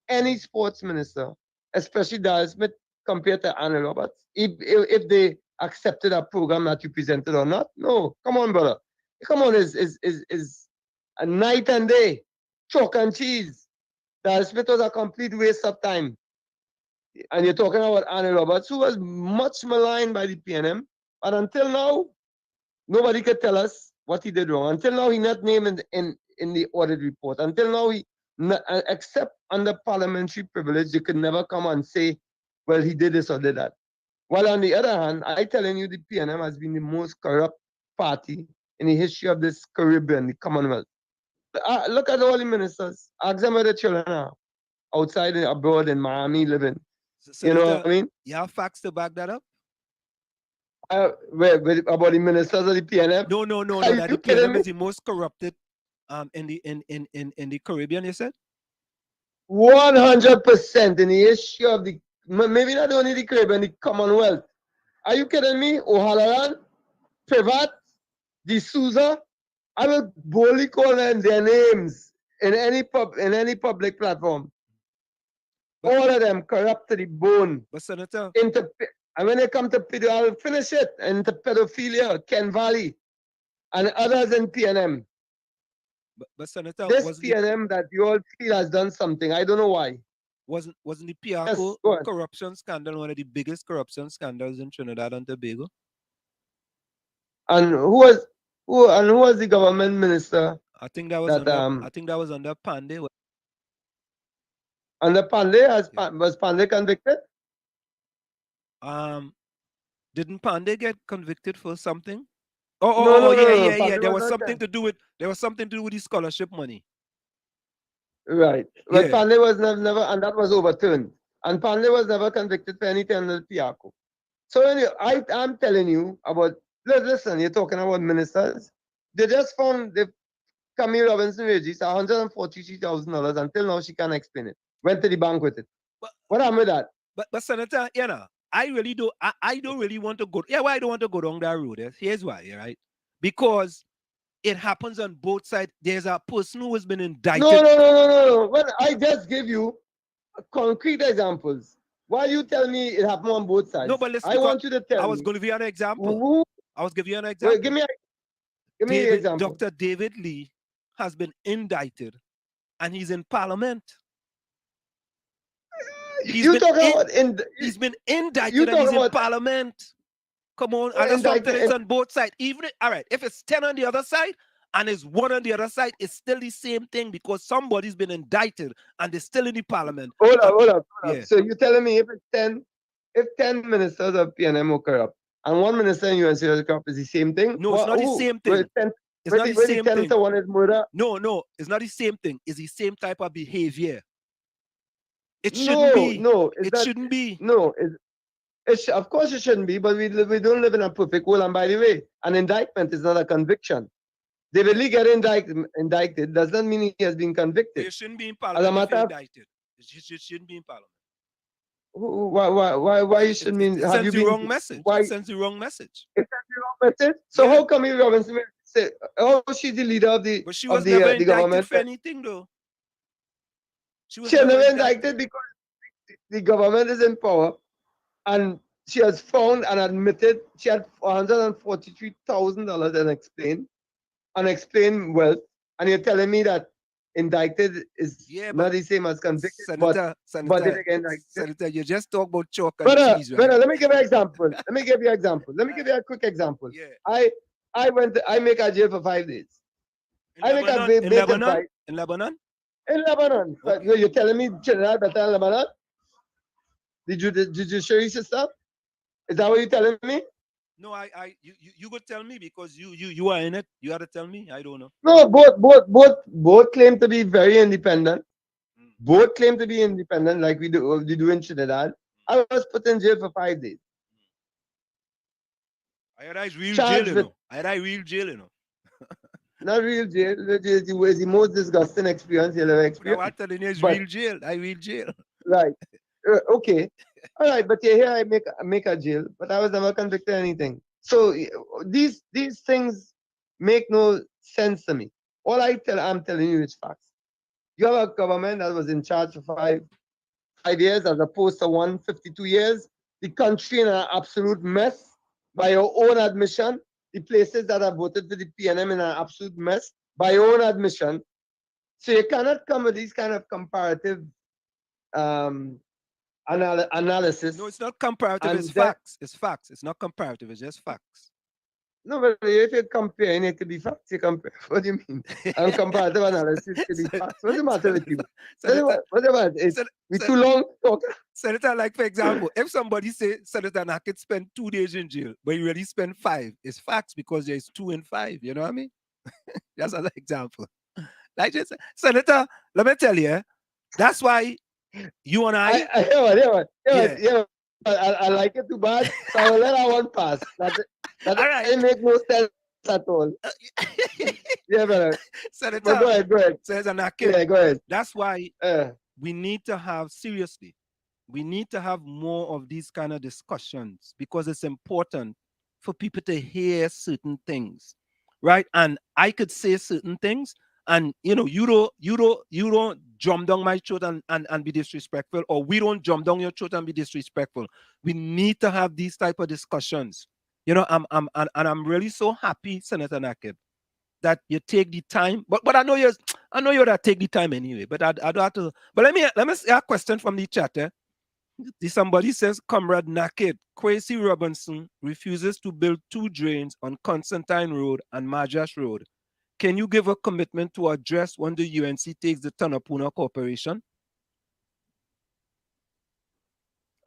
Any sports minister, especially Daryl Smith, compared to Arnold Roberts, if they accepted a program that you presented or not. No, come on, brother. Come on, is a night and day, chalk and cheese. Daryl Smith was a complete waste of time. And you're talking about Arnold Roberts, who was much maligned by the PNM, and until now, nobody could tell us what he did wrong. Until now, he not named in the audit report. Until now, except under parliamentary privilege, they could never come and say, well, he did this or did that. While on the other hand, I telling you, the PNM has been the most corrupt party in the history of this Caribbean, the Commonwealth. Look at all the ministers. Ask them where the children are. Outside and abroad in Miami living. So you know what I mean? You have facts to back that up? About the ministers of the PNM? No. That the PNM is the most corrupted in the Caribbean, you said? 100% in the history of the, maybe not only the Caribbean, the Commonwealth. Are you kidding me? O'Halloran, Privat, De Souza, I will boldly call them their names in any public platform. All of them corrupt to the bone. But Senator, and when they come to I'll finish it, into pedophilia, Ken Valley, and others in PNM. But Senator, this PNM that you all feel has done something. I don't know why. Wasn't the Piarco corruption scandal one of the biggest corruption scandals in Trinidad and Tobago? And who was the government minister? I think that was under Pandey. Under Pandey, was Pandey convicted? Didn't Pandey get convicted for something? No, Yeah. Pandey There was was not something to do with the scholarship money. Right. But Yeah. Pandey was never, and that was overturned. And Pandey was never convicted for anything under the Piaco. So anyway, I'm telling you about, listen, you're talking about ministers. They just found Camille Robinson wages $143,000 until now she can't explain it. Went to the bank with it. What happened with that? But Senator, I don't really want to go. Yeah, why I don't want to go down that road? Here's why, right? Because it happens on both sides. There's a person who has been indicted. No. Well, I just give you concrete examples. Why you tell me it happened on both sides? No, but listen, I want you to tell me. I was going to give you an example. I was giving you an example. Wait, give me an example. Dr. David Lee has been indicted, and he's in Parliament. He's been indicted and he's in Parliament. Come on, I just want to tell you it's on both sides. Even all right, if it's 10 on the other side and it's 1 on the other side, it's still the same thing because somebody's been indicted and they're still in the Parliament. Hold up. Yeah. So you're telling me if 10 ministers of PNM are corrupt and 1 minister in UNC is corrupt is the same thing? No, it's not the same thing. It's not the same thing. To 1 is murder? No, it's not the same thing. It's the same type of behavior. It shouldn't be. No, it shouldn't be. No, of course it shouldn't be, but we don't live in a perfect world. And by the way, an indictment is not a conviction. David Lee get indicted does not mean he has been convicted. It shouldn't be in Parliament if you're indicted. It shouldn't be in Parliament. Why you shouldn't mean? It sends the wrong message. It sends the wrong message. It sends the wrong message. So how come you Robinson say, oh, she's the leader of the But she was never indicted government for anything though. She was never indicted because the government is in power, and she has found and admitted she had $143,000 in unexplained wealth, and you're telling me that indicted is not the same as convicted. Senator, Senator, you just talk about chalk and cheese, right? Brother, let me give you an example. Let me give you a quick example. Yeah. I make a jail for 5 days. In Lebanon? In Lebanon? In Lebanon. But you're telling me General better in Lebanon? The judiciary system? Is that what you're telling me? No, you could tell me because you are in it. You have to tell me. I don't know. No, both claim to be very independent. Both claim to be independent, like we do in Trinidad. I was put in jail for 5 days. I had real jail, you know. I had real jail, you know. Not real jail. It was the most disgusting experience you'll ever experience. I'm telling you, it's real jail. Real jail. Right. Okay. All right, but here I make a jail, but I was never convicted of anything. So these things make no sense to me. All I'm telling you is facts. You have a government that was in charge for five years as opposed to 152 years. The country in an absolute mess by your own admission. The places that have voted for the PNM in an absolute mess by your own admission. So you cannot come with these kind of comparative analysis. No, it's not comparative. It's facts. It's facts. It's not comparative. It's just facts. No, but if you're comparing it to be facts, you compare. What do you mean? And comparative analysis to be facts. What's the matter with you? What's the matter? We too long talking. Senator, like for example, if somebody say Senator Nakhid spent 2 days in jail, but he really spent 5, it's facts because there's 2 and 5. You know what I mean? That's another example. Like just Senator, let me tell you, that's why you and I like it too bad, so I will let that one pass. That doesn't make no sense at all. Yeah, brother. Senator, go ahead. Senator Nakhid, yeah, go ahead. That's why we need to have, seriously, we need to have more of these kind of discussions because it's important for people to hear certain things, right? And I could say certain things, and you don't jump down my throat and be disrespectful, or we don't jump down your throat and be disrespectful. We need to have these type of discussions. You know, I'm really so happy, Senator Nakhid, that you take the time. But I know you that take the time anyway. But I don't have to. But let me see a question from the chat. Somebody says, Comrade Nakhid, Kwesi Robinson refuses to build 2 drains on Constantine Road and Majas Road. Can you give a commitment to address when the UNC takes the Tanapuna Corporation?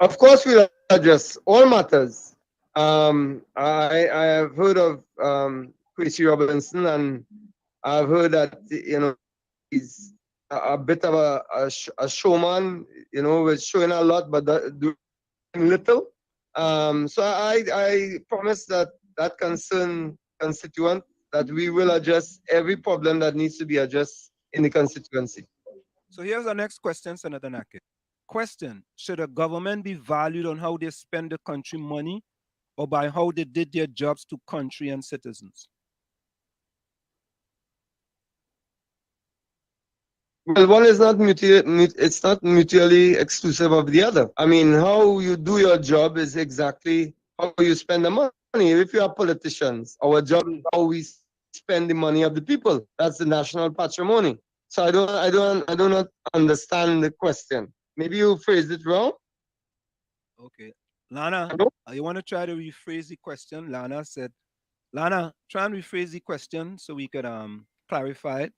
Of course, we'll address all matters. I have heard of Quincy Robinson, and I've heard that he's a bit of a showman. With showing a lot, but doing little. So I promise that constituent that we will address every problem that needs to be addressed in the constituency. So here's our next question, Senator Nakhid. Question: should a government be valued on how they spend the country money, or by how they did their jobs to country and citizens? Well, one is not it's not mutually exclusive of the other. I mean, how you do your job is exactly how you spend the money. If you are politicians, our job is how we spend the money of the people. That's the national patrimony. So I do not understand the question. Maybe you phrased it wrong. Okay. Lana, you want to try to rephrase the question? Lana said, Lana, try and rephrase the question so we could clarify it.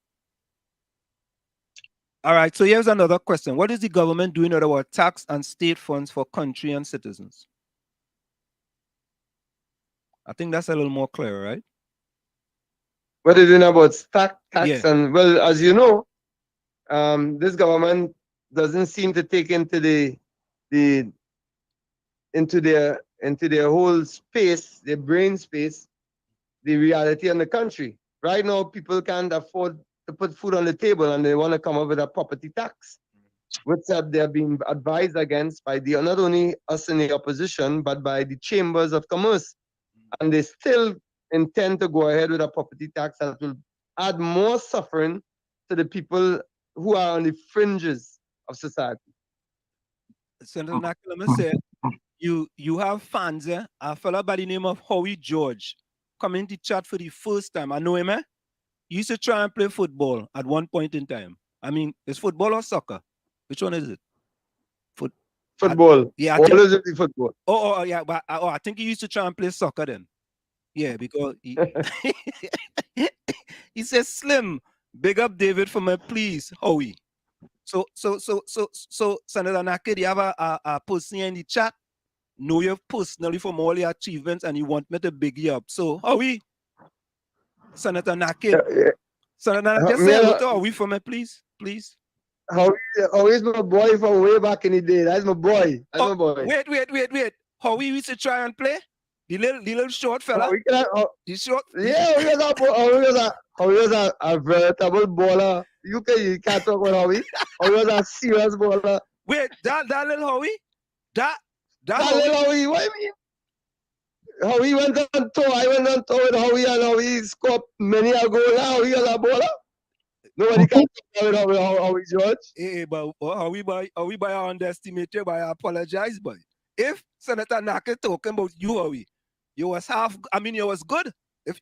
All right, so here's another question. What is the government doing with our tax and state funds for country and citizens? I think that's a little more clear, right? What are you doing about tax Yeah. and, well, as you know, this government doesn't seem to take into their whole space, their brain space, the reality in the country. Right now, people can't afford to put food on the table, and they want to come up with a property tax, which they're being advised against by not only us in the opposition, but by the chambers of commerce. And they still intend to go ahead with a property tax that will add more suffering to the people who are on the fringes of society. Senator Nakhid said, you have fans, a fellow by the name of Howie George coming to chat for the first time. I know him, He used to try and play football at one point in time. I mean, is football or soccer? Which one is it? Football. Yeah, Always the football. Oh, yeah, but I think he used to try and play soccer then. Yeah, because he, he says, Slim, big up David for me, please, Howie. So, Senator Nakhid, you have a person in the chat, know you personally from all your achievements, and you want me to big you up. So, Howie, Senator Nakhid, Senator Nakhid, just say hello to Howie for me, please. Howie is my boy from way back in the day. That's my boy. That's my boy. Wait. Howie used to try and play? The little short fella? The short? Yeah, Howie was a veritable baller. You can't talk about Howie. Howie was a serious baller. Wait, that little Howie? That little Howie? What do you mean? Howie went on tour. I went on tour with Howie, and Howie scored many a goal. Howie was a baller. Nobody can talk about Howie George. Hey, but Howie by underestimate you, but I apologize, boy. If Senator Nakhid talking about you, Howie, you was you was good. If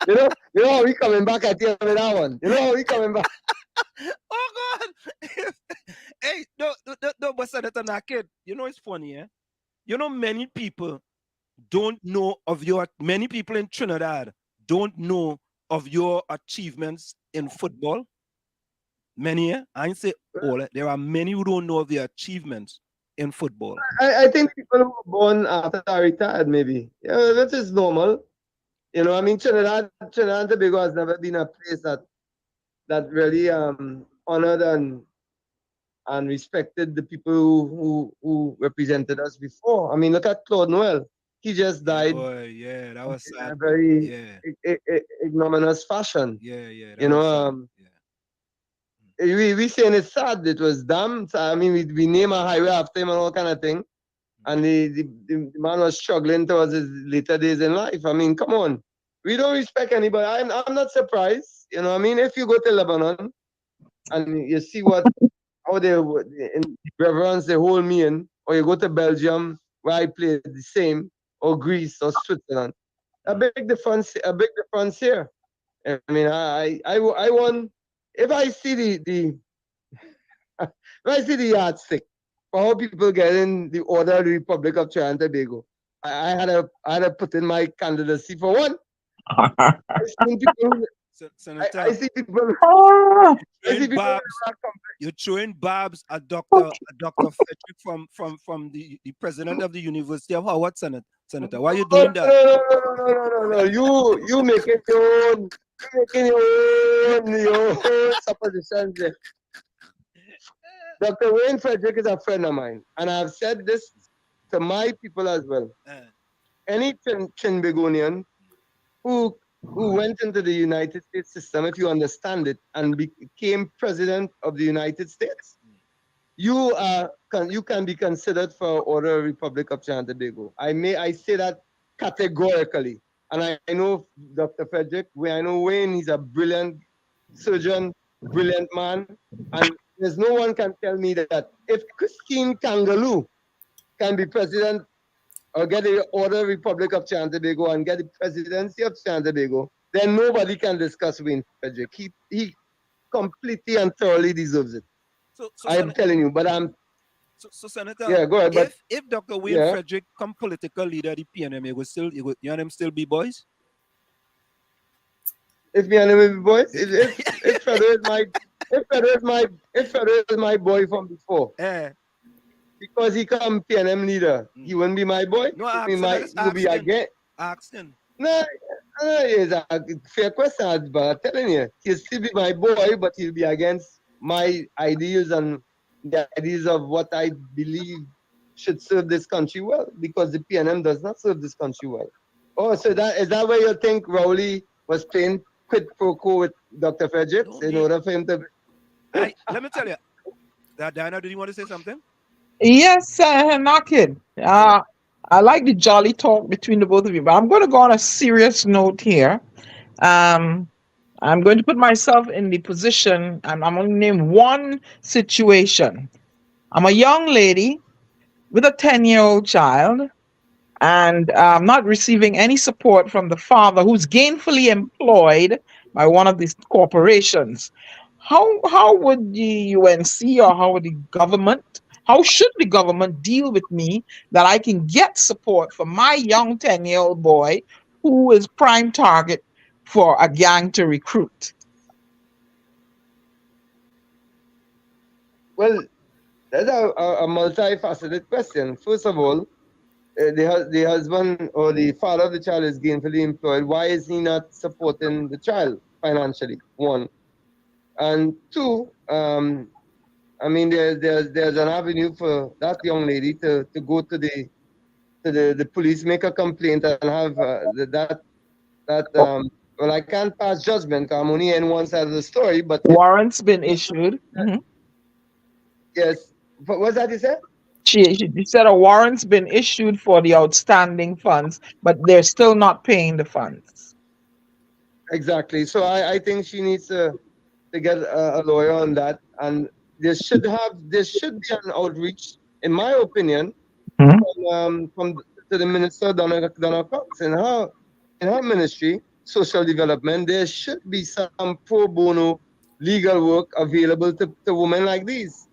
you know how we coming back at you with that one. You know how we coming back. Oh God! Hey, no, but Senator Nakhid, you know it's funny, You know many people don't know of many people in Trinidad don't know of your achievements in football. Many, I ain't say all. There are many who don't know of the achievements in football. I think people who were born after I retired, maybe. Yeah, that is normal. I mean, Trinidad and Tobago has never been a place that really honored and respected the people who represented us before. I mean, look at Claude Noel. He just died. Yeah, that was sad. In a very ignominious fashion. Yeah. We saying it's sad. It was damn sad. I mean, we name a highway after him and all kind of thing. And the man was struggling towards his later days in life. I mean, come on. We don't respect anybody. I'm not surprised. I mean, if you go to Lebanon and you see how they in reverence they hold me in, or you go to Belgium where I played the same, or Greece or Switzerland, a big difference here. I mean, I want, if I see the yardstick for how people get in the order of the Republic of Trinidad and Tobago, I had to put in my candidacy for one. Senator, I see people. Oh, you're throwing barbs at Dr. Frederick from the president of the University of Howard, Senator. Why are you doing that? No. You making your own suppositions there. Dr. Wayne Frederick is a friend of mine, and I've said this to my people as well. Any Trinbagonian who went into the United States system, if you understand it, and became president of the United States, you can be considered for Order Republic of Trinidad and Tobago. I say that categorically, and I know Dr. Frederick. I know Wayne. He's a brilliant surgeon, brilliant man, and there's no one can tell me that if Christine Kangaloo can be president or get the Order Republic of Trinidad and Tobago and get the presidency of Trinidad and Tobago, then nobody can discuss Wayne Frederick. He completely and thoroughly deserves it. So I'm telling you, but I'm. So Senator, yeah, go ahead. If Dr. Wayne Frederick come political leader of the PNM, you and him still be boys? If me and him will be boys, if Frederick is my boy from before. Because he come PNM leader, he wouldn't be my boy. No, he will be again. Asking. No, it's a fair question, but I'm telling you, he'll still be my boy, but he'll be against my ideals and the ideas of what I believe should serve this country well, because the PNM does not serve this country well. Oh, so is that where you think Rowley was playing quid pro quo with Dr. Fredericks in order for him to... Let me tell you. Diana, do you want to say something? Yes, Nakhid. I like the jolly talk between the both of you, but I'm going to go on a serious note here. I'm going to put myself in the position, and I'm going to name one situation. I'm a young lady with a 10-year-old child, and I'm not receiving any support from the father, who's gainfully employed by one of these corporations. How would the UNC or how would the government, how should the government deal with me that I can get support for my young 10-year-old boy who is prime target for a gang to recruit? Well, that's a multifaceted question. First of all, the husband or the father of the child is gainfully employed. Why is he not supporting the child financially? One. And two, I mean, there's an avenue for that young lady to go to the police, make a complaint, and have well, I can't pass judgment because I'm only in one side of the story, but warrant's been issued. Yes. What was that you said? She said a warrant's been issued for the outstanding funds, but they're still not paying the funds. Exactly. So I think she needs to get a lawyer on that, and there should be an outreach, in my opinion, from to the minister Donna Cox in her ministry, social development. There should be some pro bono legal work available to women like these.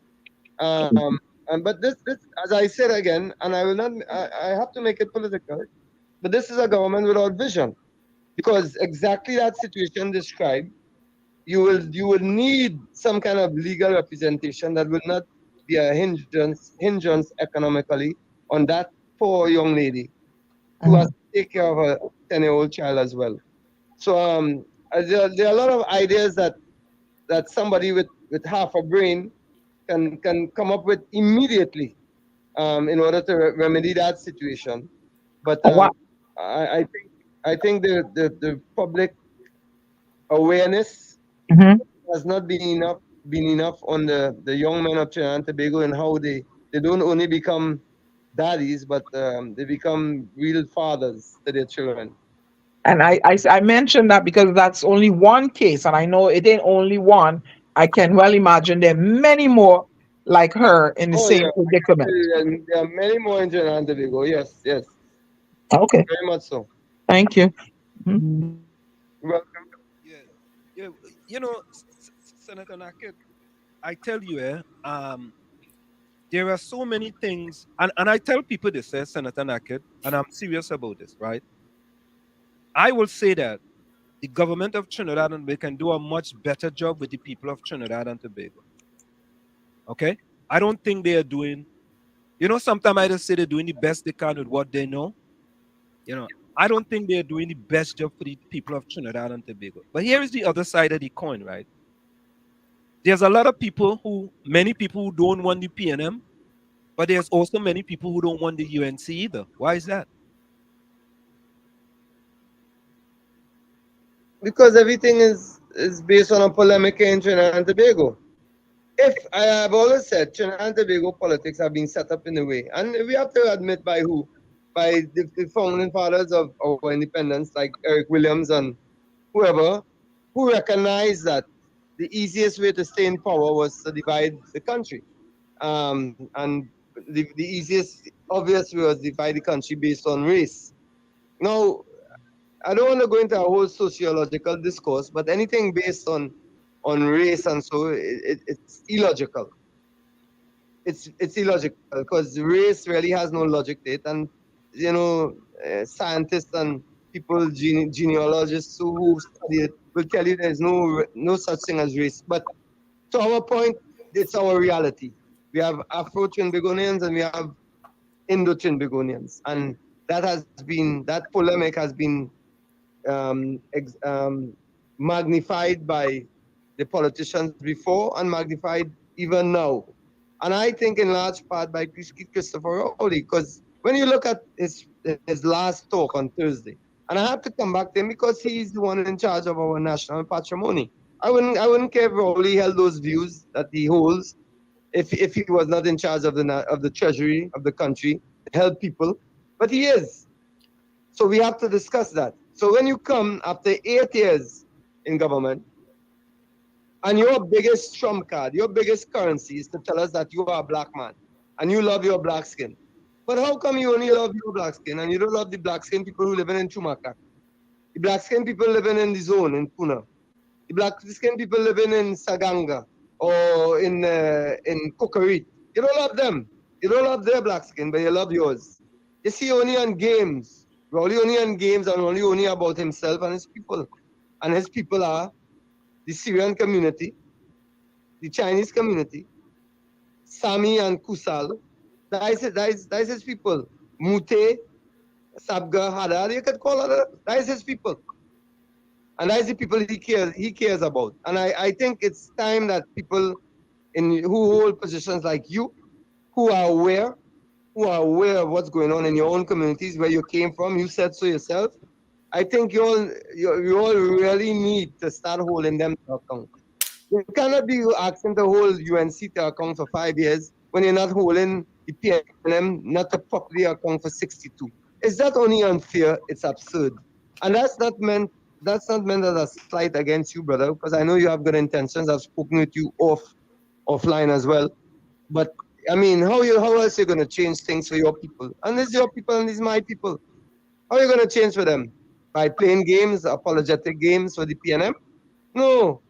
But this, as I said again, and I have to make it political, but this is a government without vision, because exactly that situation described, you will need some kind of legal representation that will not be a hindrance economically on that poor young lady who has to take care of a 10-year-old child as well. So there are a lot of ideas that somebody with half a brain can come up with immediately in order to remedy that situation. But I think the public awareness has not been enough on the young men of Trinidad and Tobago, and how they don't only become daddies, but they become real fathers to their children. And I mentioned that because that's only one case, and I know it ain't only one. I can well imagine there are many more like her in the same predicament. There are many more in Trinidad and Tobago. Yes. Okay. Very much so. Thank you. You're welcome. Yeah. You know, Senator Nakhid, I tell you, there are so many things, and I tell people this, Senator Nakhid, and I'm serious about this, right? I will say that the government of Trinidad and Tobago can do a much better job with the people of Trinidad and Tobago. Okay? I don't think they are doing, sometimes I just say they're doing the best they can with what they know. I don't think they're doing the best job for the people of Trinidad and Tobago. But here is the other side of the coin, right? There's a lot of many people who don't want the PNM, but there's also many people who don't want the UNC either. Why is that? Because everything is based on a polemic in Trinidad and Tobago. If I have always said Trinidad and Tobago politics have been set up in a way, and we have to admit by who? By the founding fathers of our independence, like Eric Williams and whoever, who recognized that the easiest way to stay in power was to divide the country. And the easiest, obvious way was divide the country based on race. Now, I don't want to go into a whole sociological discourse, but anything based on race and so it's illogical. It's illogical because race really has no logic to it, and scientists and people, genealogists who study it will tell you there's no such thing as race. But to our point, it's our reality. We have Afro-Trinbagonians and we have Indo-Trinbagonians, and that polemic has been magnified by the politicians before and magnified even now. And I think in large part by Christopher Rowley, because when you look at his last talk on Thursday, and I have to come back to him because he's the one in charge of our national patrimony. I wouldn't care if Rowley held those views that he holds if he was not in charge of the treasury of the country to help people, but he is. So we have to discuss that. So when you come after 8 years in government, and your biggest trump card, your biggest currency is to tell us that you are a black man and you love your black skin. But how come you only love your black skin and you don't love the black skin people who living in Chumakak? The black skin people living in the zone in Puna. The black skin people living in Saganga or in Kokorit. You don't love them. You don't love their black skin, but you love yours. You see only on games. Rowley only on games and only about himself and his people. And his people are the Syrian community, the Chinese community, Sami and Kusal. That is his people. Mute, Sabga, Hadar, you could call it. That is his people. And that is the people he cares about. And I think it's time that people who hold positions like you, who are aware of what's going on in your own communities, where you came from, you said so yourself. I think you all really need to start holding them to account. You cannot be asking to hold UNC to account for 5 years when you're not holding the PNM not to properly account for 62. It's not only unfair, it's absurd. And that's not meant as a slight against you, brother, because I know you have good intentions. I've spoken with you offline as well. But I mean, how else are you going to change things for your people? And this is your people and this is my people. How are you going to change for them? By playing games, apologetic games for the PNM? No.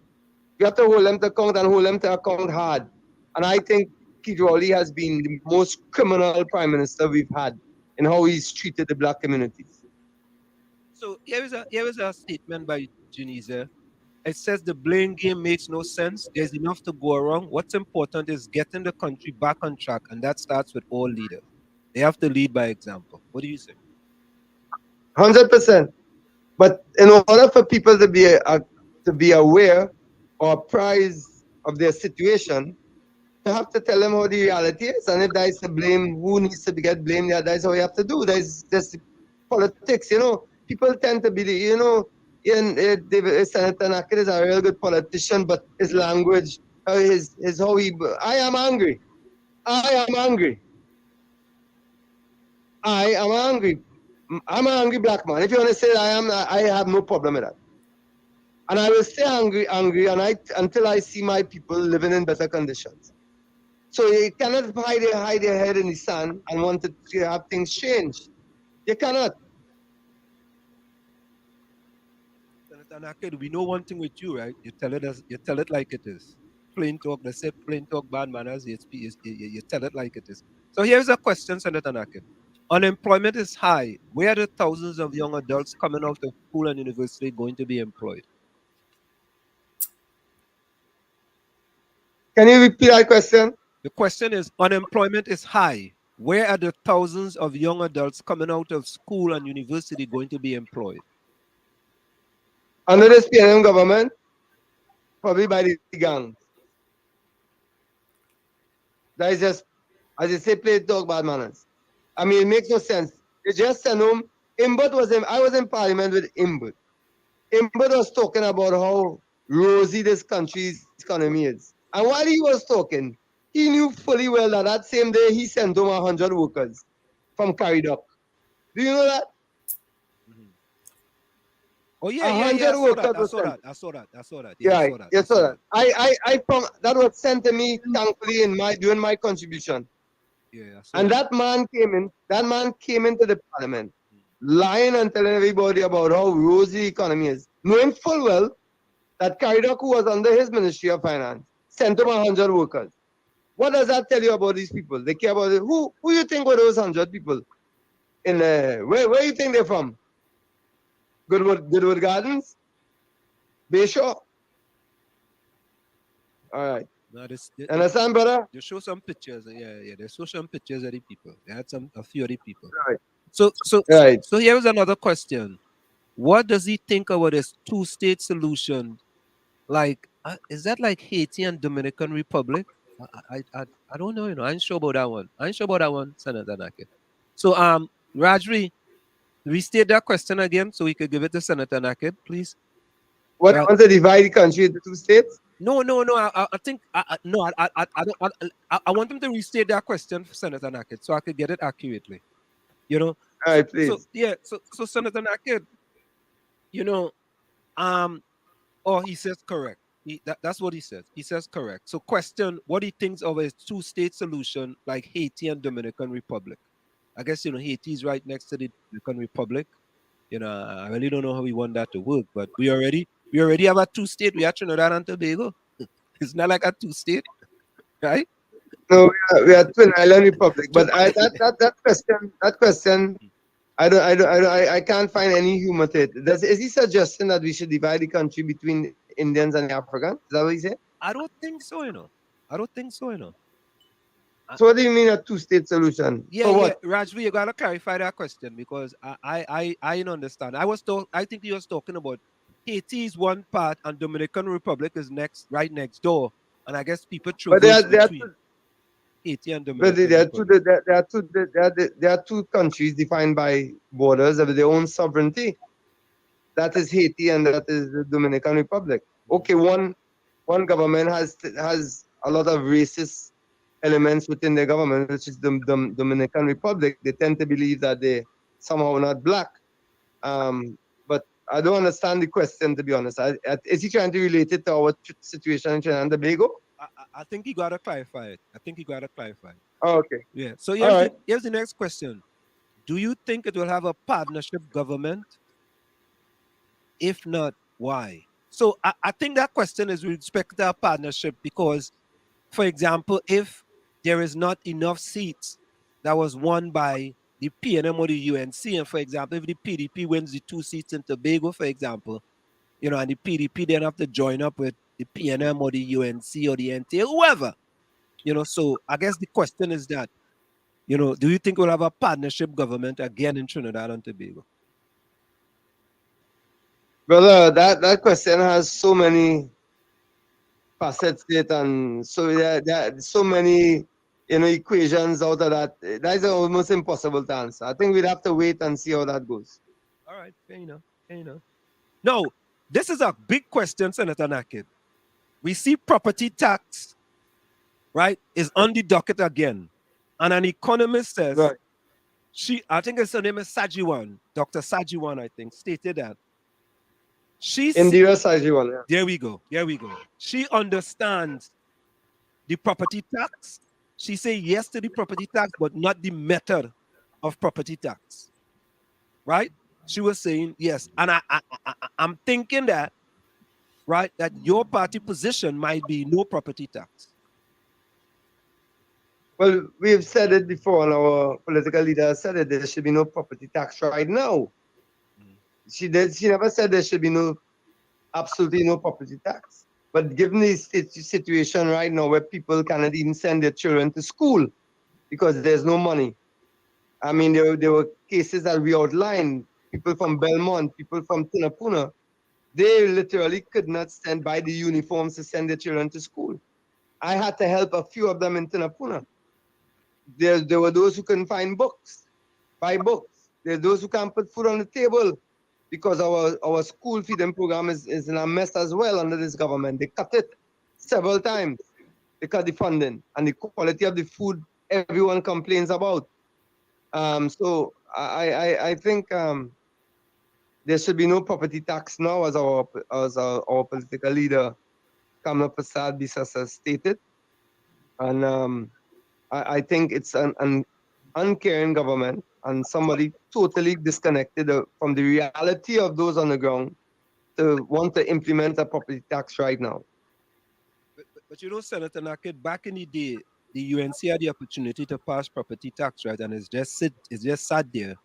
You have to hold them to account and hold them to account hard. And I think Keith Rowley has been the most criminal prime minister we've had in how he's treated the black communities. So here is a statement by Junizer. It says the blame game makes no sense. There's enough to go around. What's important is getting the country back on track, and that starts with all leaders. They have to lead by example. What do you say? 100%. But in order for people to be aware or apprised of their situation, you have to tell them how the reality is. And if there is a blame, who needs to get blamed? Yeah, that's what you have to do. There's politics, People tend to be, Senator Nakhid is a real good politician, but his language, I am angry. I am angry. I'm an angry black man. If you want to say I have no problem with that. And I will stay angry, until I see my people living in better conditions. So you cannot hide your head in the sand and want to have things change. You cannot. Senator Nakhid, we know one thing with you, right? You tell it like it is. Plain talk, they say plain talk, bad manners. You tell it like it is. So here's a question, Senator Nakhid. Unemployment is high. Where are the thousands of young adults coming out of school and university going to be employed? Can you repeat that question? The question is, unemployment is high. Where are the thousands of young adults coming out of school and university going to be employed? Under this PNM government, probably by the gangs. That is just, as you say, play dog bad manners. I mean, it makes no sense. They just sent home. I was in parliament with Imbert. Imbert was talking about how rosy this country's economy is. And while he was talking, he knew fully well that that same day he sent home 100 workers from Caridoc. Do you know that? Oh yeah, I saw that. I saw that. Yeah, I saw that. I I saw saw that. I found that was sent to me thankfully during my contribution. Yeah, and that man came into the parliament lying and telling everybody about how rosy the economy is, knowing full well that Caridoc, who was under his Ministry of Finance, sent him 100 workers. What does that tell you about these people? They care about it. Who you think were those 100 people? Where you think they're from? Goodwood Gardens? Bayshore? All right. No, Understand, brother? They show some pictures. Yeah. They show some pictures of the people. They had a few of the people. Right. So Right. here's another question. What does he think about this two-state solution? Like, is that like Haiti and Dominican Republic? I don't know. I ain't sure about that one. Senator Nakhid. So Rajri, restate that question again so we could give it to Senator Nakhid, please. What, want to divide the country into two states? No. I think no. I want him to restate that question for Senator Nakhid so I could get it accurately. All right, please. So Senator Nakhid, he says correct. That's what he says. He says correct. So question what he thinks of a two-state solution like Haiti and Dominican Republic. I guess Haiti is right next to the Dominican Republic. I really don't know how we want that to work, but we already have a two-state. We have Trinidad and Tobago. It's not like a two-state, right? No, we are Twin Island Republic. But that question, I can't find any humor to it. Is he suggesting that we should divide the country between Indians and Africans? Is that what he said? I don't think so, I don't think so, So what do you mean a two-state solution? Yeah, Rajvi, you gotta clarify that question because I didn't understand. I think he was talking about Haiti is one part and Dominican Republic is right next door, and I guess people traverse between Haiti and Dominican Republic. There are two countries defined by borders of their own sovereignty. That is Haiti and that is the Dominican Republic. Okay, one government has a lot of racist elements within the government, which is the Dominican Republic. They tend to believe that they somehow not black. But I don't understand the question, to be honest. Is he trying to relate it to our situation in Trinidad and Tobago? I think he got to clarify it. Oh, okay. Yeah. So here's the next question. Do you think it will have a partnership government? If not, why? So I think that question is with respect to a partnership because, for example, if there is not enough seats that was won by the PNM or the UNC, and for example, if the PDP wins the 2 seats in Tobago, for example, and the PDP then have to join up with the PNM or the UNC or the NTA, whoever, so I guess the question is that, do you think we'll have a partnership government again in Trinidad and Tobago? Brother, that question has so many facets to it, and so there are so many equations out of that. That is almost impossible to answer. I think we'd have to wait and see how that goes. All right, fair enough. No, this is a big question, Senator Nakhid. We see property tax, right, is on the docket again. And an economist says, right. I think her name is Sajiwan, Dr. Sajiwan, I think, stated that. Indira Sajiwan, yeah. There we go. She understands the property tax. She say yes to the property tax, but not the method of property tax. Right? She was saying yes. And I'm thinking that, right, that your party position might be no property tax. Well, we've said it before, and our political leader said it. There should be no property tax right now. She did. She never said there should be absolutely no property tax. But given the situation right now, where people cannot even send their children to school because there's no money. I mean, there were cases that we outlined. People from Belmont, people from Tunapuna, they literally could not buy the uniforms to send their children to school. I had to help a few of them in Tunapuna. There were those who couldn't find books, buy books. There's those who can't put food on the table because our school feeding program is in a mess as well under this government. They cut it several times. They cut the funding and the quality of the food everyone complains about. So I think there should be no property tax now, as our political leader Kamla Prasad Bisasa stated, and I think it's an uncaring government and somebody totally disconnected from the reality of those on the ground to want to implement a property tax right now. But you know, Senator Nakhid, back in the day, the UNC had the opportunity to pass property tax, right? And it's just sat there,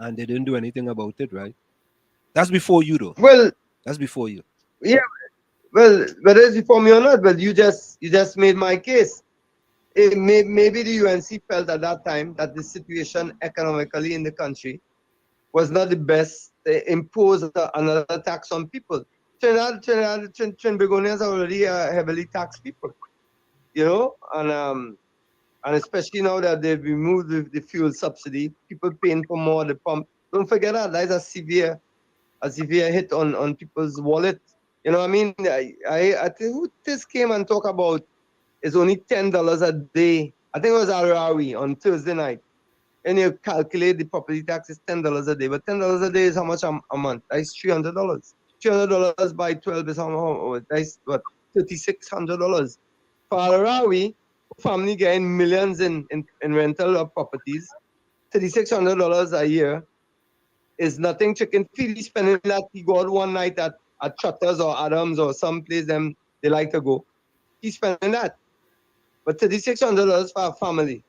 and they didn't do anything about it, right? That's before you, though. Well, that's before you. Yeah, well, whether it's before me or not, but you just made my case. Maybe the UNC felt at that time that the situation economically in the country was not the best to impose another tax on people. Trinbagonians are already heavily taxed people, you know, and especially now that they've removed the fuel subsidy, people paying for more at the pump. Don't forget that is a severe hit on people's wallet. You know what I mean? I think who this came and talk about is only $10 a day. I think it was Arawi on Thursday night. And you calculate the property tax is $10 a day, but $10 a day is how much a month? That's $300. $300 by 12 is how that's what $3,600. For Arawi, family getting millions in rental of properties, $3,600 a year is nothing. Chicken feed. He's spending that. He go out one night at Chutters or Adams or some place them they like to go. He's spending that. But $3,600 for a family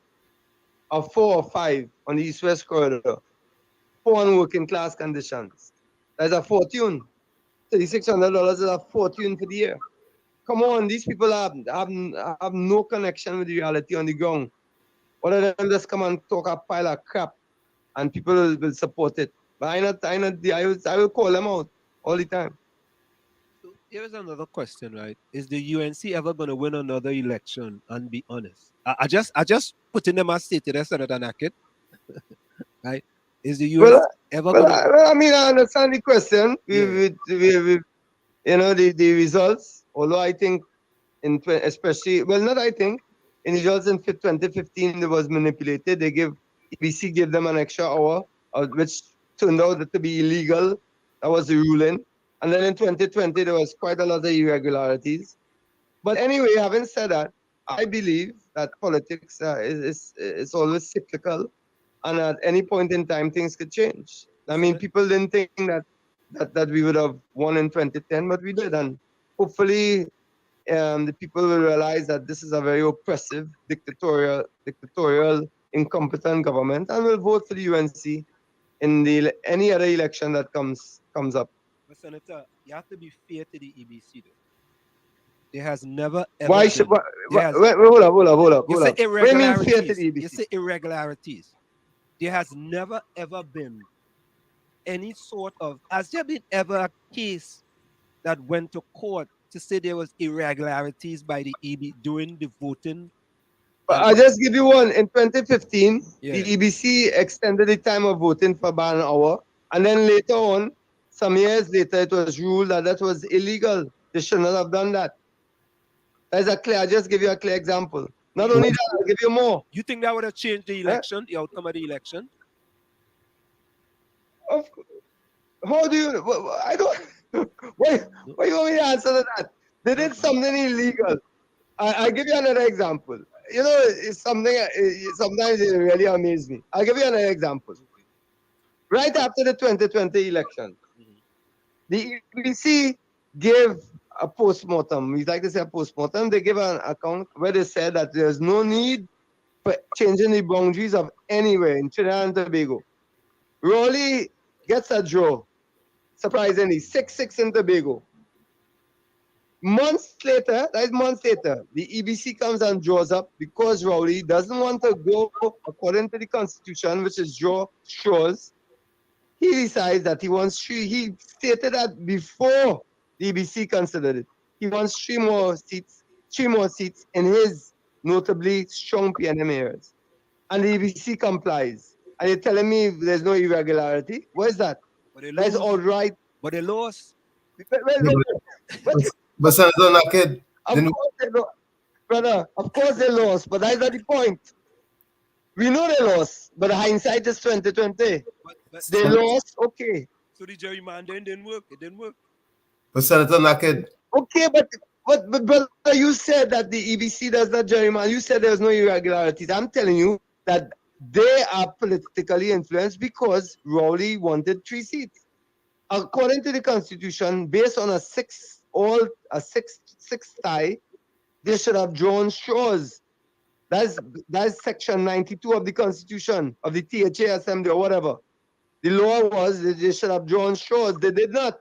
of 4 or 5 on the East-West corridor, 4 on working class conditions. That's a fortune. $3,600 is a fortune for the year. Come on, these people have no connection with the reality on the ground. One of them just come and talk a pile of crap, and people will support it. But I will call them out all the time. So here's another question, right? Is the UNC ever going to win another election? And be honest, I just put in them as stated as Senator Nakhid, right? Is the UNC ever going to? I mean, I understand the question. We you know, the results. Although I think especially, well, not I think, in the results in 2015 it was manipulated. EBC gave them an extra hour, which turned out to be illegal. That was the ruling. And then in 2020 there was quite a lot of irregularities. But anyway, having said that, I believe that politics is always cyclical, and at any point in time things could change. I mean, people didn't think that we would have won in 2010, but we did, and hopefully the people will realize that this is a very oppressive, dictatorial, incompetent government, and will vote for the UNC in any other election that comes up. But Senator, you have to be fair to the EBC, though. There has never ever Why been. should hold up. You say What do you mean fair to irregularities. the EBC? You say irregularities. There has never ever been any sort of. Has there been ever a case that went to court to say there was irregularities by the EB during the voting? But I'll just give you one. In 2015, the EBC extended the time of voting for about an hour. And then later on, some years later, it was ruled that was illegal. They should not have done that. I'll just give you a clear example. Not only that, I'll give you more. You think that would have changed the election, the outcome of the election? How do you? I don't. Why you want me to answer to that? They did something illegal. I'll give you another example. You know, it's something. Sometimes it really amazes me. I'll give you another example. Right after the 2020 election, the EBC gave a postmortem. We like to say a postmortem. They give an account where they said that there's no need for changing the boundaries of anywhere in Trinidad and Tobago. Raleigh gets a draw, surprisingly, 6-6 in Tobago. Months later, the EBC comes and draws up because Raleigh doesn't want to go according to the constitution, which is draw straws. He decides that he wants three. He stated that before the EBC considered it. He wants three more seats in his notably strong PNM areas. And the EBC complies. And you're telling me there's no irregularity? What is that? That's all right. But they lost. But Senator Nakhid, brother, of course they lost, but that's not the point. We know they lost, but hindsight is 2020. They lost, okay. So the gerrymandering didn't work. It didn't work. But Senator Nakhid. Okay, but brother, you said that the EBC does not gerrymander. You said there's no irregularities. I'm telling you that they are politically influenced because Raleigh wanted 3 seats. According to the Constitution, based on a six tie, they should have drawn straws. That's section 92 of the Constitution, of the THA Assembly or whatever. The law was that they should have drawn straws. They did not.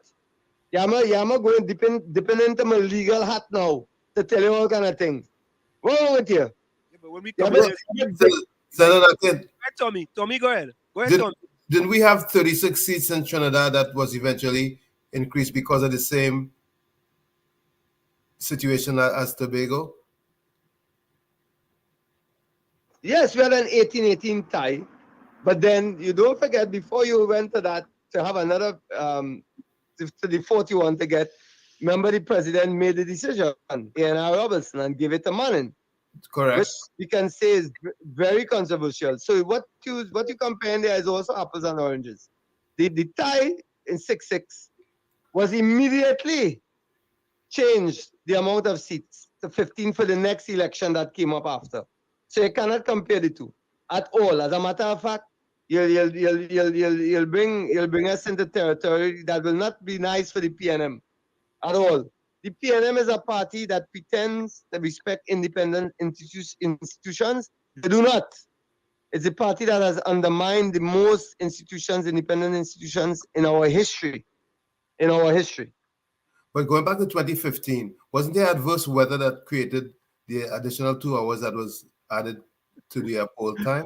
Yama going dependent on my legal hat now to tell you all kind of things. What's wrong with you? Yeah, but when we come Tommy, go ahead. Go ahead, Tommy. Didn't we have 36 seats in Trinidad that was eventually increased because of the same situation as Tobago? Yes, we had an 18-18 tie. But then you don't forget, before you went to that, to have another, to the 41 to get, remember the president made the decision, A.N.R. Robertson, and gave it to Manning. Correct. Which we can say is very controversial. So what you compare there is also apples and oranges. The tie in 6-6 was immediately changed the amount of seats to 15 for the next election that came up after. So you cannot compare the two at all. As a matter of fact, you'll bring us into territory that will not be nice for the PNM at all. The PNM is a party that pretends to respect independent institutions. They do not. It's a party that has undermined the most independent institutions in our history. But going back to 2015, wasn't there adverse weather that created the additional 2 hours that was added to the poll time?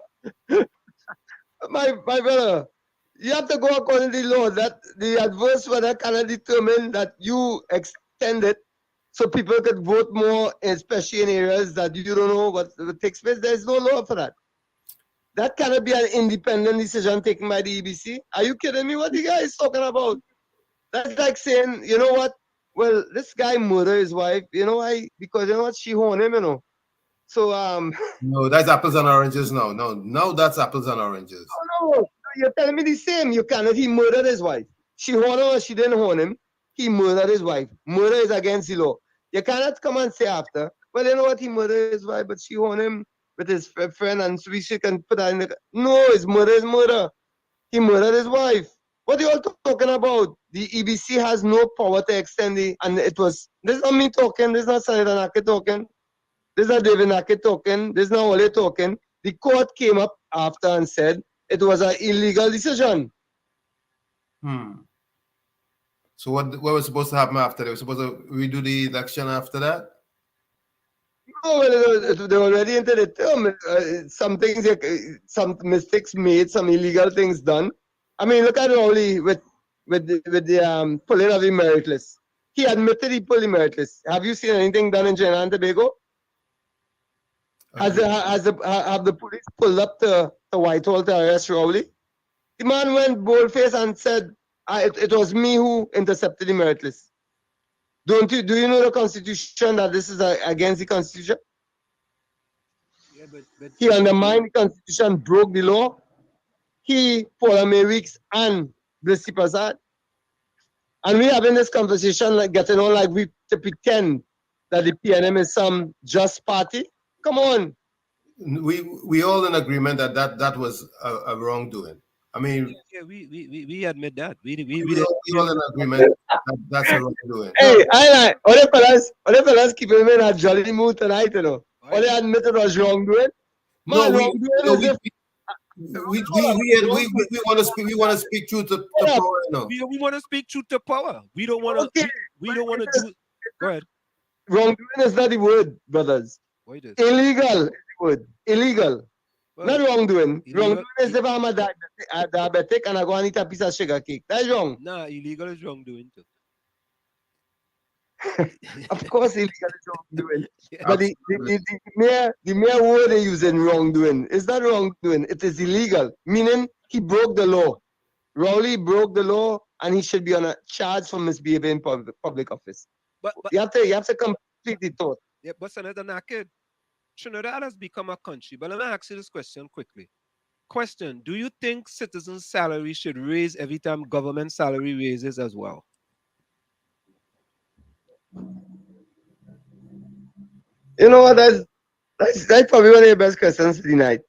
My brother, you have to go according to the law. That the adverse weather cannot determine that you extend it so people could vote more, especially in areas that you don't know what takes place. There's no law for that. That cannot be an independent decision taken by the EBC. Are you kidding me? What the guy is talking about? That's like saying, you know what? Well, this guy murdered his wife. You know why? Because you know what? She horned him, you know. So no, that's apples and oranges now. No, that's apples and oranges. No, you're telling me the same. You cannot. He murdered his wife. She horned him or she didn't horn him. He murdered his wife. Murder is against the law. You cannot come and say after, well, you know what? He murdered his wife, but she horned him with his friend, and so we can put that in the. No, his murder is murder. He murdered his wife. What are you all talking about? The EBC has no power to extend the, and it was. This is not me talking. This is not Senator Nakhid talking. This is not David Nakhid talking. This is not Ole talking. The court came up after and said it was an illegal decision. So what was supposed to happen after? They were supposed to redo the election after that? No, well, they were already into the term. Some things, some mistakes made, some illegal things done. I mean, look at Rowley with the pulling of the merit list. He admitted he pulled the merit list. Have you seen anything done in Trinidad and Tobago? Have the police pulled up to Whitehall to arrest Rowley? The man went boldface and said, it was me who intercepted the merit list. Do you know the Constitution that this is against the Constitution? Yeah, but he undermined the Constitution, broke the law. He, Paula Weeks, and Blissy Prasad. And we having this conversation like getting on like we to pretend that the PNM is some just party. Come on. We all in agreement that was a wrongdoing. I mean, yeah, we admit that. We all in agreement that's a wrongdoing. Hey, all the fellas keep him in a jolly mood tonight, you know. All they admit it was wrongdoing. No, Man, wrongdoing is if we want to speak. We want to speak truth to power. No. We want to speak truth to power. We don't want to. Okay. We don't want to do. Go ahead. Wrongdoing is not the word, brothers. What is Illegal is the word. Illegal. Well, not wrongdoing. illegal- Wrongdoing is if I'm a diabetic and I go and eat a piece of sugar cake. That's wrong. Nah, illegal is wrongdoing too. Of course, illegal is wrongdoing. But the mere word they use in wrongdoing is not wrongdoing. It is illegal, meaning he broke the law. Rowley broke the law, and he should be on a charge for misbehaving in public office. But you have to completely thought. Yeah, but Senator Nakhid, Trinidad has become a country. But let me ask you this question quickly. Question: do you think citizens' salary should raise every time government salary raises as well? You know what? That's probably one of the best questions of the night.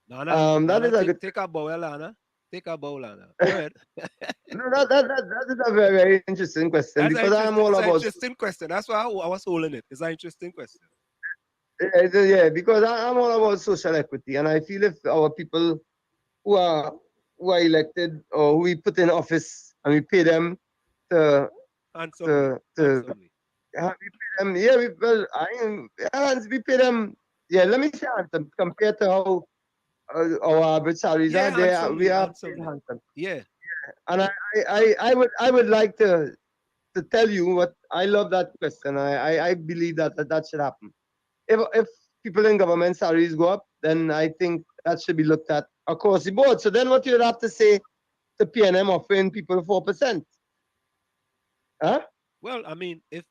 That is a good. Take a bow, Lana. Take a bow, Lana. Go ahead. No, that is a very, very interesting question. That's because I'm all it's an about. interesting question. That's why I was holding it. It's an interesting question. Yeah, because I'm all about social equity, and I feel if our people who are elected or who we put in office and we pay them to Handsomely. we pay them, yeah, we pay them. Yeah, let me say handsome compared to how our average salaries are. We are paid handsome. Yeah. And I would like to tell you what I love that question. I believe that should happen. If people in government salaries go up, then I think that should be looked at across the board. So then what you would have to say to PNM offering people 4%? Huh? Well, I mean, if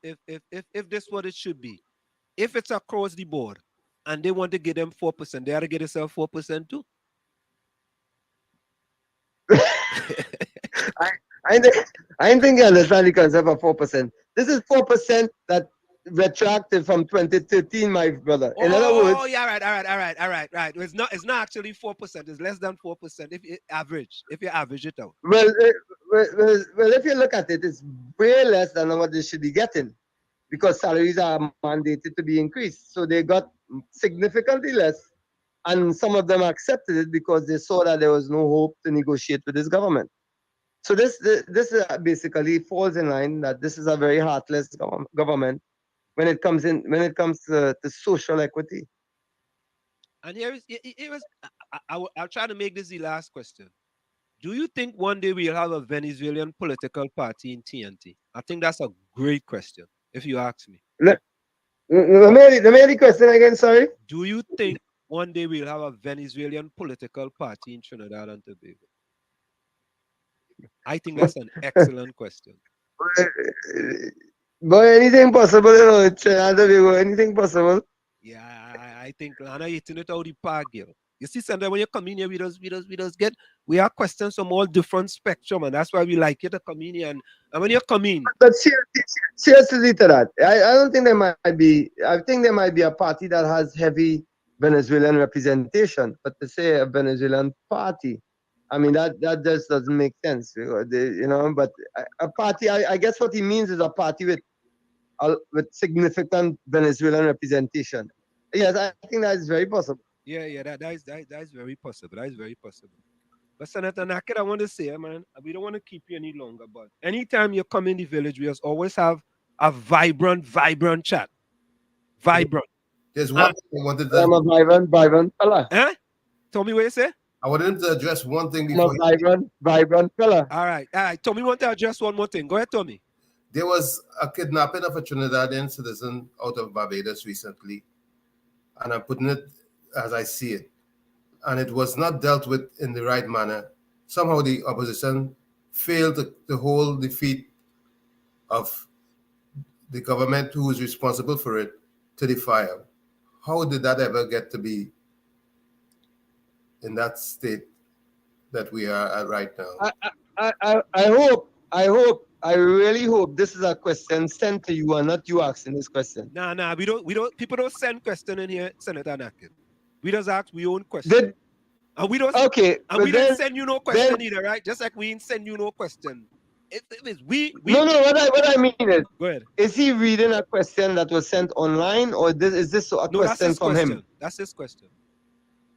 this what it should be, if it's across the board and they want to give them 4%, they ought to get themselves 4% too. I think you understand the concept of 4%. This is 4% that retracted from 2013, my brother. In other words, oh yeah, all right. It's not actually 4%. It's less than 4% if you average it out. Well, if you look at it, it's way less than what they should be getting, because salaries are mandated to be increased. So they got significantly less, and some of them accepted it because they saw that there was no hope to negotiate with this government. So this basically falls in line that this is a very heartless government when it comes to social equity. And I'll try to make this the last question. Do you think one day we'll have a Venezuelan political party in TNT? I think that's a great question, if you ask me. Let me ask the question again, sorry. Do you think one day we'll have a Venezuelan political party in Trinidad and Tobago? I think that's an excellent question. But anything possible, Trinidad and Tobago, anything possible? Yeah, I think Lana hitting it out the park, girl. You see, Sandra, when you come in here, we have questions from all different spectrum, and that's why we like you to come in here. And when you come in, but seriously to that, I don't think there might be. I think there might be a party that has heavy Venezuelan representation, but to say a Venezuelan party, I mean that just doesn't make sense, But a party, I guess what he means is a party with significant Venezuelan representation. Yes, I think that is very possible. Yeah, that is very possible. That is very possible. But Senator Nakhid, I want to say, man, we don't want to keep you any longer, but anytime you come in the village, we always have a vibrant chat. Vibrant. There's one thing I wanted to... I'm a vibrant fella. Huh? Tell me what you say? I wanted him to address one thing before... I'm a vibrant fella. All right. Tommy want to address one more thing. Go ahead, Tommy. There was a kidnapping of a Trinidadian citizen out of Barbados recently. And I'm putting it as I see it. And it was not dealt with in the right manner. Somehow the opposition failed to hold the feet of the government who was responsible for it to the fire. How did that ever get to be in that state that we are at right now? I really hope this is a question sent to you and not you asking this question. Nah, we don't people don't send question in here, Senator Nakhid. We just ask we own question. And we don't didn't send you no question either, right? Just like we didn't send you no question. No, what I mean is, go ahead. Is he reading a question that was sent online, or is this a question from him? That's his question.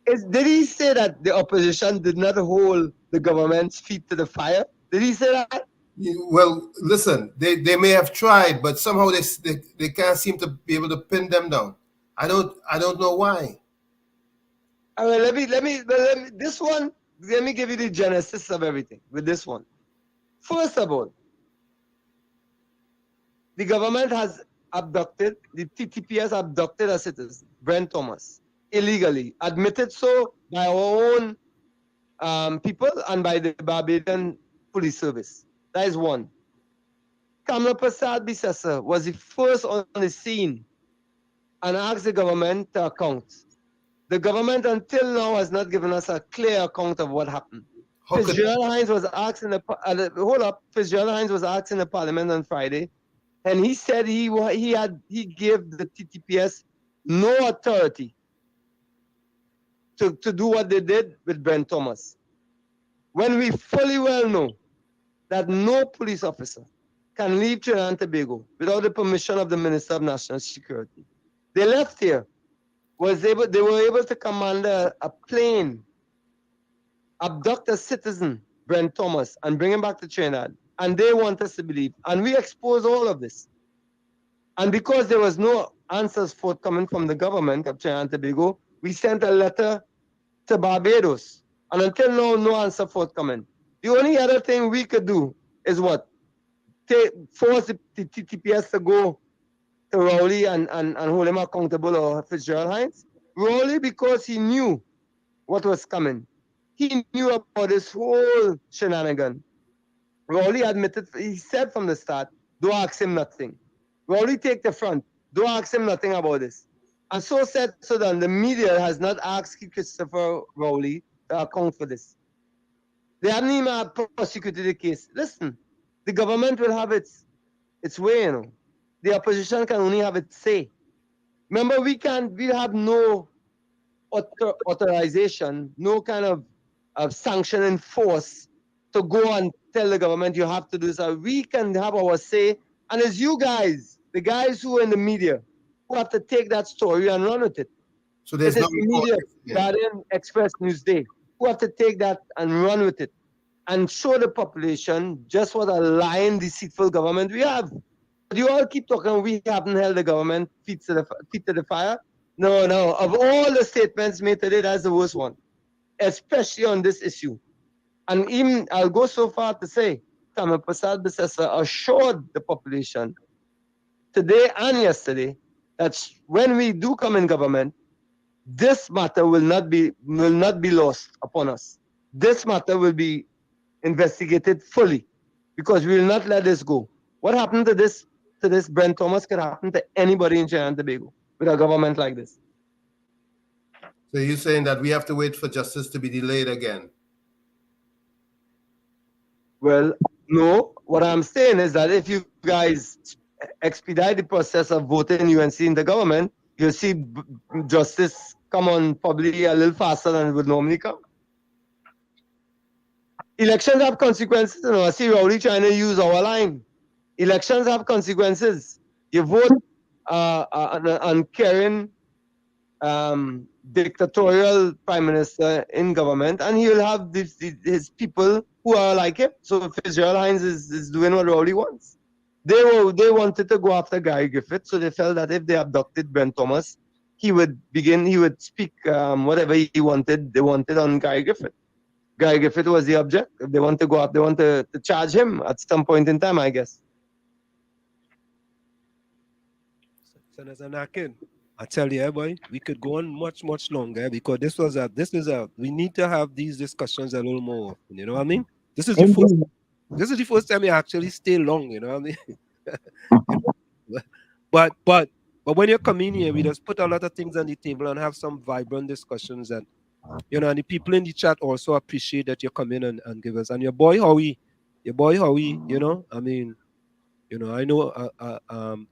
Did he say that the opposition did not hold the government's feet to the fire? Did he say that? Well, listen, they may have tried, but somehow they can't seem to be able to pin them down. I don't know why. All right, let me this one, let me give you the genesis of everything with this one. First of all, the government has abducted, the TTP has abducted a citizen, Brent Thomas, illegally, admitted so by our own people and by the Barbadian police service. That is one. Kamla Prasad Bisesa was the first on the scene and asked the government to account. The government until now has not given us a clear account of what happened. Fitzgerald Hines was asked in Fitzgerald Hines was asked in the parliament on Friday, and he said he gave the TTPS no authority to do what they did with Brent Thomas. When we fully well know that no police officer can leave Trinidad and Tobago without the permission of the Minister of National Security. They left here, they were able to command a plane, abduct a citizen, Brent Thomas, and bring him back to Trinidad. And they want us to believe. And we expose all of this. And because there was no answers forthcoming from the government of Trinidad and Tobago, we sent a letter to Barbados. And until now, no answer forthcoming. The only other thing we could do is what? Force the TTPS to go to Rowley and hold him accountable, or Fitzgerald Hines. Rowley, because he knew what was coming. He knew about this whole shenanigan. Rowley admitted, he said from the start, don't ask him nothing. Rowley take the front, don't ask him nothing about this. And so said, so then the media has not asked Christopher Rowley to account for this. They haven't even prosecuted the case. Listen, the government will have its way, you know. The opposition can only have its say. Remember, we have no authorization, no kind of sanctioning force to go and tell the government you have to do this. We can have our say, and it's you guys, the guys who are in the media, who have to take that story and run with it. So there's no media, Guardian, Express, Newsday, who have to take that and run with it and show the population just what a lying, deceitful government we have. But you all keep talking, we haven't held the government feet to the fire. No. Of all the statements made today, that's the worst one, especially on this issue. And even, I'll go so far to say, Kamla Prasad Bisesa assured the population today and yesterday that when we do come in government, this matter will not be lost upon us. This matter will be investigated fully, because we will not let this go. What happened to this Brent Thomas could happen to anybody in Trinidad and Tobago with a government like this. So you're saying that we have to wait for justice to be delayed again? Well, no. What I'm saying is that if you guys expedite the process of voting UNC in the government, you'll see justice come on probably a little faster than it would normally come. Elections have consequences. You know, I see Rowley trying to use our line. Elections have consequences. You vote on Karen, dictatorial prime minister in government, and he will have his people who are like him. So Fitzgerald Hines is doing what Rowley wants. They wanted to go after Gary Griffith, so they felt that if they abducted Brent Thomas, he would speak whatever he wanted. They wanted on Gary Griffith. Gary Griffith was the object. If they want to go up, they want to charge him at some point in time, I guess. Senator Nakhid, I tell you, boy, we could go on much longer, because we need to have these discussions a little more often, you know what I mean? This is the first time we actually stay long, you know what I mean? But when you're coming here, we just put a lot of things on the table and have some vibrant discussions, and you know, and the people in the chat also appreciate that you come in and give us. And your boy Howie, you know, I mean, you know, I know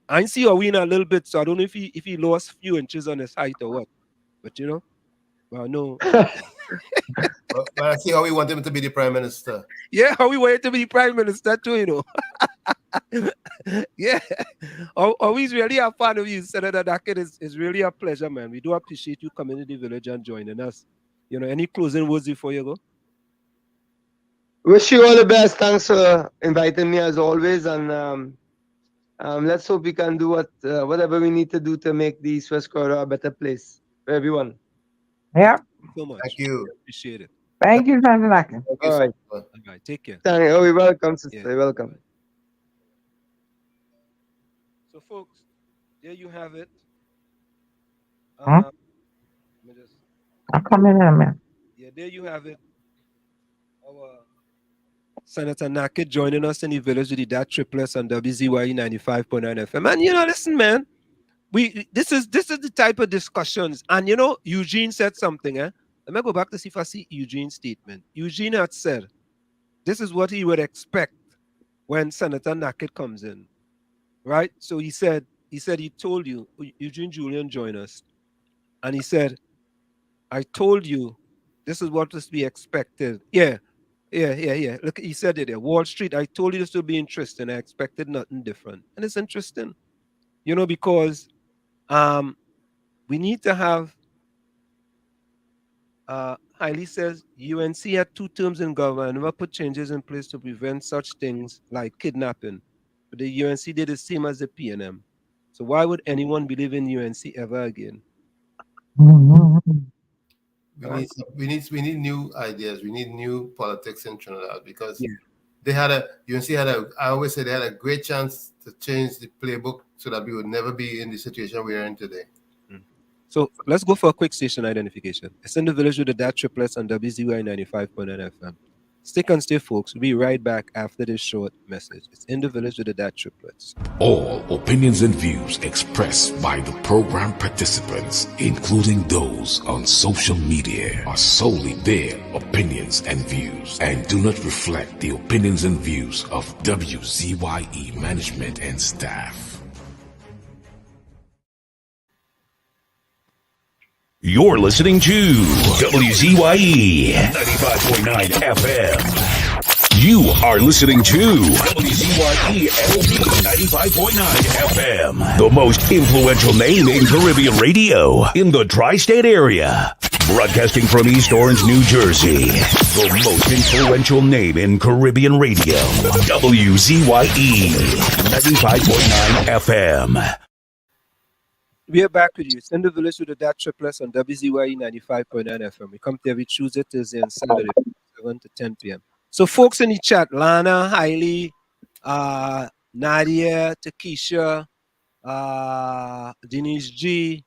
I see Howie in a little bit, so I don't know if he lost a few inches on his height or what, but you know, well, no. But I see how we want him to be the prime minister. Yeah, how we want him to be prime minister too, you know. Yeah, Howie's really a fan of you, Senator Nakhid. It's really a pleasure, man. We do appreciate you coming to the village and joining us. Any closing words before you go? Wish you all the best. Thanks for inviting me as always, and let's hope we can do whatever we need to do to make the East West Corridor a better place for everyone. Yeah. So much. Thank you. Appreciate it. Thank you, Senator Nakhid. Thank you, All right. sir. All right. Take care. You're welcome, sister. You're welcome. So, folks, there you have it. Huh? Let me just. I'll come in a minute. Yeah, there you have it. Our Senator Nakhid joining us in the village with the DAT Triplets on WZYE 95.9 FM. And listen, man, this is the type of discussions. And Eugene said something. Let me go back to see if I see Eugene's statement. Eugene had said, this is what he would expect when Senator Nakhid comes in, right? So he said he told you, Eugene Julian joined us, and he said, I told you this is what was to be expected. Yeah. Look, he said it there. Wall Street, I told you this would be interesting. I expected nothing different. And it's interesting, because we need to have, Hailey says, UNC had 2 terms in government and never put changes in place to prevent such things like kidnapping. But the UNC did the same as the PNM. So why would anyone believe in UNC ever again? We need new ideas. We need new politics in Trinidad because UNC had I always say they had a great chance to change the playbook so that we would never be in the situation we are in today. So let's go for a quick station identification. It's in the village with the DAT Triplets on WZYE 95.9 FM. Stick and stay, folks. We'll be right back after this short message. It's in the village with the DAT Triplets. All opinions and views expressed by the program participants, including those on social media, are solely their opinions and views and do not reflect the opinions and views of WZYE management and staff. You're listening to WZYE 95.9 FM. You are listening to WZYE 95.9 FM, the most influential name in Caribbean radio in the tri-state area. Broadcasting from East Orange, New Jersey, the most influential name in Caribbean radio. WZYE 95.9 FM. We are back with you. It's in the village with the DAT Triplets on WZYE 95.9 FM. We come to every Tuesday, Thursday, and Saturday, 7 to 10 p.m. So, folks in the chat, Lana, Hailey, Nadia, Takesha, Denise G,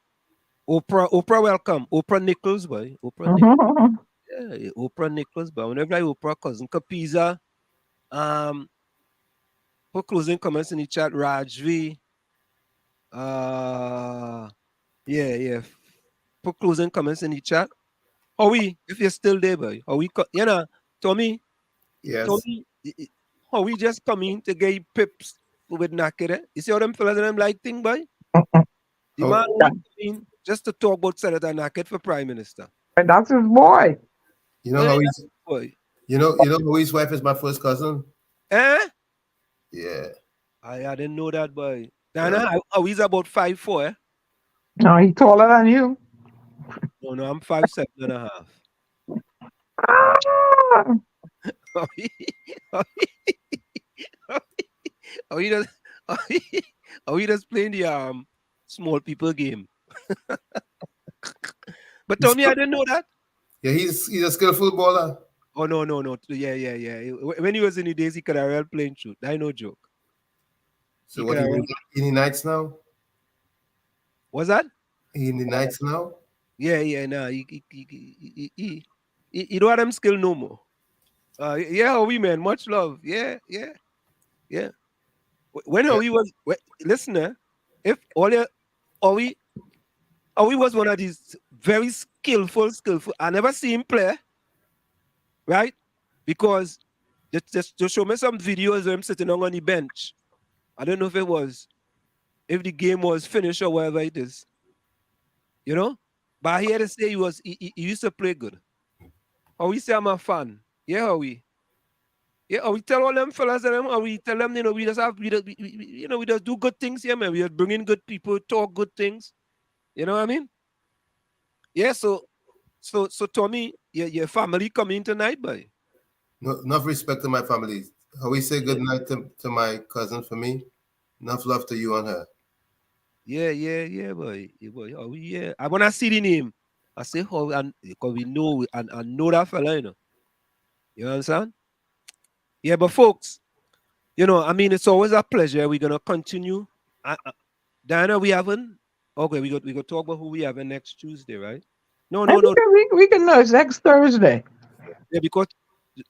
Oprah, welcome. Oprah Nichols, boy. Oprah Nichols, boy. Whenever I Oprah, cousin Kapiza, for closing comments in the chat, Rajvi. Put closing comments in the chat. Howie, if you're still there, boy. Howie, Tommy. Yes. Tommy, Howie just coming to get pips with Nakhid. Eh? You see how them fellas and them like thing, boy? The man only coming just to talk about Senator Nakhid for Prime Minister. And that's his boy. You know how he's boy. You know Howie's wife is my first cousin. Eh? Yeah. I didn't know that, boy. Dana, he's about 5'4". Eh? No, he's taller than you. No, I'm 5'7.5". He just playing the small people game. But Tommy, I didn't know that. Yeah, he's a skillful bowler. Oh no. Yeah. When he was in the days, he could have real playing shoot. That ain't no joke. So what in the nights now? What's that? In the nights now? Yeah. No, he don't have them skill no more. We man, much love. Yeah. When Owie was listen, if Owie was one of these very skillful. I never see him play, right? Because just show me some videos of him sitting on the bench. I don't know if the game was finished or whatever it is. But I hear to say he used to play good. Howie say I'm a fan. Yeah, Howie. Yeah, we tell all them fellas and them, we tell them, we just do good things here, man. We just bring in good people, talk good things. You know what I mean? Yeah, so so Tommy, your family coming tonight, boy. No, enough respect to my family. How we say good night to my cousin for me. Enough love to you and her. Yeah, boy. Yeah, boy. Oh, yeah. I when I see the name, I say how and because we know and know that fella, you know. You understand? Yeah, but folks, I mean, it's always a pleasure. We're gonna continue. Diana, we haven't. Okay, we got talk about who we have next Tuesday, right? No, I no, think no. we can know it's next Thursday. Yeah, because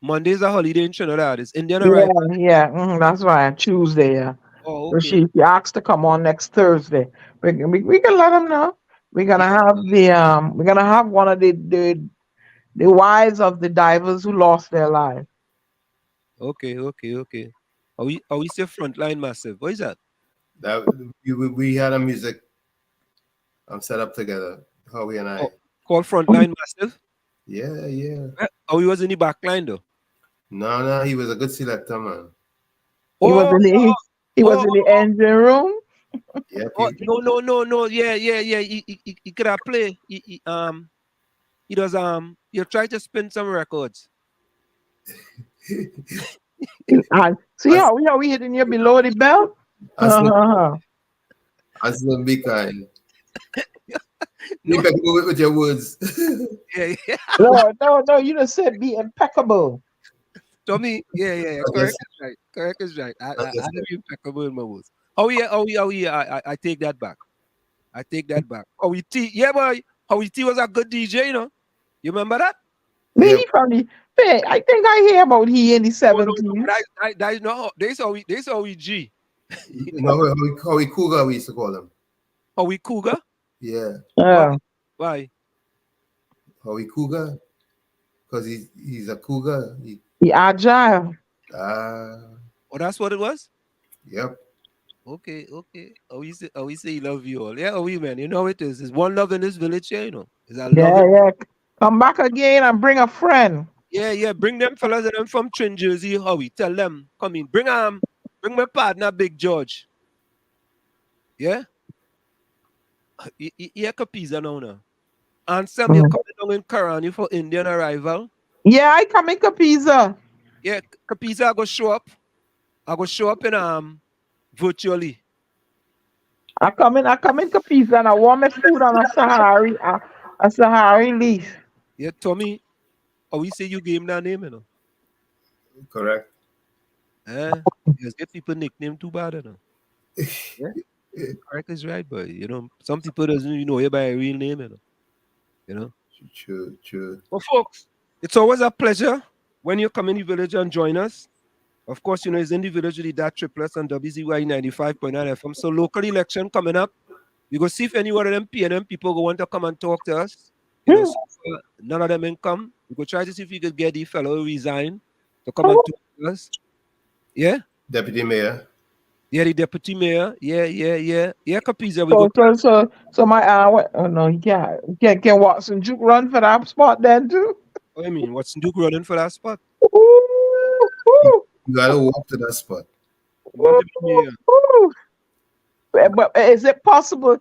Monday's a holiday in Trinidad. It's Indian Yeah, arrival. yeah, that's right. Tuesday, yeah. Oh, So okay. she asked to come on next Thursday. We can let them know. We're gonna have one of the wives of the divers who lost their lives. Okay. Are we still frontline massive? What is that? That we had a music set up together. Howie and I. Oh, called frontline massive? Yeah. Oh, he was in the back line though. No, he was a good selector, man. He was in the he was oh, in the engine room. Yeah. No. Yeah. He could have play. He does you try to spin some records. See how we hitting you below the belt? Anselm, be kind. Be impeccable with your words. Yeah. No, you just said be impeccable. Tommy, yeah. Correct is right. I have to be impeccable in my words. Oh yeah. I take that back. Howie T, yeah, boy. Howie T was a good DJ, you know. You remember that? Me probably. I think I hear about he in the 70s. That is not. This Howie G. No, Howie Cougar, we used to call him. Howie Cougar? Yeah. Why? Howie Cougar? Because he's a cougar. He agile. Oh, that's what it was? Yep. Okay. Oh, we say he love you all. Yeah, man. You know it is. There's one love in this village here, you know. Is that love? Yeah. Come back again and bring a friend. Yeah. Bring them fellas and them from Trin Jersey, Howie. Tell them. Come in. Bring my partner, Big George. Yeah? Yeah, Capiza now. Anselm, you're coming down in Karani for Indian arrival. Yeah, I come in Capiza. Yeah, Capiza, I go show up. In virtually. I come in Capiza and I warm my food on a Sahari leaf. Yeah, Tommy. We say you gave him that name, you know. Correct. Just get people nickname too bad, you know. Yeah. Correct is right, but some people doesn't you by a real name, you know. True. Well, folks, it's always a pleasure when you come in the village and join us. Of course, it's in the village with the DAT Triplets on WZYE 95.9 FM. So local election coming up. We go see if any one of them PNM people go want to come and talk to us. So none of them ain't come. We go try to see if we could get the fellow who resigned to come and talk to us. Yeah? Deputy Mayor. Yeah, the deputy mayor. Yeah. Yeah, Capiza. So my he can't. Can Watson Duke run for that spot then too? What do you mean? Watson Duke running for that spot? You gotta walk to that spot. But is it possible?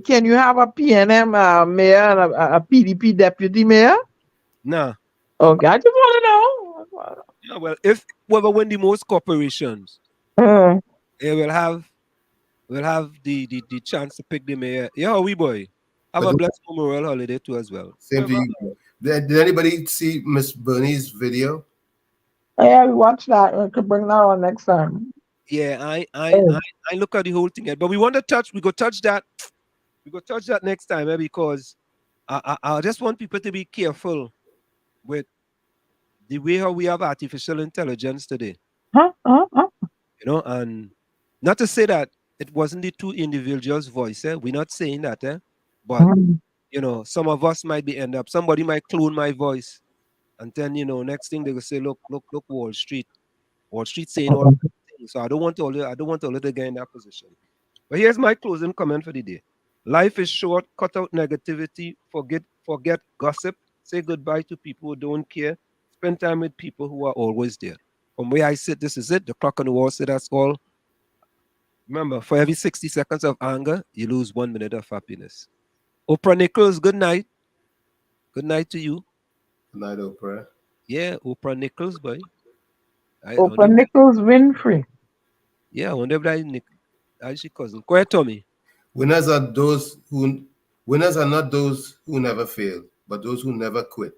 Can you have a PNM mayor and a PDP deputy mayor? Nah. Okay, I just want to know. Yeah, well, if whoever win the most corporations, we'll have the chance to pick the mayor. Yeah, we boy. Have a blessed Memorial holiday too as well. Same to you. Did anybody see Miss Bernie's video? Yeah, we watch that. We could bring that on next time. Yeah, I look at the whole thing, but we want to touch. We go touch that. We go touch that next time, because I just want people to be careful with the way how we have artificial intelligence today. And not to say that it wasn't the two individuals' voice. We're not saying that, but some of us might be end up. Somebody might clone my voice, and then next thing they will say, look, Wall Street saying all. So I don't want to let it get in that position. But here's my closing comment for the day. Life is short. Cut out negativity. Forget gossip. Say goodbye to people who don't care. Spend time with people who are always there. From where I sit, this is it. The clock on the wall said that's all. Remember, for every 60 seconds of anger, you lose 1 minute of happiness. Oprah Nichols, good night. Good night to you. Good night, Oprah. Yeah, Oprah Nichols, boy. I Oprah wonder. Nichols Winfrey. Yeah, I wonder if that Nick. I she cousin. Quiet, Tommy. Winners are those who winners are not those who never fail, but those who never quit.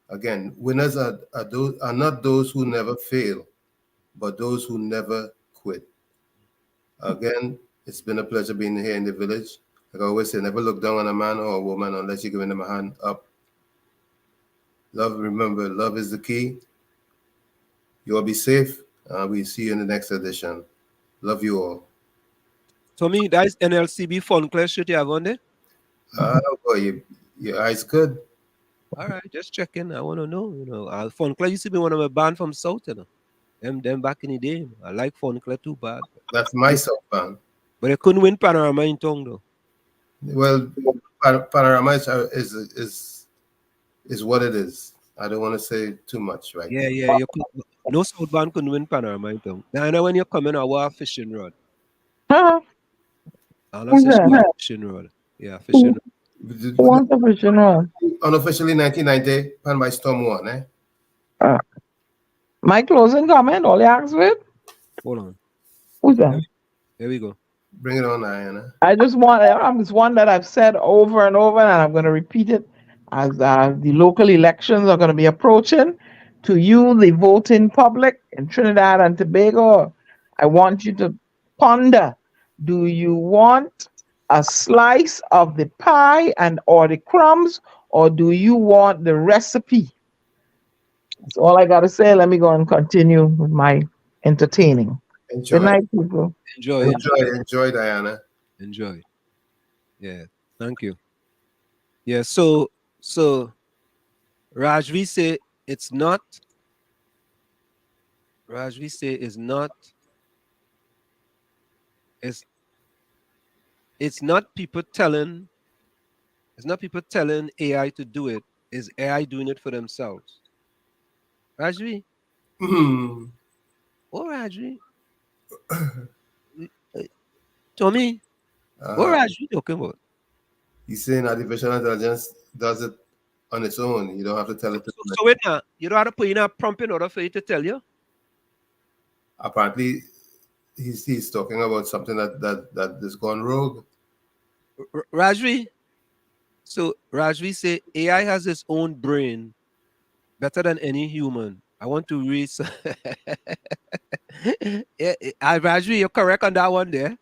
Again, winners are not those who never fail, but those who never quit. Again, it's been a pleasure being here in the village. Like I always say, never look down on a man or a woman unless you're giving them a hand up. Love, remember, love is the key. You all be safe. We'll see you in the next edition. Love you all. Tommy, that is NLCB Fun Clash shit you have on there? Boy, your eyes good. All right, just checking. I want to know. Fun Clash used to be one of my band from South, Them back in the day. I like Fun Clash too bad. That's my South band. But they couldn't win Panorama in tongue though. Well, Panorama is what it is. I don't want to say too much right Yeah, now. yeah. No South band couldn't win Panorama in tongue. Now I know when you're coming our fishing rod. Huh? And I said fishing rod. Yeah, fishing rod. Who wants a fishing rod? Unofficially 1990, Pan by Storm 1, eh? My closing comment, all you ask with? Hold on. Who's that? There we go. Bring it on, Diana. I'm just one that I've said over and over, and I'm going to repeat it as the local elections are going to be approaching. To you, the voting public in Trinidad and Tobago, I want you to ponder, do you want a slice of the pie or the crumbs, or do you want the recipe? That's all I got to say. Let me go and continue with my entertaining. Enjoy. Good night, people. Enjoy, Diana. Enjoy. Yeah, thank you. Yeah, so Rajvi say it's not. Rajvi say is not. It's not people telling. It's not people telling AI to do it. It's AI doing it for themselves. Rajvi. Hmm. Oh, Rajvi. Tommy. What Rajvi talking about? He's saying artificial intelligence does it on its own. You don't have to tell it to So wait now. You don't have to put in a prompt in order for it to tell you? Apparently, he's talking about something that is gone rogue. Rajvi. So Rajvi say AI has its own brain better than any human. I want to read. Rajvi, you're correct on that one there.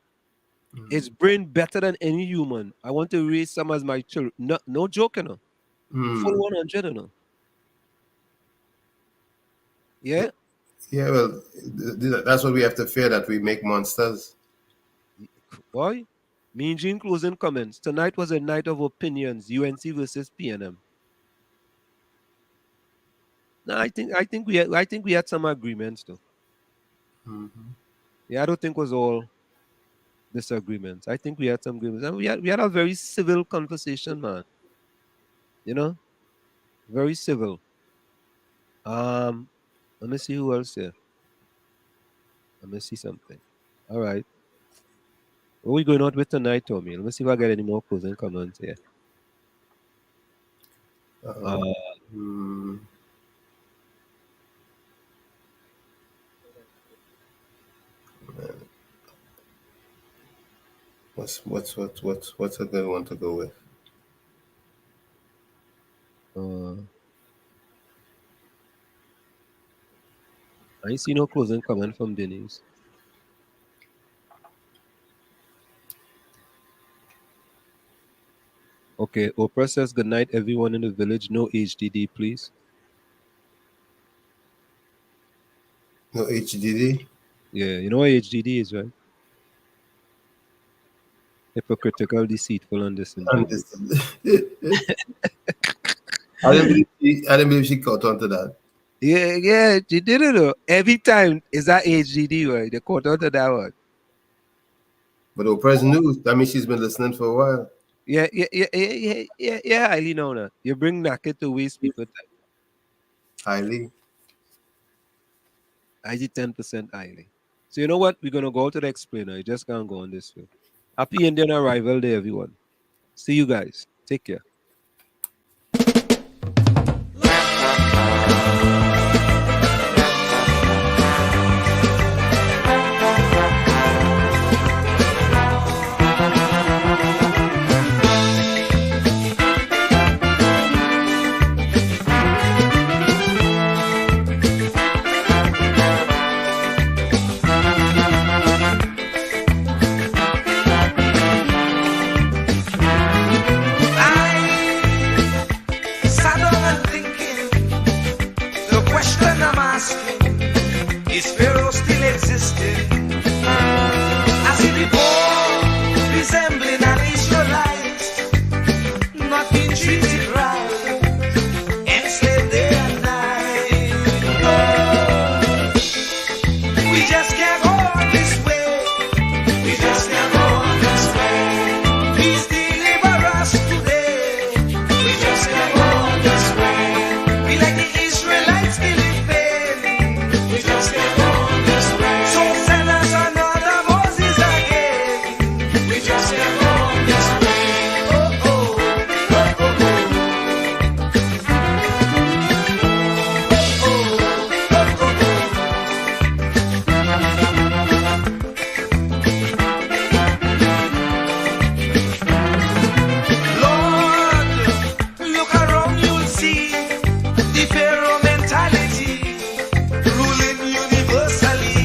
Its brain better than any human. I want to raise some as my children. No joke, Full 100, Yeah. Yeah, well, that's what we have to fear, that we make monsters. Boy, Mean Gene closing comments. Tonight was a night of opinions. UNC versus PNM. No, I think we had some agreements though. Yeah, I don't think it was all disagreements. I think we had some agreements, and we had a very civil conversation, man. Very civil. Let me see who else here. Let me see something. All right. What are we going out with tonight, Tommy? Let me see if I get any more closing comments here. What's a good one to go with? I see no closing comment from Denise. Okay, Oprah says good night, everyone in the village. No HDD, please. No HDD? Yeah, you know what HDD is, right? Hypocritical, deceitful, and disingenuous. I didn't believe she caught on to that. Yeah, she did it though. Every time is that HDD, right? They caught on to that one. But Oprah's news, that means she's been listening for a while. Yeah, highly know that. You bring Nakhid to waste people time. Highly. I did 10% highly. So you know what? We're gonna go to the explainer. You just can't go on this way. Happy Indian Arrival Day, everyone. See you guys. Take care. question I'm asking, is Pharaoh still existing? I see the poor resembling an Israelite, not being treated right, enslaved day and night. Oh, we just can't go on this way. We just can't go on this way. Please deliver us today. We just can't go on this way. We like the Israelites still in pain. We just can't go on this way. So send us another Moses again. We just can't go on this way. Oh, oh, oh, oh, oh. Lord, look around, you'll see the Pharaoh mentality ruling universally.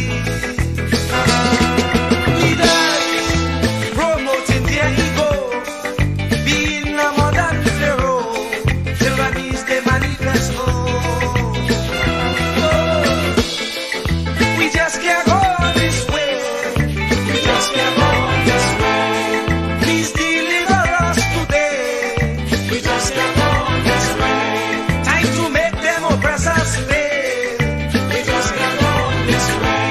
Leaders promoting their ego, being a modern Pharaoh, tyrannies they manifest. We just can't go on this way. We just can't go on this way. Please deliver us today. We just can't go on this way. Time to make them oppressors pay. We just can't go on this way.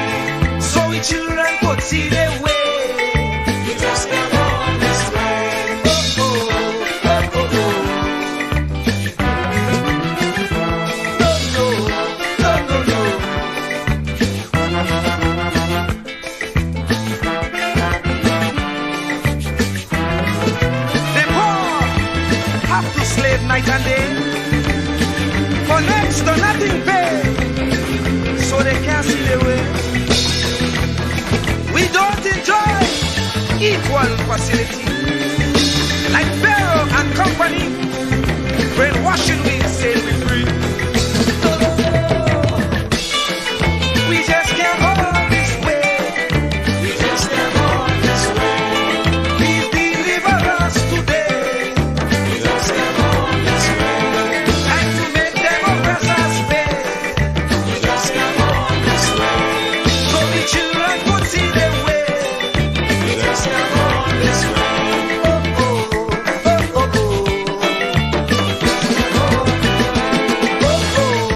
So we children could see their way. We just can't go on this way. Oh, oh, oh, oh, oh. No, no, no, no, no. The poor have to slave night and day for next to nothing pay, so they can't see their way. We don't enjoy equal facility like Pharaoh and company, brainwashing